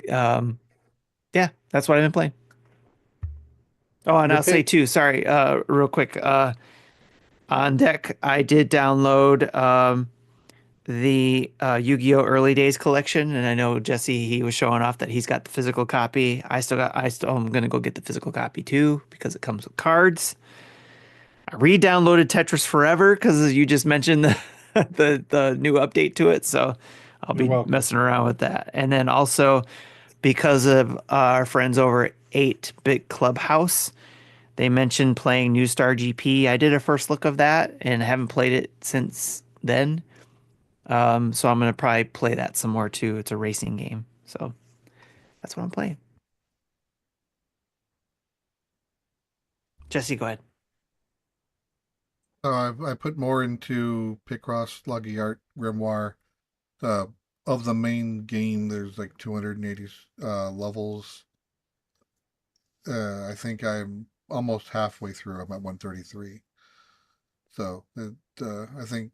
Speaker 1: um, yeah, that's what I've been playing. Oh, and
Speaker 2: Good
Speaker 1: I'll say
Speaker 2: pick.
Speaker 1: too, sorry, real quick, on deck, I did download the Yu-Gi-Oh! Early Days collection, and I know Jesse, he was showing off that he's got the physical copy. I'm gonna go get the physical copy too because it comes with cards. I re-downloaded Tetris Forever because you just mentioned the the new update to it, so I'll
Speaker 2: You're
Speaker 1: be
Speaker 2: welcome.
Speaker 1: messing around with that. And then also because of our friends over at 8-Bit Clubhouse, they mentioned playing New Star GP. I did a first look of that and haven't played it since then. So I'm gonna probably play that some more too. It's a racing game, so that's what I'm playing. Jesse, go ahead.
Speaker 4: I put more into Picross LogiartGrimoire. Uh, of the main game, there's like 280 levels. I think I'm almost halfway through. I'm at 133. So I think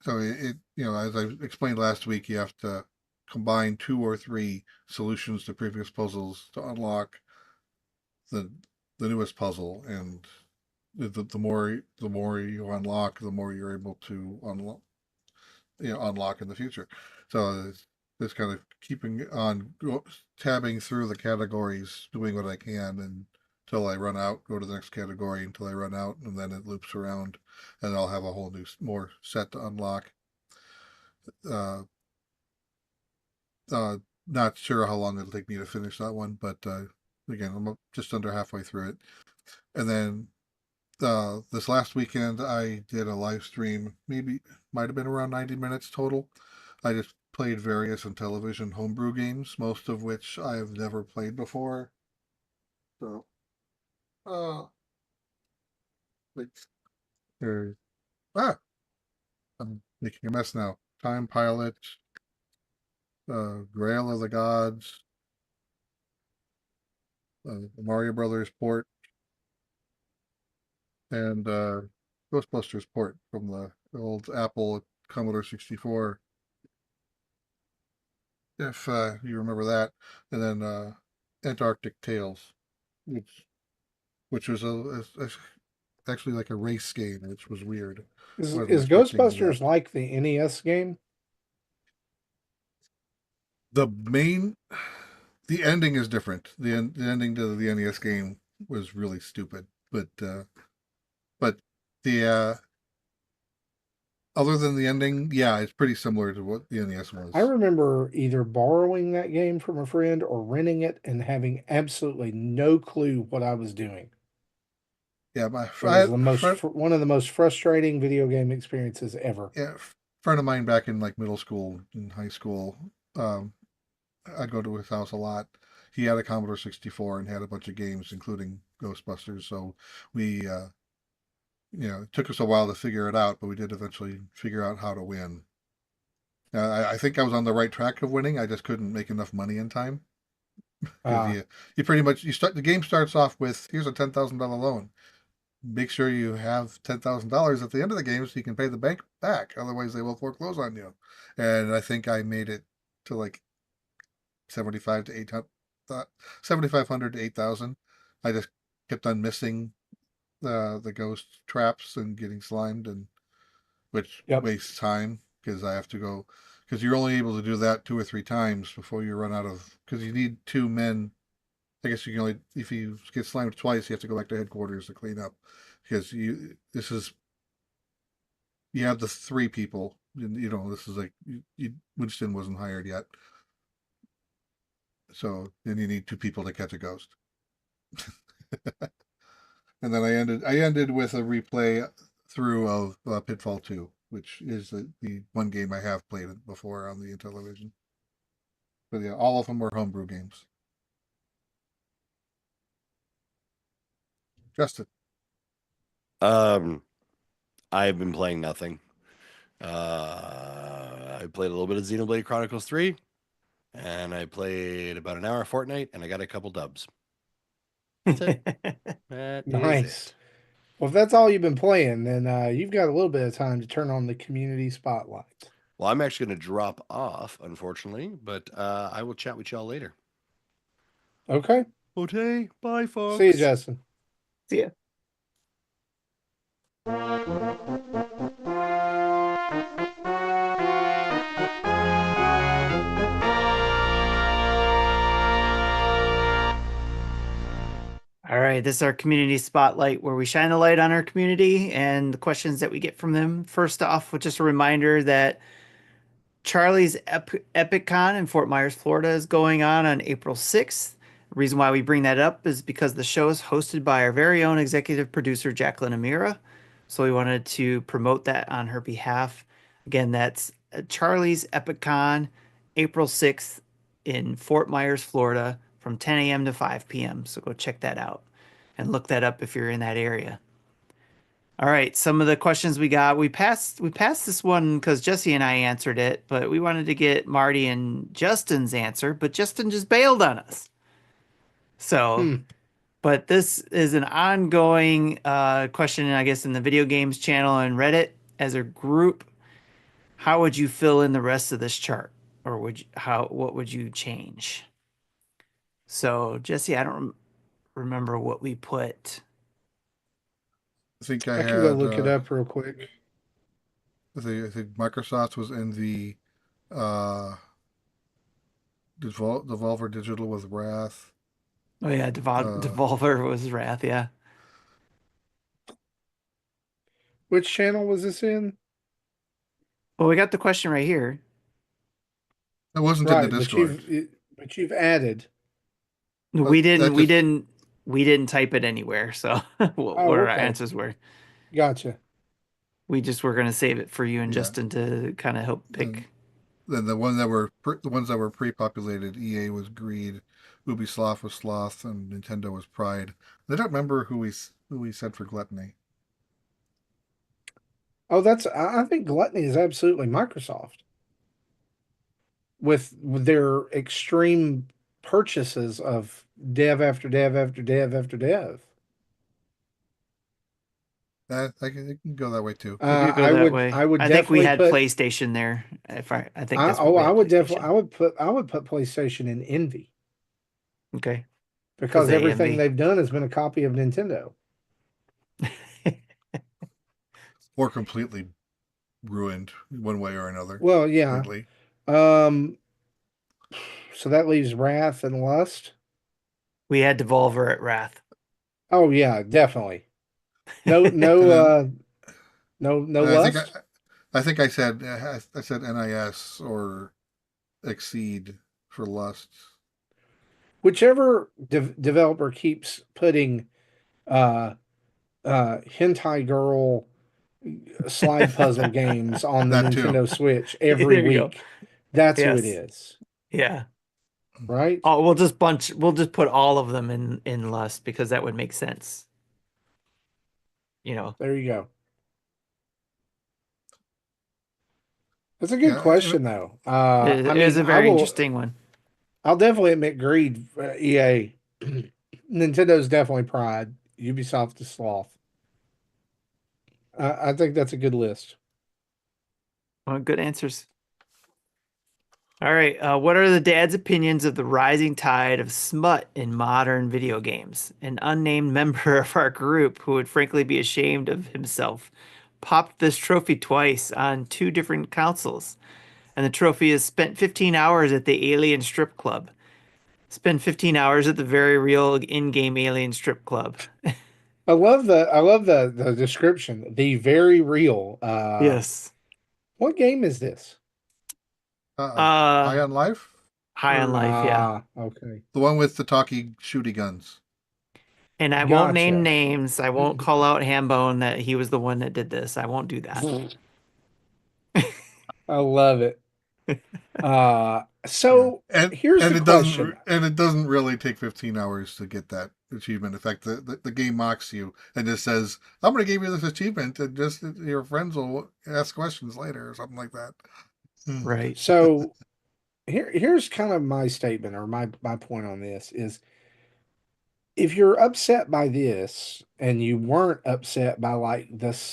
Speaker 4: as I explained last week, you have to combine 2 or 3 solutions to previous puzzles to unlock the the newest puzzle, and the more you unlock, the more you're able to unlock in the future. So it's kind of keeping on tabbing through the categories, doing what I can until I run out, go to the next category until I run out, and then it loops around, and I'll have a whole new more set to unlock. Uh, uh, Not sure how long it'll take me to finish that one, but again, I'm just under halfway through it. And then this last weekend, I did a live stream. Maybe might have been around 90 minutes total. I just played various Intellivision homebrew games, most of which I have never played before. So, uh, like, there, I'm making a mess now. Time Pilot, Grail of the Gods, the Mario Brothers port, and Ghostbusters port from the old Apple Commodore 64. If you remember that, and then Antarctic Tales, which which was actually like a race game, which was weird. Wasn't
Speaker 2: Is
Speaker 4: expecting that.
Speaker 2: Ghostbusters like the NES game?
Speaker 4: The main, the ending is different. The ending to the NES game was really stupid, but the other than the ending, yeah, it's pretty similar to what the NES was.
Speaker 2: I remember either borrowing that game from a friend or renting it and having absolutely no clue what I was doing.
Speaker 4: Yeah,
Speaker 2: It was the one of the most frustrating video game experiences ever.
Speaker 4: yeah, friend of mine back in like middle school and high school, um, I'd go to his house a lot. He had a Commodore 64 and had a bunch of games, including Ghostbusters. So we, it took us a while to figure it out, but we did eventually figure out how to win. I think I was on the right track of winning. I just couldn't make enough money in time because you pretty much the game starts off with here's a $10,000 loan. Make sure you have $10,000 at the end of the game so you can pay the bank back. Otherwise, they will foreclose on you. And I think I made it to like 75 to 800, 7,500 to 8,000. I just kept on missing the ghost traps and getting slimed, and which
Speaker 2: Yep.
Speaker 4: wastes time because I have to go because you're only able to do that 2 or 3 times before you run out of because you need 2 men. I guess you can only if you get slimed twice, you have to go back to headquarters to clean up because you have the 3 people. This is like Winston wasn't hired yet, so then you need 2 people to catch a ghost. And then I ended with a replay through of Pitfall 2, which is the one game I have played before on the Intellivision. But yeah, all of them were homebrew games. Justin.
Speaker 3: I've been playing nothing. I played a little bit of Xenoblade Chronicles 3, and I played about an hour of Fortnite, and I got a couple dubs. That's it. That is
Speaker 2: Nice.
Speaker 3: it.
Speaker 2: Well, if that's all you've been playing, then you've got a little bit of time to turn on the community spotlight.
Speaker 3: Well, I'm actually going to drop off, unfortunately, but I will chat with y'all later.
Speaker 2: Okay.
Speaker 3: Okay, bye, folks.
Speaker 2: See you, Justin.
Speaker 1: See ya. All right, this is our community spotlight where we shine a light on our community and the questions that we get from them. First off, with just a reminder that Charlie's EpicCon in Fort Myers, Florida is going on April 6th. The reason why we bring that up is because the show is hosted by our very own executive producer, Jacqueline Amira. So we wanted to promote that on her behalf. Again, that's Charlie's EpicCon, April 6th in Fort Myers, Florida from 10 a.m. to 5 p.m. So go check that out and look that up if you're in that area. All right, some of the questions we got, we passed this one because Jesse and I answered it, but we wanted to get Marty and Justin's answer, but Justin just bailed on us. So,
Speaker 2: Hmm.
Speaker 1: but this is an ongoing question, I guess, in the video games channel and Reddit as a group. How would you fill in the rest of this chart, or what would you change? So, Jesse, I don't remember what we put.
Speaker 4: I think I
Speaker 2: I can go
Speaker 4: had.
Speaker 2: look it up real quick.
Speaker 4: I think Microsoft was in the uh, Devolver Digital with Wrath.
Speaker 1: Oh yeah,
Speaker 4: Uh,
Speaker 1: Devolver was Wrath, yeah.
Speaker 2: Which channel was this in?
Speaker 1: Well, we got the question right here.
Speaker 4: it wasn't in the
Speaker 2: Right, but
Speaker 4: Discord.
Speaker 2: you've added.
Speaker 1: We didn't
Speaker 4: That
Speaker 1: we
Speaker 4: just
Speaker 1: didn't we didn't type it anywhere, so what
Speaker 2: Oh,
Speaker 1: our
Speaker 2: okay.
Speaker 1: answers were.
Speaker 2: Gotcha.
Speaker 1: We just were gonna save it for you and
Speaker 4: yeah.
Speaker 1: Justin to kind of help
Speaker 4: Then
Speaker 1: pick.
Speaker 4: then the ones that were pre-populated. EA was Greed, Ubisoft was Sloth, and Nintendo was Pride. I don't remember who we said for Gluttony.
Speaker 2: Oh, I think Gluttony is absolutely Microsoft with their extreme purchases of dev after dev after dev after dev.
Speaker 4: It can go that way too.
Speaker 1: We could go that
Speaker 2: I
Speaker 1: way.
Speaker 2: would
Speaker 1: I think we
Speaker 2: definitely
Speaker 1: had
Speaker 2: put
Speaker 1: PlayStation there. If I think that's what we
Speaker 2: I
Speaker 1: had
Speaker 2: would definitely
Speaker 1: PlayStation.
Speaker 2: I would put PlayStation in envy
Speaker 1: Okay, because
Speaker 2: because
Speaker 1: they
Speaker 2: everything
Speaker 1: envy.
Speaker 2: they've done has been a copy of Nintendo.
Speaker 4: Or completely ruined one way or another.
Speaker 2: Well, yeah.
Speaker 4: Lately.
Speaker 2: Um, so that leaves Wrath and Lust.
Speaker 1: We had Devolver at Wrath.
Speaker 2: Oh yeah, definitely.
Speaker 4: And then
Speaker 2: No
Speaker 4: and
Speaker 2: Lust.
Speaker 4: I think I said NIS or Exceed for Lust.
Speaker 2: Whichever developer keeps putting uh hentai girl slide puzzle games on the
Speaker 4: That too.
Speaker 2: Nintendo Switch every
Speaker 1: There you go.
Speaker 2: week, that's who it
Speaker 1: Yes.
Speaker 2: is,
Speaker 1: Yeah.
Speaker 2: right?
Speaker 1: Oh, we'll just put all of them in Lust because that would make sense. You know.
Speaker 2: There you go. That's a good
Speaker 4: Yeah,
Speaker 2: question though.
Speaker 1: It
Speaker 2: I
Speaker 1: is
Speaker 2: mean,
Speaker 1: a very interesting one.
Speaker 2: I'll definitely admit greed. EA, Nintendo's definitely Pride. Ubisoft is Sloth. I think that's a good list.
Speaker 1: Well, good answers. All right. What are the dad's opinions of the rising tide of smut in modern video games? An unnamed member of our group who would frankly be ashamed of himself popped this trophy twice on two different consoles. And the trophy is spent 15 hours at the Alien Strip Club. Spend 15 hours at the very real in-game Alien Strip Club.
Speaker 2: I love the description. The very real.
Speaker 1: Yes.
Speaker 2: What game is this?
Speaker 4: High
Speaker 1: Uh,
Speaker 4: on Life,
Speaker 1: High on
Speaker 4: or
Speaker 1: Life, yeah.
Speaker 2: Okay.
Speaker 4: the one with the talkie shooty guns.
Speaker 1: And I won't name
Speaker 2: Gotcha.
Speaker 1: names. I won't call out Hambone that he was the one that did this. I won't do that.
Speaker 2: I love it.
Speaker 4: Yeah,
Speaker 2: So here's the question.
Speaker 4: it doesn't really take 15 hours to get that achievement. In fact, the game mocks you and just says, "I'm going to give you this achievement, and just your friends will ask questions later or something like that."
Speaker 1: Right.
Speaker 2: So here's kind of my statement or my point on this is if you're upset by this and you weren't upset by like the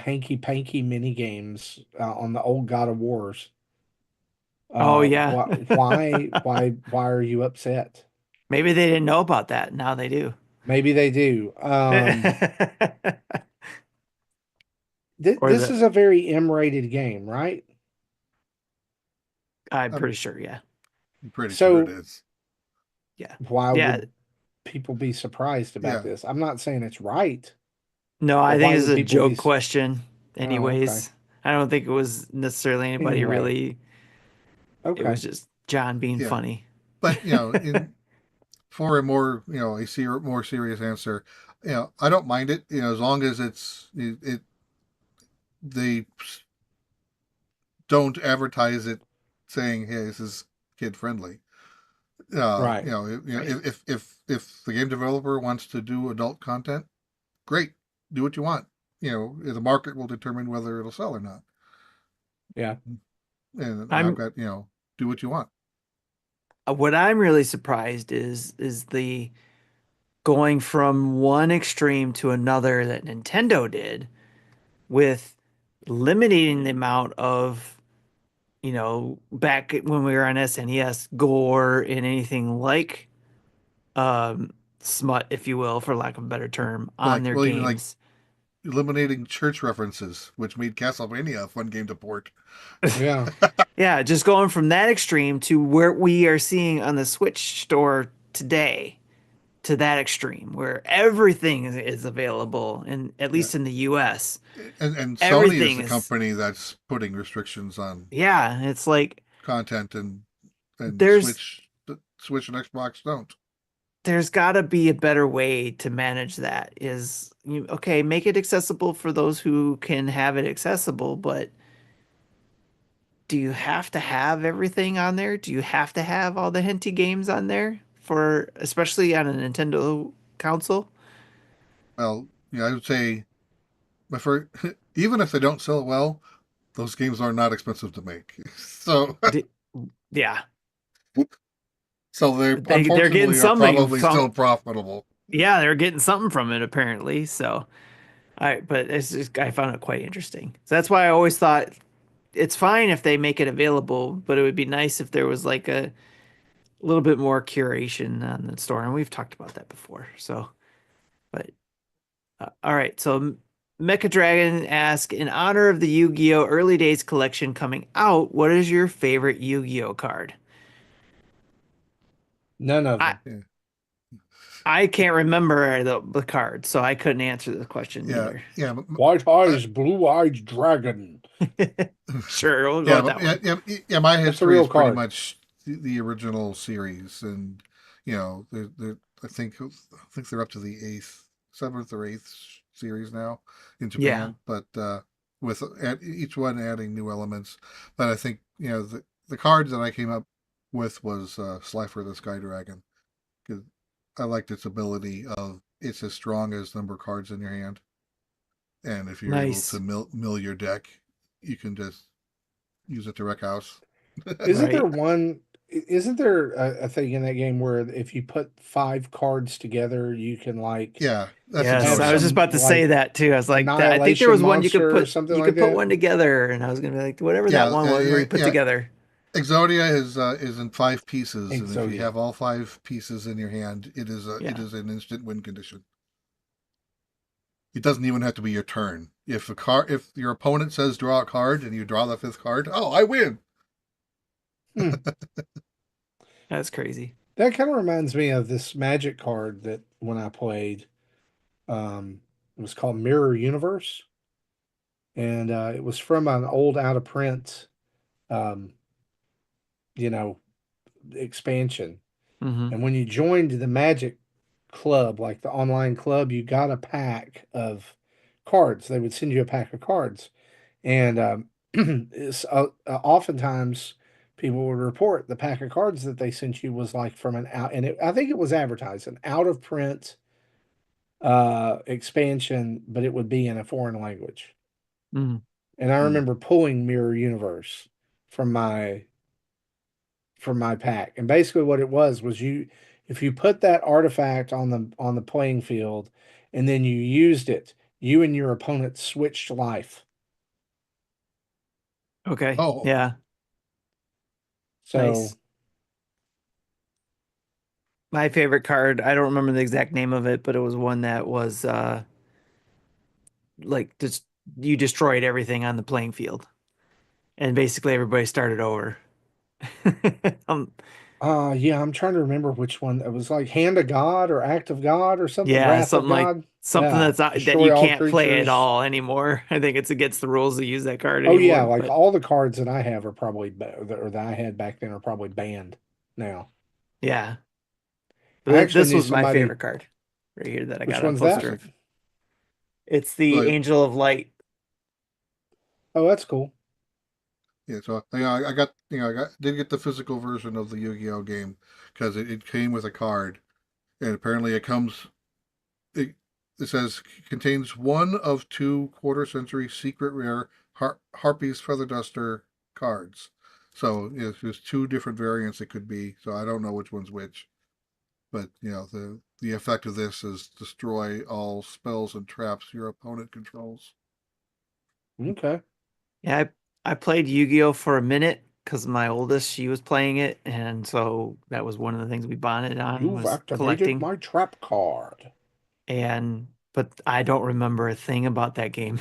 Speaker 2: hanky panky mini games on the old God of Wars,
Speaker 1: Oh yeah.
Speaker 2: why are you upset?
Speaker 1: Maybe they didn't know about that. Now they do.
Speaker 2: Maybe they do.
Speaker 1: Or
Speaker 2: This
Speaker 1: the
Speaker 2: is a very M-rated game, right?
Speaker 1: I'm
Speaker 4: I'm
Speaker 1: pretty sure, yeah.
Speaker 4: pretty sure it
Speaker 2: So
Speaker 4: is.
Speaker 1: Yeah.
Speaker 2: why
Speaker 1: Yeah.
Speaker 2: would people be surprised about
Speaker 4: Yeah.
Speaker 2: this? I'm not saying it's right,
Speaker 1: No, I
Speaker 2: but
Speaker 1: think
Speaker 2: why
Speaker 1: this is
Speaker 2: would
Speaker 1: a
Speaker 2: people be?
Speaker 1: joke question
Speaker 2: Oh, okay.
Speaker 1: anyways. I don't think it was necessarily anybody
Speaker 2: Anyway,
Speaker 1: really. It
Speaker 2: okay.
Speaker 1: was just John being
Speaker 4: Yeah,
Speaker 1: funny.
Speaker 4: but in for a more more serious answer, I don't mind it. As long as they don't advertise it saying, "Hey, this is kid friendly."
Speaker 2: Right.
Speaker 1: Right.
Speaker 4: If the game developer wants to do adult content, great, do what you want. The market will determine whether it'll sell or not.
Speaker 2: Yeah.
Speaker 4: And I've
Speaker 1: I'm
Speaker 4: got do what you want.
Speaker 1: what I'm really surprised is the going from one extreme to another that Nintendo did with limiting the amount of, back when we were on SNES, gore and anything like um smut, if you will, for lack of a better term, on
Speaker 4: Like,
Speaker 1: their
Speaker 4: well, even like
Speaker 1: games.
Speaker 4: eliminating church references, which made Castlevania a fun game to port.
Speaker 2: Yeah.
Speaker 1: Yeah, just going from that extreme to where we are seeing on the Switch store today, to that extreme where everything is available, and at
Speaker 4: Yeah,
Speaker 1: least in the US,
Speaker 4: and Sony is
Speaker 1: everything
Speaker 4: the
Speaker 1: is,
Speaker 4: company that's putting restrictions on
Speaker 1: yeah, it's like
Speaker 4: content, and
Speaker 1: there's
Speaker 4: Switch and Xbox don't.
Speaker 1: there's got to be a better way to manage that. Okay, make it accessible for those who can have it accessible, but do you have to have everything on there? Do you have to have all the hinty games on there for, especially on a Nintendo console?
Speaker 4: Well, I would say, but for even if they don't sell well, those games are not expensive to make. So
Speaker 1: D yeah,
Speaker 4: so they
Speaker 1: they're getting
Speaker 4: unfortunately are
Speaker 1: something
Speaker 4: probably
Speaker 1: from,
Speaker 4: still profitable.
Speaker 1: yeah, they're getting something from it apparently. So, but it's just, I found it quite interesting. So that's why I always thought it's fine if they make it available, but it would be nice if there was like a little bit more curation on the store, and we've talked about that before. So, but all right. So Mecha Dragon asks, in honor of the Yu-Gi-Oh! Early Days collection coming out, what is your favorite Yu-Gi-Oh! Card?
Speaker 2: None of
Speaker 1: I
Speaker 2: them.
Speaker 4: Yeah,
Speaker 1: I can't remember the card, so I couldn't answer this question
Speaker 4: yeah,
Speaker 1: either.
Speaker 4: yeah.
Speaker 2: White
Speaker 4: Uh,
Speaker 2: eyes, blue eyes, dragon.
Speaker 1: Sure, we'll go
Speaker 4: yeah,
Speaker 1: with that one.
Speaker 4: my
Speaker 2: That's a
Speaker 4: history
Speaker 2: real
Speaker 4: is pretty
Speaker 2: card.
Speaker 4: much the original series, and I think they're up to the seventh or eighth series now in
Speaker 1: Yeah,
Speaker 4: Japan, but with each one adding new elements. But I think the card that I came up with was Slifer the Sky Dragon, because I liked its ability of it's as strong as number of cards in your hand, and if you're able to
Speaker 1: nice.
Speaker 4: mill your deck, you can just use it to wreck house.
Speaker 2: Isn't there
Speaker 1: Right.
Speaker 2: one? Isn't there a thing in that game where if you put five cards together, you can like
Speaker 4: Yeah, that's
Speaker 1: Yes,
Speaker 2: have
Speaker 1: I was
Speaker 4: Exodia.
Speaker 1: just
Speaker 2: some
Speaker 1: about to say
Speaker 2: like
Speaker 1: that too. I was like, I think there
Speaker 2: annihilation
Speaker 1: was one you could
Speaker 2: monster or
Speaker 1: put
Speaker 2: something
Speaker 1: you
Speaker 2: like
Speaker 1: could put
Speaker 2: that?
Speaker 1: one together, and I was gonna be like, whatever that
Speaker 4: Yeah,
Speaker 1: one was where you put
Speaker 4: yeah.
Speaker 1: together.
Speaker 4: Exodia is in five pieces, and if you
Speaker 2: Exodia.
Speaker 4: have all five pieces in your hand, it
Speaker 1: Yeah.
Speaker 4: is an instant win condition. It doesn't even have to be your turn. If your opponent says draw a card and you draw the fifth card, oh, I win.
Speaker 2: Hmm.
Speaker 1: That's crazy.
Speaker 2: That kind of reminds me of this magic card that when I played, it was called Mirror Universe, and it was from an old out of print, um, you know, expansion.
Speaker 1: Hmm.
Speaker 2: And when you joined the Magic Club, like the online club, you got a pack of cards. They would send you a pack of cards, and oftentimes people would report the pack of cards that they sent you was like from an out, and I think it was advertised an out of print expansion, but it would be in a foreign language.
Speaker 1: Hmm.
Speaker 2: And I
Speaker 4: Hmm.
Speaker 2: remember pulling Mirror Universe from my pack. And basically what it was you if you put that artifact on the playing field and then you used it, you and your opponent switched life.
Speaker 1: Okay.
Speaker 4: Oh,
Speaker 1: Yeah.
Speaker 2: So
Speaker 1: Nice. My favorite card, I don't remember the exact name of it, but it was one that was like just you destroyed everything on the playing field, and basically everybody started over. Um,
Speaker 2: Yeah, I'm trying to remember which one. It was like Hand of God or Act of God or something.
Speaker 1: Yeah,
Speaker 2: Wrath of
Speaker 1: something like
Speaker 2: God.
Speaker 1: something
Speaker 2: Yeah,
Speaker 1: that's not, that you
Speaker 2: destroy all
Speaker 1: can't play at
Speaker 2: creatures.
Speaker 1: all anymore. I think it's against the rules to use that card
Speaker 2: Oh yeah,
Speaker 1: anymore.
Speaker 2: like
Speaker 1: But
Speaker 2: all the cards that I have are probably or that I had back then are probably banned now.
Speaker 1: yeah,
Speaker 2: I
Speaker 1: but
Speaker 2: actually
Speaker 1: this
Speaker 2: knew
Speaker 1: was my
Speaker 2: somebody.
Speaker 1: favorite card right here that I
Speaker 2: Which
Speaker 1: got on
Speaker 2: one's that?
Speaker 1: poster of. It's the
Speaker 4: Like,
Speaker 1: Angel of Light.
Speaker 2: Oh, that's cool.
Speaker 4: yeah, so I got did get the physical version of the Yu-Gi-Oh game because it came with a card, and apparently it, it says contains one of two quarter century secret rare Harpy's Feather Duster cards. So there's two different variants it could be. So I don't know which one's which, but the effect of this is destroy all spells and traps your opponent controls.
Speaker 2: Okay.
Speaker 1: Yeah, I played Yu-Gi-Oh for a minute because my oldest, she was playing it, and so that was one of the things we bonded on
Speaker 2: You've
Speaker 1: was
Speaker 2: activated
Speaker 1: collecting.
Speaker 2: my trap card.
Speaker 1: And but I don't remember a thing about that game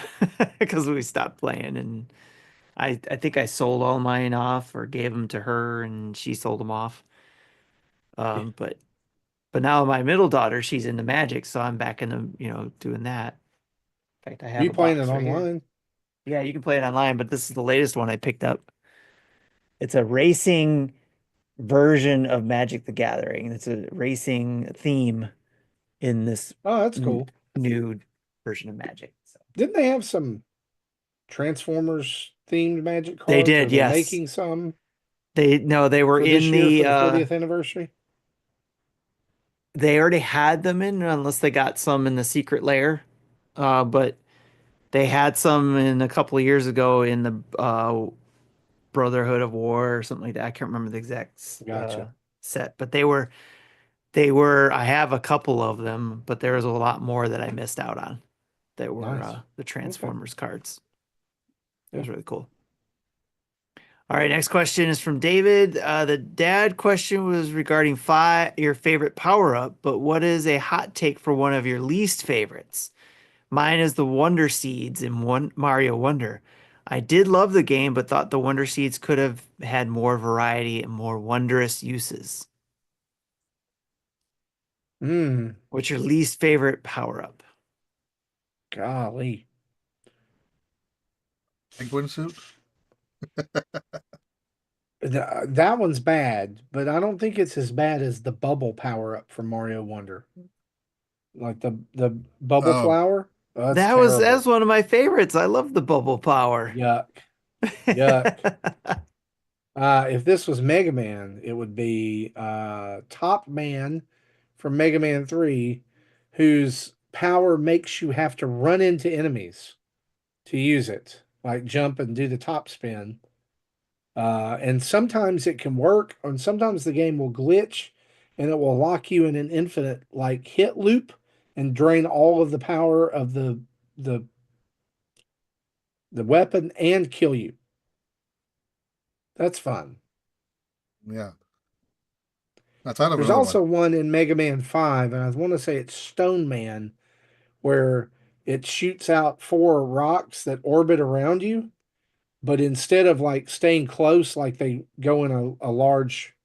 Speaker 1: because we stopped playing, and I think I sold all mine off or gave them to her, and she sold them off. Um, but but now my middle daughter, she's into Magic, so I'm back into doing that. In fact, I have
Speaker 2: You
Speaker 1: a
Speaker 2: playing it
Speaker 1: box right here.
Speaker 2: online?
Speaker 1: Yeah, you can play it online, but this is the latest one I picked up. It's a racing version of Magic the Gathering. It's a racing theme in this
Speaker 2: Oh, that's
Speaker 1: n-
Speaker 2: cool.
Speaker 1: new version of Magic. So
Speaker 2: Didn't they have some Transformers themed Magic
Speaker 1: they
Speaker 2: cards? Are
Speaker 1: did,
Speaker 2: they
Speaker 1: yes.
Speaker 2: making some
Speaker 1: They no, they were
Speaker 2: for this
Speaker 1: in
Speaker 2: year
Speaker 1: the
Speaker 2: for the 40th anniversary?
Speaker 1: they already had them in unless they got some in the secret layer. But they had some in a couple of years ago in the Brotherhood of War or something like that. I can't remember the exact
Speaker 2: Gotcha.
Speaker 1: set, but they were I have a couple of them, but there was a lot more that I missed out on that were
Speaker 2: Nice.
Speaker 1: the
Speaker 2: Okay.
Speaker 1: Transformers cards. It
Speaker 2: Yeah.
Speaker 1: was really cool. All right, next question is from David. The dad question was regarding your favorite power up, but what is a hot take for one of your least favorites? Mine is the Wonder Seeds in Mario Wonder. I did love the game, but thought the Wonder Seeds could have had more variety and more wondrous uses.
Speaker 2: Hmm.
Speaker 1: What's your least favorite power up?
Speaker 2: Golly.
Speaker 4: Penguin suit.
Speaker 2: That one's bad, but I don't think it's as bad as the bubble power up from Mario Wonder. Like the bubble
Speaker 4: Oh,
Speaker 2: flower. Oh, that's
Speaker 1: That's
Speaker 2: terrible.
Speaker 1: one of my favorites. I love the bubble power.
Speaker 2: Yuck. Yuck. If this was Mega Man, it would be Top Man from Mega Man 3, whose power makes you have to run into enemies to use it, like jump and do the top spin. And sometimes it can work, and sometimes the game will glitch and it will lock you in an infinite like hit loop and drain all of the power of the the weapon and kill you. That's fun.
Speaker 4: yeah. I thought of
Speaker 2: There's
Speaker 4: another one.
Speaker 2: also one in Mega Man 5, and I want to say it's Stone Man, where it shoots out four rocks that orbit around you, but instead of like staying close, like they go in a large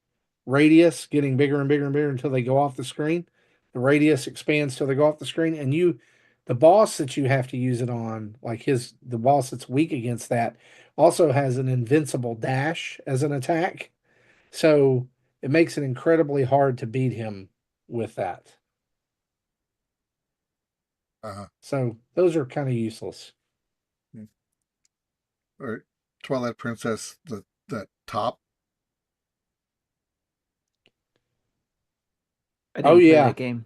Speaker 2: radius, getting bigger and bigger and bigger until they go off the screen. The radius expands till they go off the screen, and the boss that you have to use it on, like the boss that's weak against that, also has an invincible dash as an attack. So it makes it incredibly hard to beat him with that.
Speaker 4: Uh-huh.
Speaker 2: So those are kind of useless.
Speaker 4: Or Twilight Princess, that top.
Speaker 1: I
Speaker 2: Oh
Speaker 1: didn't play
Speaker 2: yeah,
Speaker 1: that game.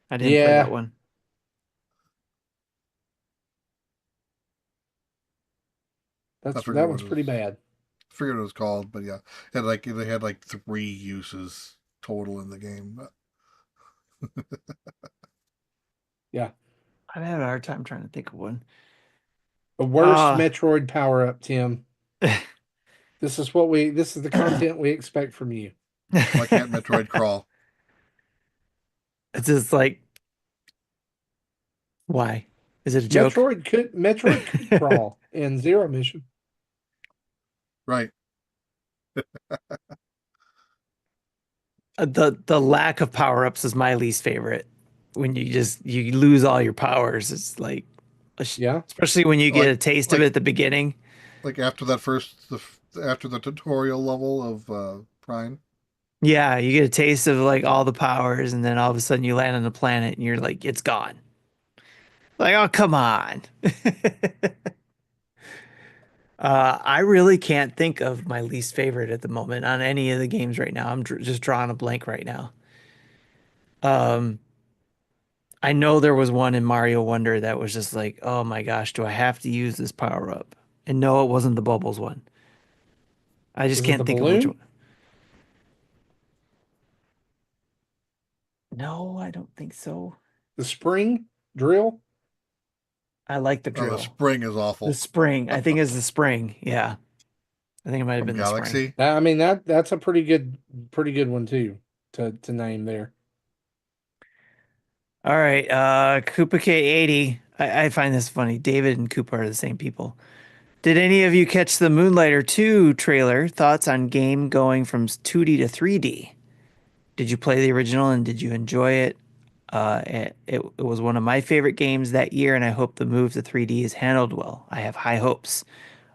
Speaker 1: I didn't play that
Speaker 2: yeah.
Speaker 1: one.
Speaker 4: I
Speaker 2: That
Speaker 4: forget
Speaker 2: one's
Speaker 4: what it
Speaker 2: pretty
Speaker 4: was.
Speaker 2: bad.
Speaker 4: I forget what it was called, but yeah, they had like three uses total in the game.
Speaker 2: Yeah.
Speaker 1: I'm having a hard time trying to think of one.
Speaker 2: The worst
Speaker 1: Uh
Speaker 2: Metroid power up, Tim. This is the content we expect from you.
Speaker 4: Why can't Metroid crawl?
Speaker 1: it's just like, why? Is it a joke?
Speaker 2: Metroid could crawl in Zero Mission.
Speaker 4: Right.
Speaker 1: The lack of power ups is my least favorite. When you lose all your powers, it's like,
Speaker 2: Yeah.
Speaker 1: especially when you get
Speaker 4: Like
Speaker 1: a taste of
Speaker 4: like
Speaker 1: it at the beginning.
Speaker 4: like after after the tutorial level of Prime.
Speaker 1: Yeah, you get a taste of like all the powers, and then all of a sudden you land on the planet and you're like, it's gone. Like, oh, come on. I really can't think of my least favorite at the moment on any of the games right now. I'm just drawing a blank right now. Um, I know there was one in Mario Wonder that was just like, oh my gosh, do I have to use this power up? And no, it wasn't the bubbles one. I just
Speaker 2: Was it the
Speaker 1: can't think of which one.
Speaker 2: balloon?
Speaker 1: No, I don't think so.
Speaker 2: The spring drill?
Speaker 1: I like the
Speaker 4: Oh, the
Speaker 1: drill.
Speaker 4: spring is
Speaker 1: The
Speaker 4: awful.
Speaker 1: spring. I think it's the spring. Yeah. I think it might have
Speaker 4: From
Speaker 1: been the spring.
Speaker 4: Galaxy.
Speaker 2: I mean that's a pretty good one too to name there.
Speaker 1: All right. Koopa K80. I find this funny. David and Koopa are the same people. Did any of you catch the Moonlighter 2 trailer? Thoughts on game going from 2D to 3D? Did you play the original and did you enjoy it? It was one of my favorite games that year, and I hope the move to 3D is handled well. I have high hopes.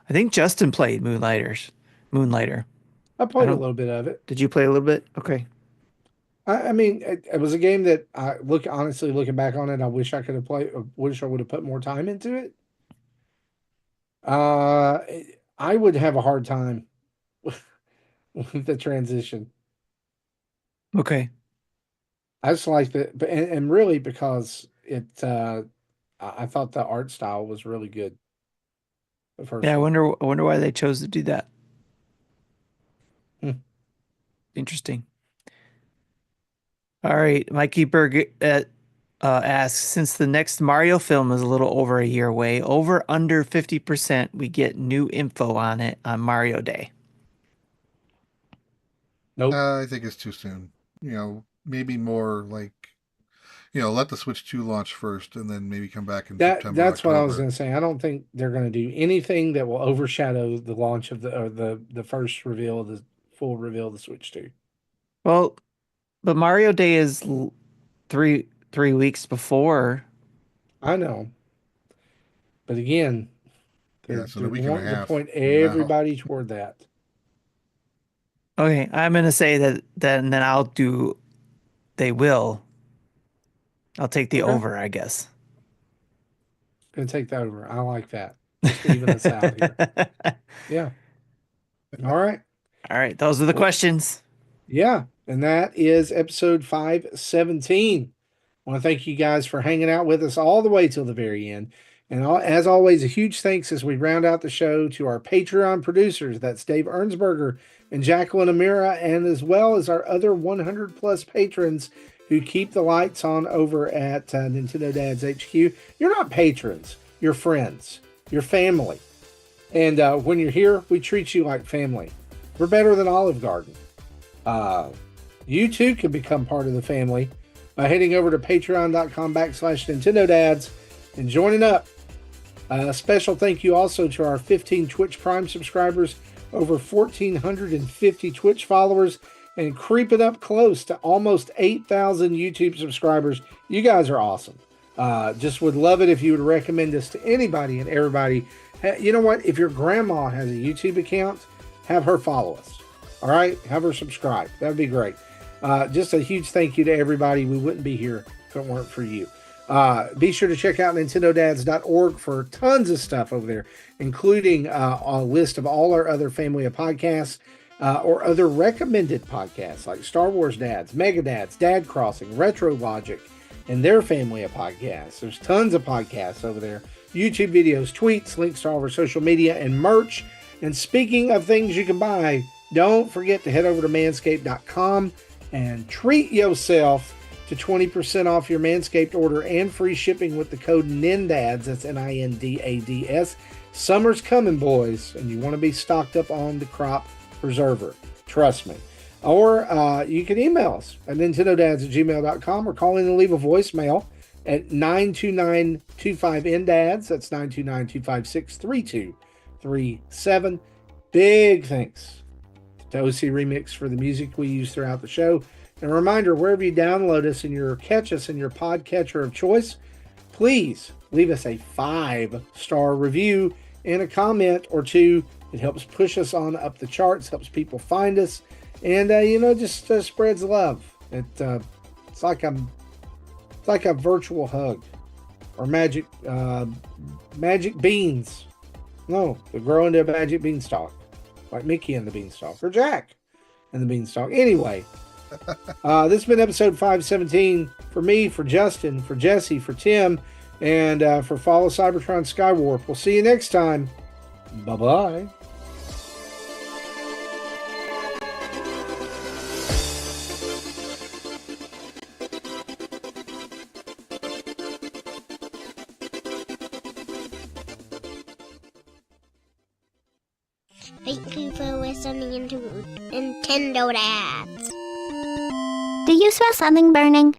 Speaker 1: I think Justin played Moonlighter.
Speaker 2: I
Speaker 1: I
Speaker 2: played a
Speaker 1: don't.
Speaker 2: little bit of it.
Speaker 1: Did you play a little bit? Okay.
Speaker 2: I mean, it was a game that honestly looking back on it, I wish I could have played. Wish I would have put more time into it. Uh, I would have a hard time with the transition.
Speaker 1: Okay.
Speaker 2: I just liked it, but and really because it, I thought the art style was really good. The first
Speaker 1: Yeah, I
Speaker 2: one.
Speaker 1: wonder. I wonder why they chose to do that.
Speaker 2: Hmm.
Speaker 1: Interesting. All right, Mikey Berg asks, since the next Mario film is a little over a year away, over under 50%, we get new info on it on Mario Day.
Speaker 2: Nope.
Speaker 4: I think it's too soon. Maybe more like, let the Switch 2 launch first and then maybe come back in September,
Speaker 2: That's what I was
Speaker 4: October.
Speaker 2: going to say. I don't think they're going to do anything that will overshadow the launch of the first reveal, the full reveal of the Switch 2.
Speaker 1: Well, but Mario Day is three weeks before.
Speaker 2: I know, but again,
Speaker 4: Yeah, so in a week and a
Speaker 2: wanting to
Speaker 4: half
Speaker 2: point
Speaker 4: from now.
Speaker 2: everybody toward that.
Speaker 1: Okay, I'm gonna say that then I'll do. They will. I'll take the
Speaker 2: Okay,
Speaker 1: over, I guess.
Speaker 2: gonna take that over. I like that. Just to even us out here. Yeah. All right.
Speaker 1: All right, those are the
Speaker 2: Well,
Speaker 1: questions.
Speaker 2: yeah, and that is episode 517. I want to thank you guys for hanging out with us all the way till the very end. And as always, a huge thanks as we round out the show to our Patreon producers. That's Dave Ernsberger and Jacqueline Amira, and as well as our other 100 plus patrons who keep the lights on over at Nintendo Dad's HQ. You're not patrons, you're friends, you're family. And when you're here, we treat you like family. We're better than Olive Garden. You too can become part of the family by heading over to patreon.com/Nintendo Dads and joining up. A special thank you also to our 15 Twitch Prime subscribers, over 1,450 Twitch followers, and creeping up close to almost 8,000 YouTube subscribers. You guys are awesome. Just would love it if you would recommend us to anybody and everybody. You know what? If your grandma has a YouTube account, have her follow us. All right? Have her subscribe. That would be great. Just a huge thank you to everybody. We wouldn't be here if it weren't for you. Be sure to check out nintendodads.org for tons of stuff over there, including a list of all our other family of podcasts or other recommended podcasts like Star Wars Dads, Mega Dads, Dad Crossing, Retro Logic, and their family of podcasts. There's tons of podcasts over there. YouTube videos, tweets, links to all of our social media, and merch. And speaking of things you can buy, don't forget to head over to manscaped.com and treat yourself to 20% off your Manscaped order and free shipping with the code NINDADS. That's NINDADS. Summer's coming, boys, and you want to be stocked up on the crop preserver. Trust me. Or you can email us at nintendodads@gmail.com or call in and leave a voicemail at 929-25-NDADS. That's 929-256-3237. Big thanks to OC Remix for the music we use throughout the show. And a reminder, wherever you download us and catch us in your podcatcher of choice, please leave us a 5-star review and a comment or two. It helps push us on up the charts, helps people find us, and just spreads love. It's like a virtual hug or magic beans. No, they grow into a magic beanstalk, like Mickey and the Beanstalk or Jack and the Beanstalk. Anyway, this has been episode 517 for me, for Justin, for Jesse, for Tim, and for Follow Cybertron Skywarp. We'll see you next time. Bye-bye.
Speaker 5: Thank you for listening to Nintendo Dads.
Speaker 6: Do you smell something burning?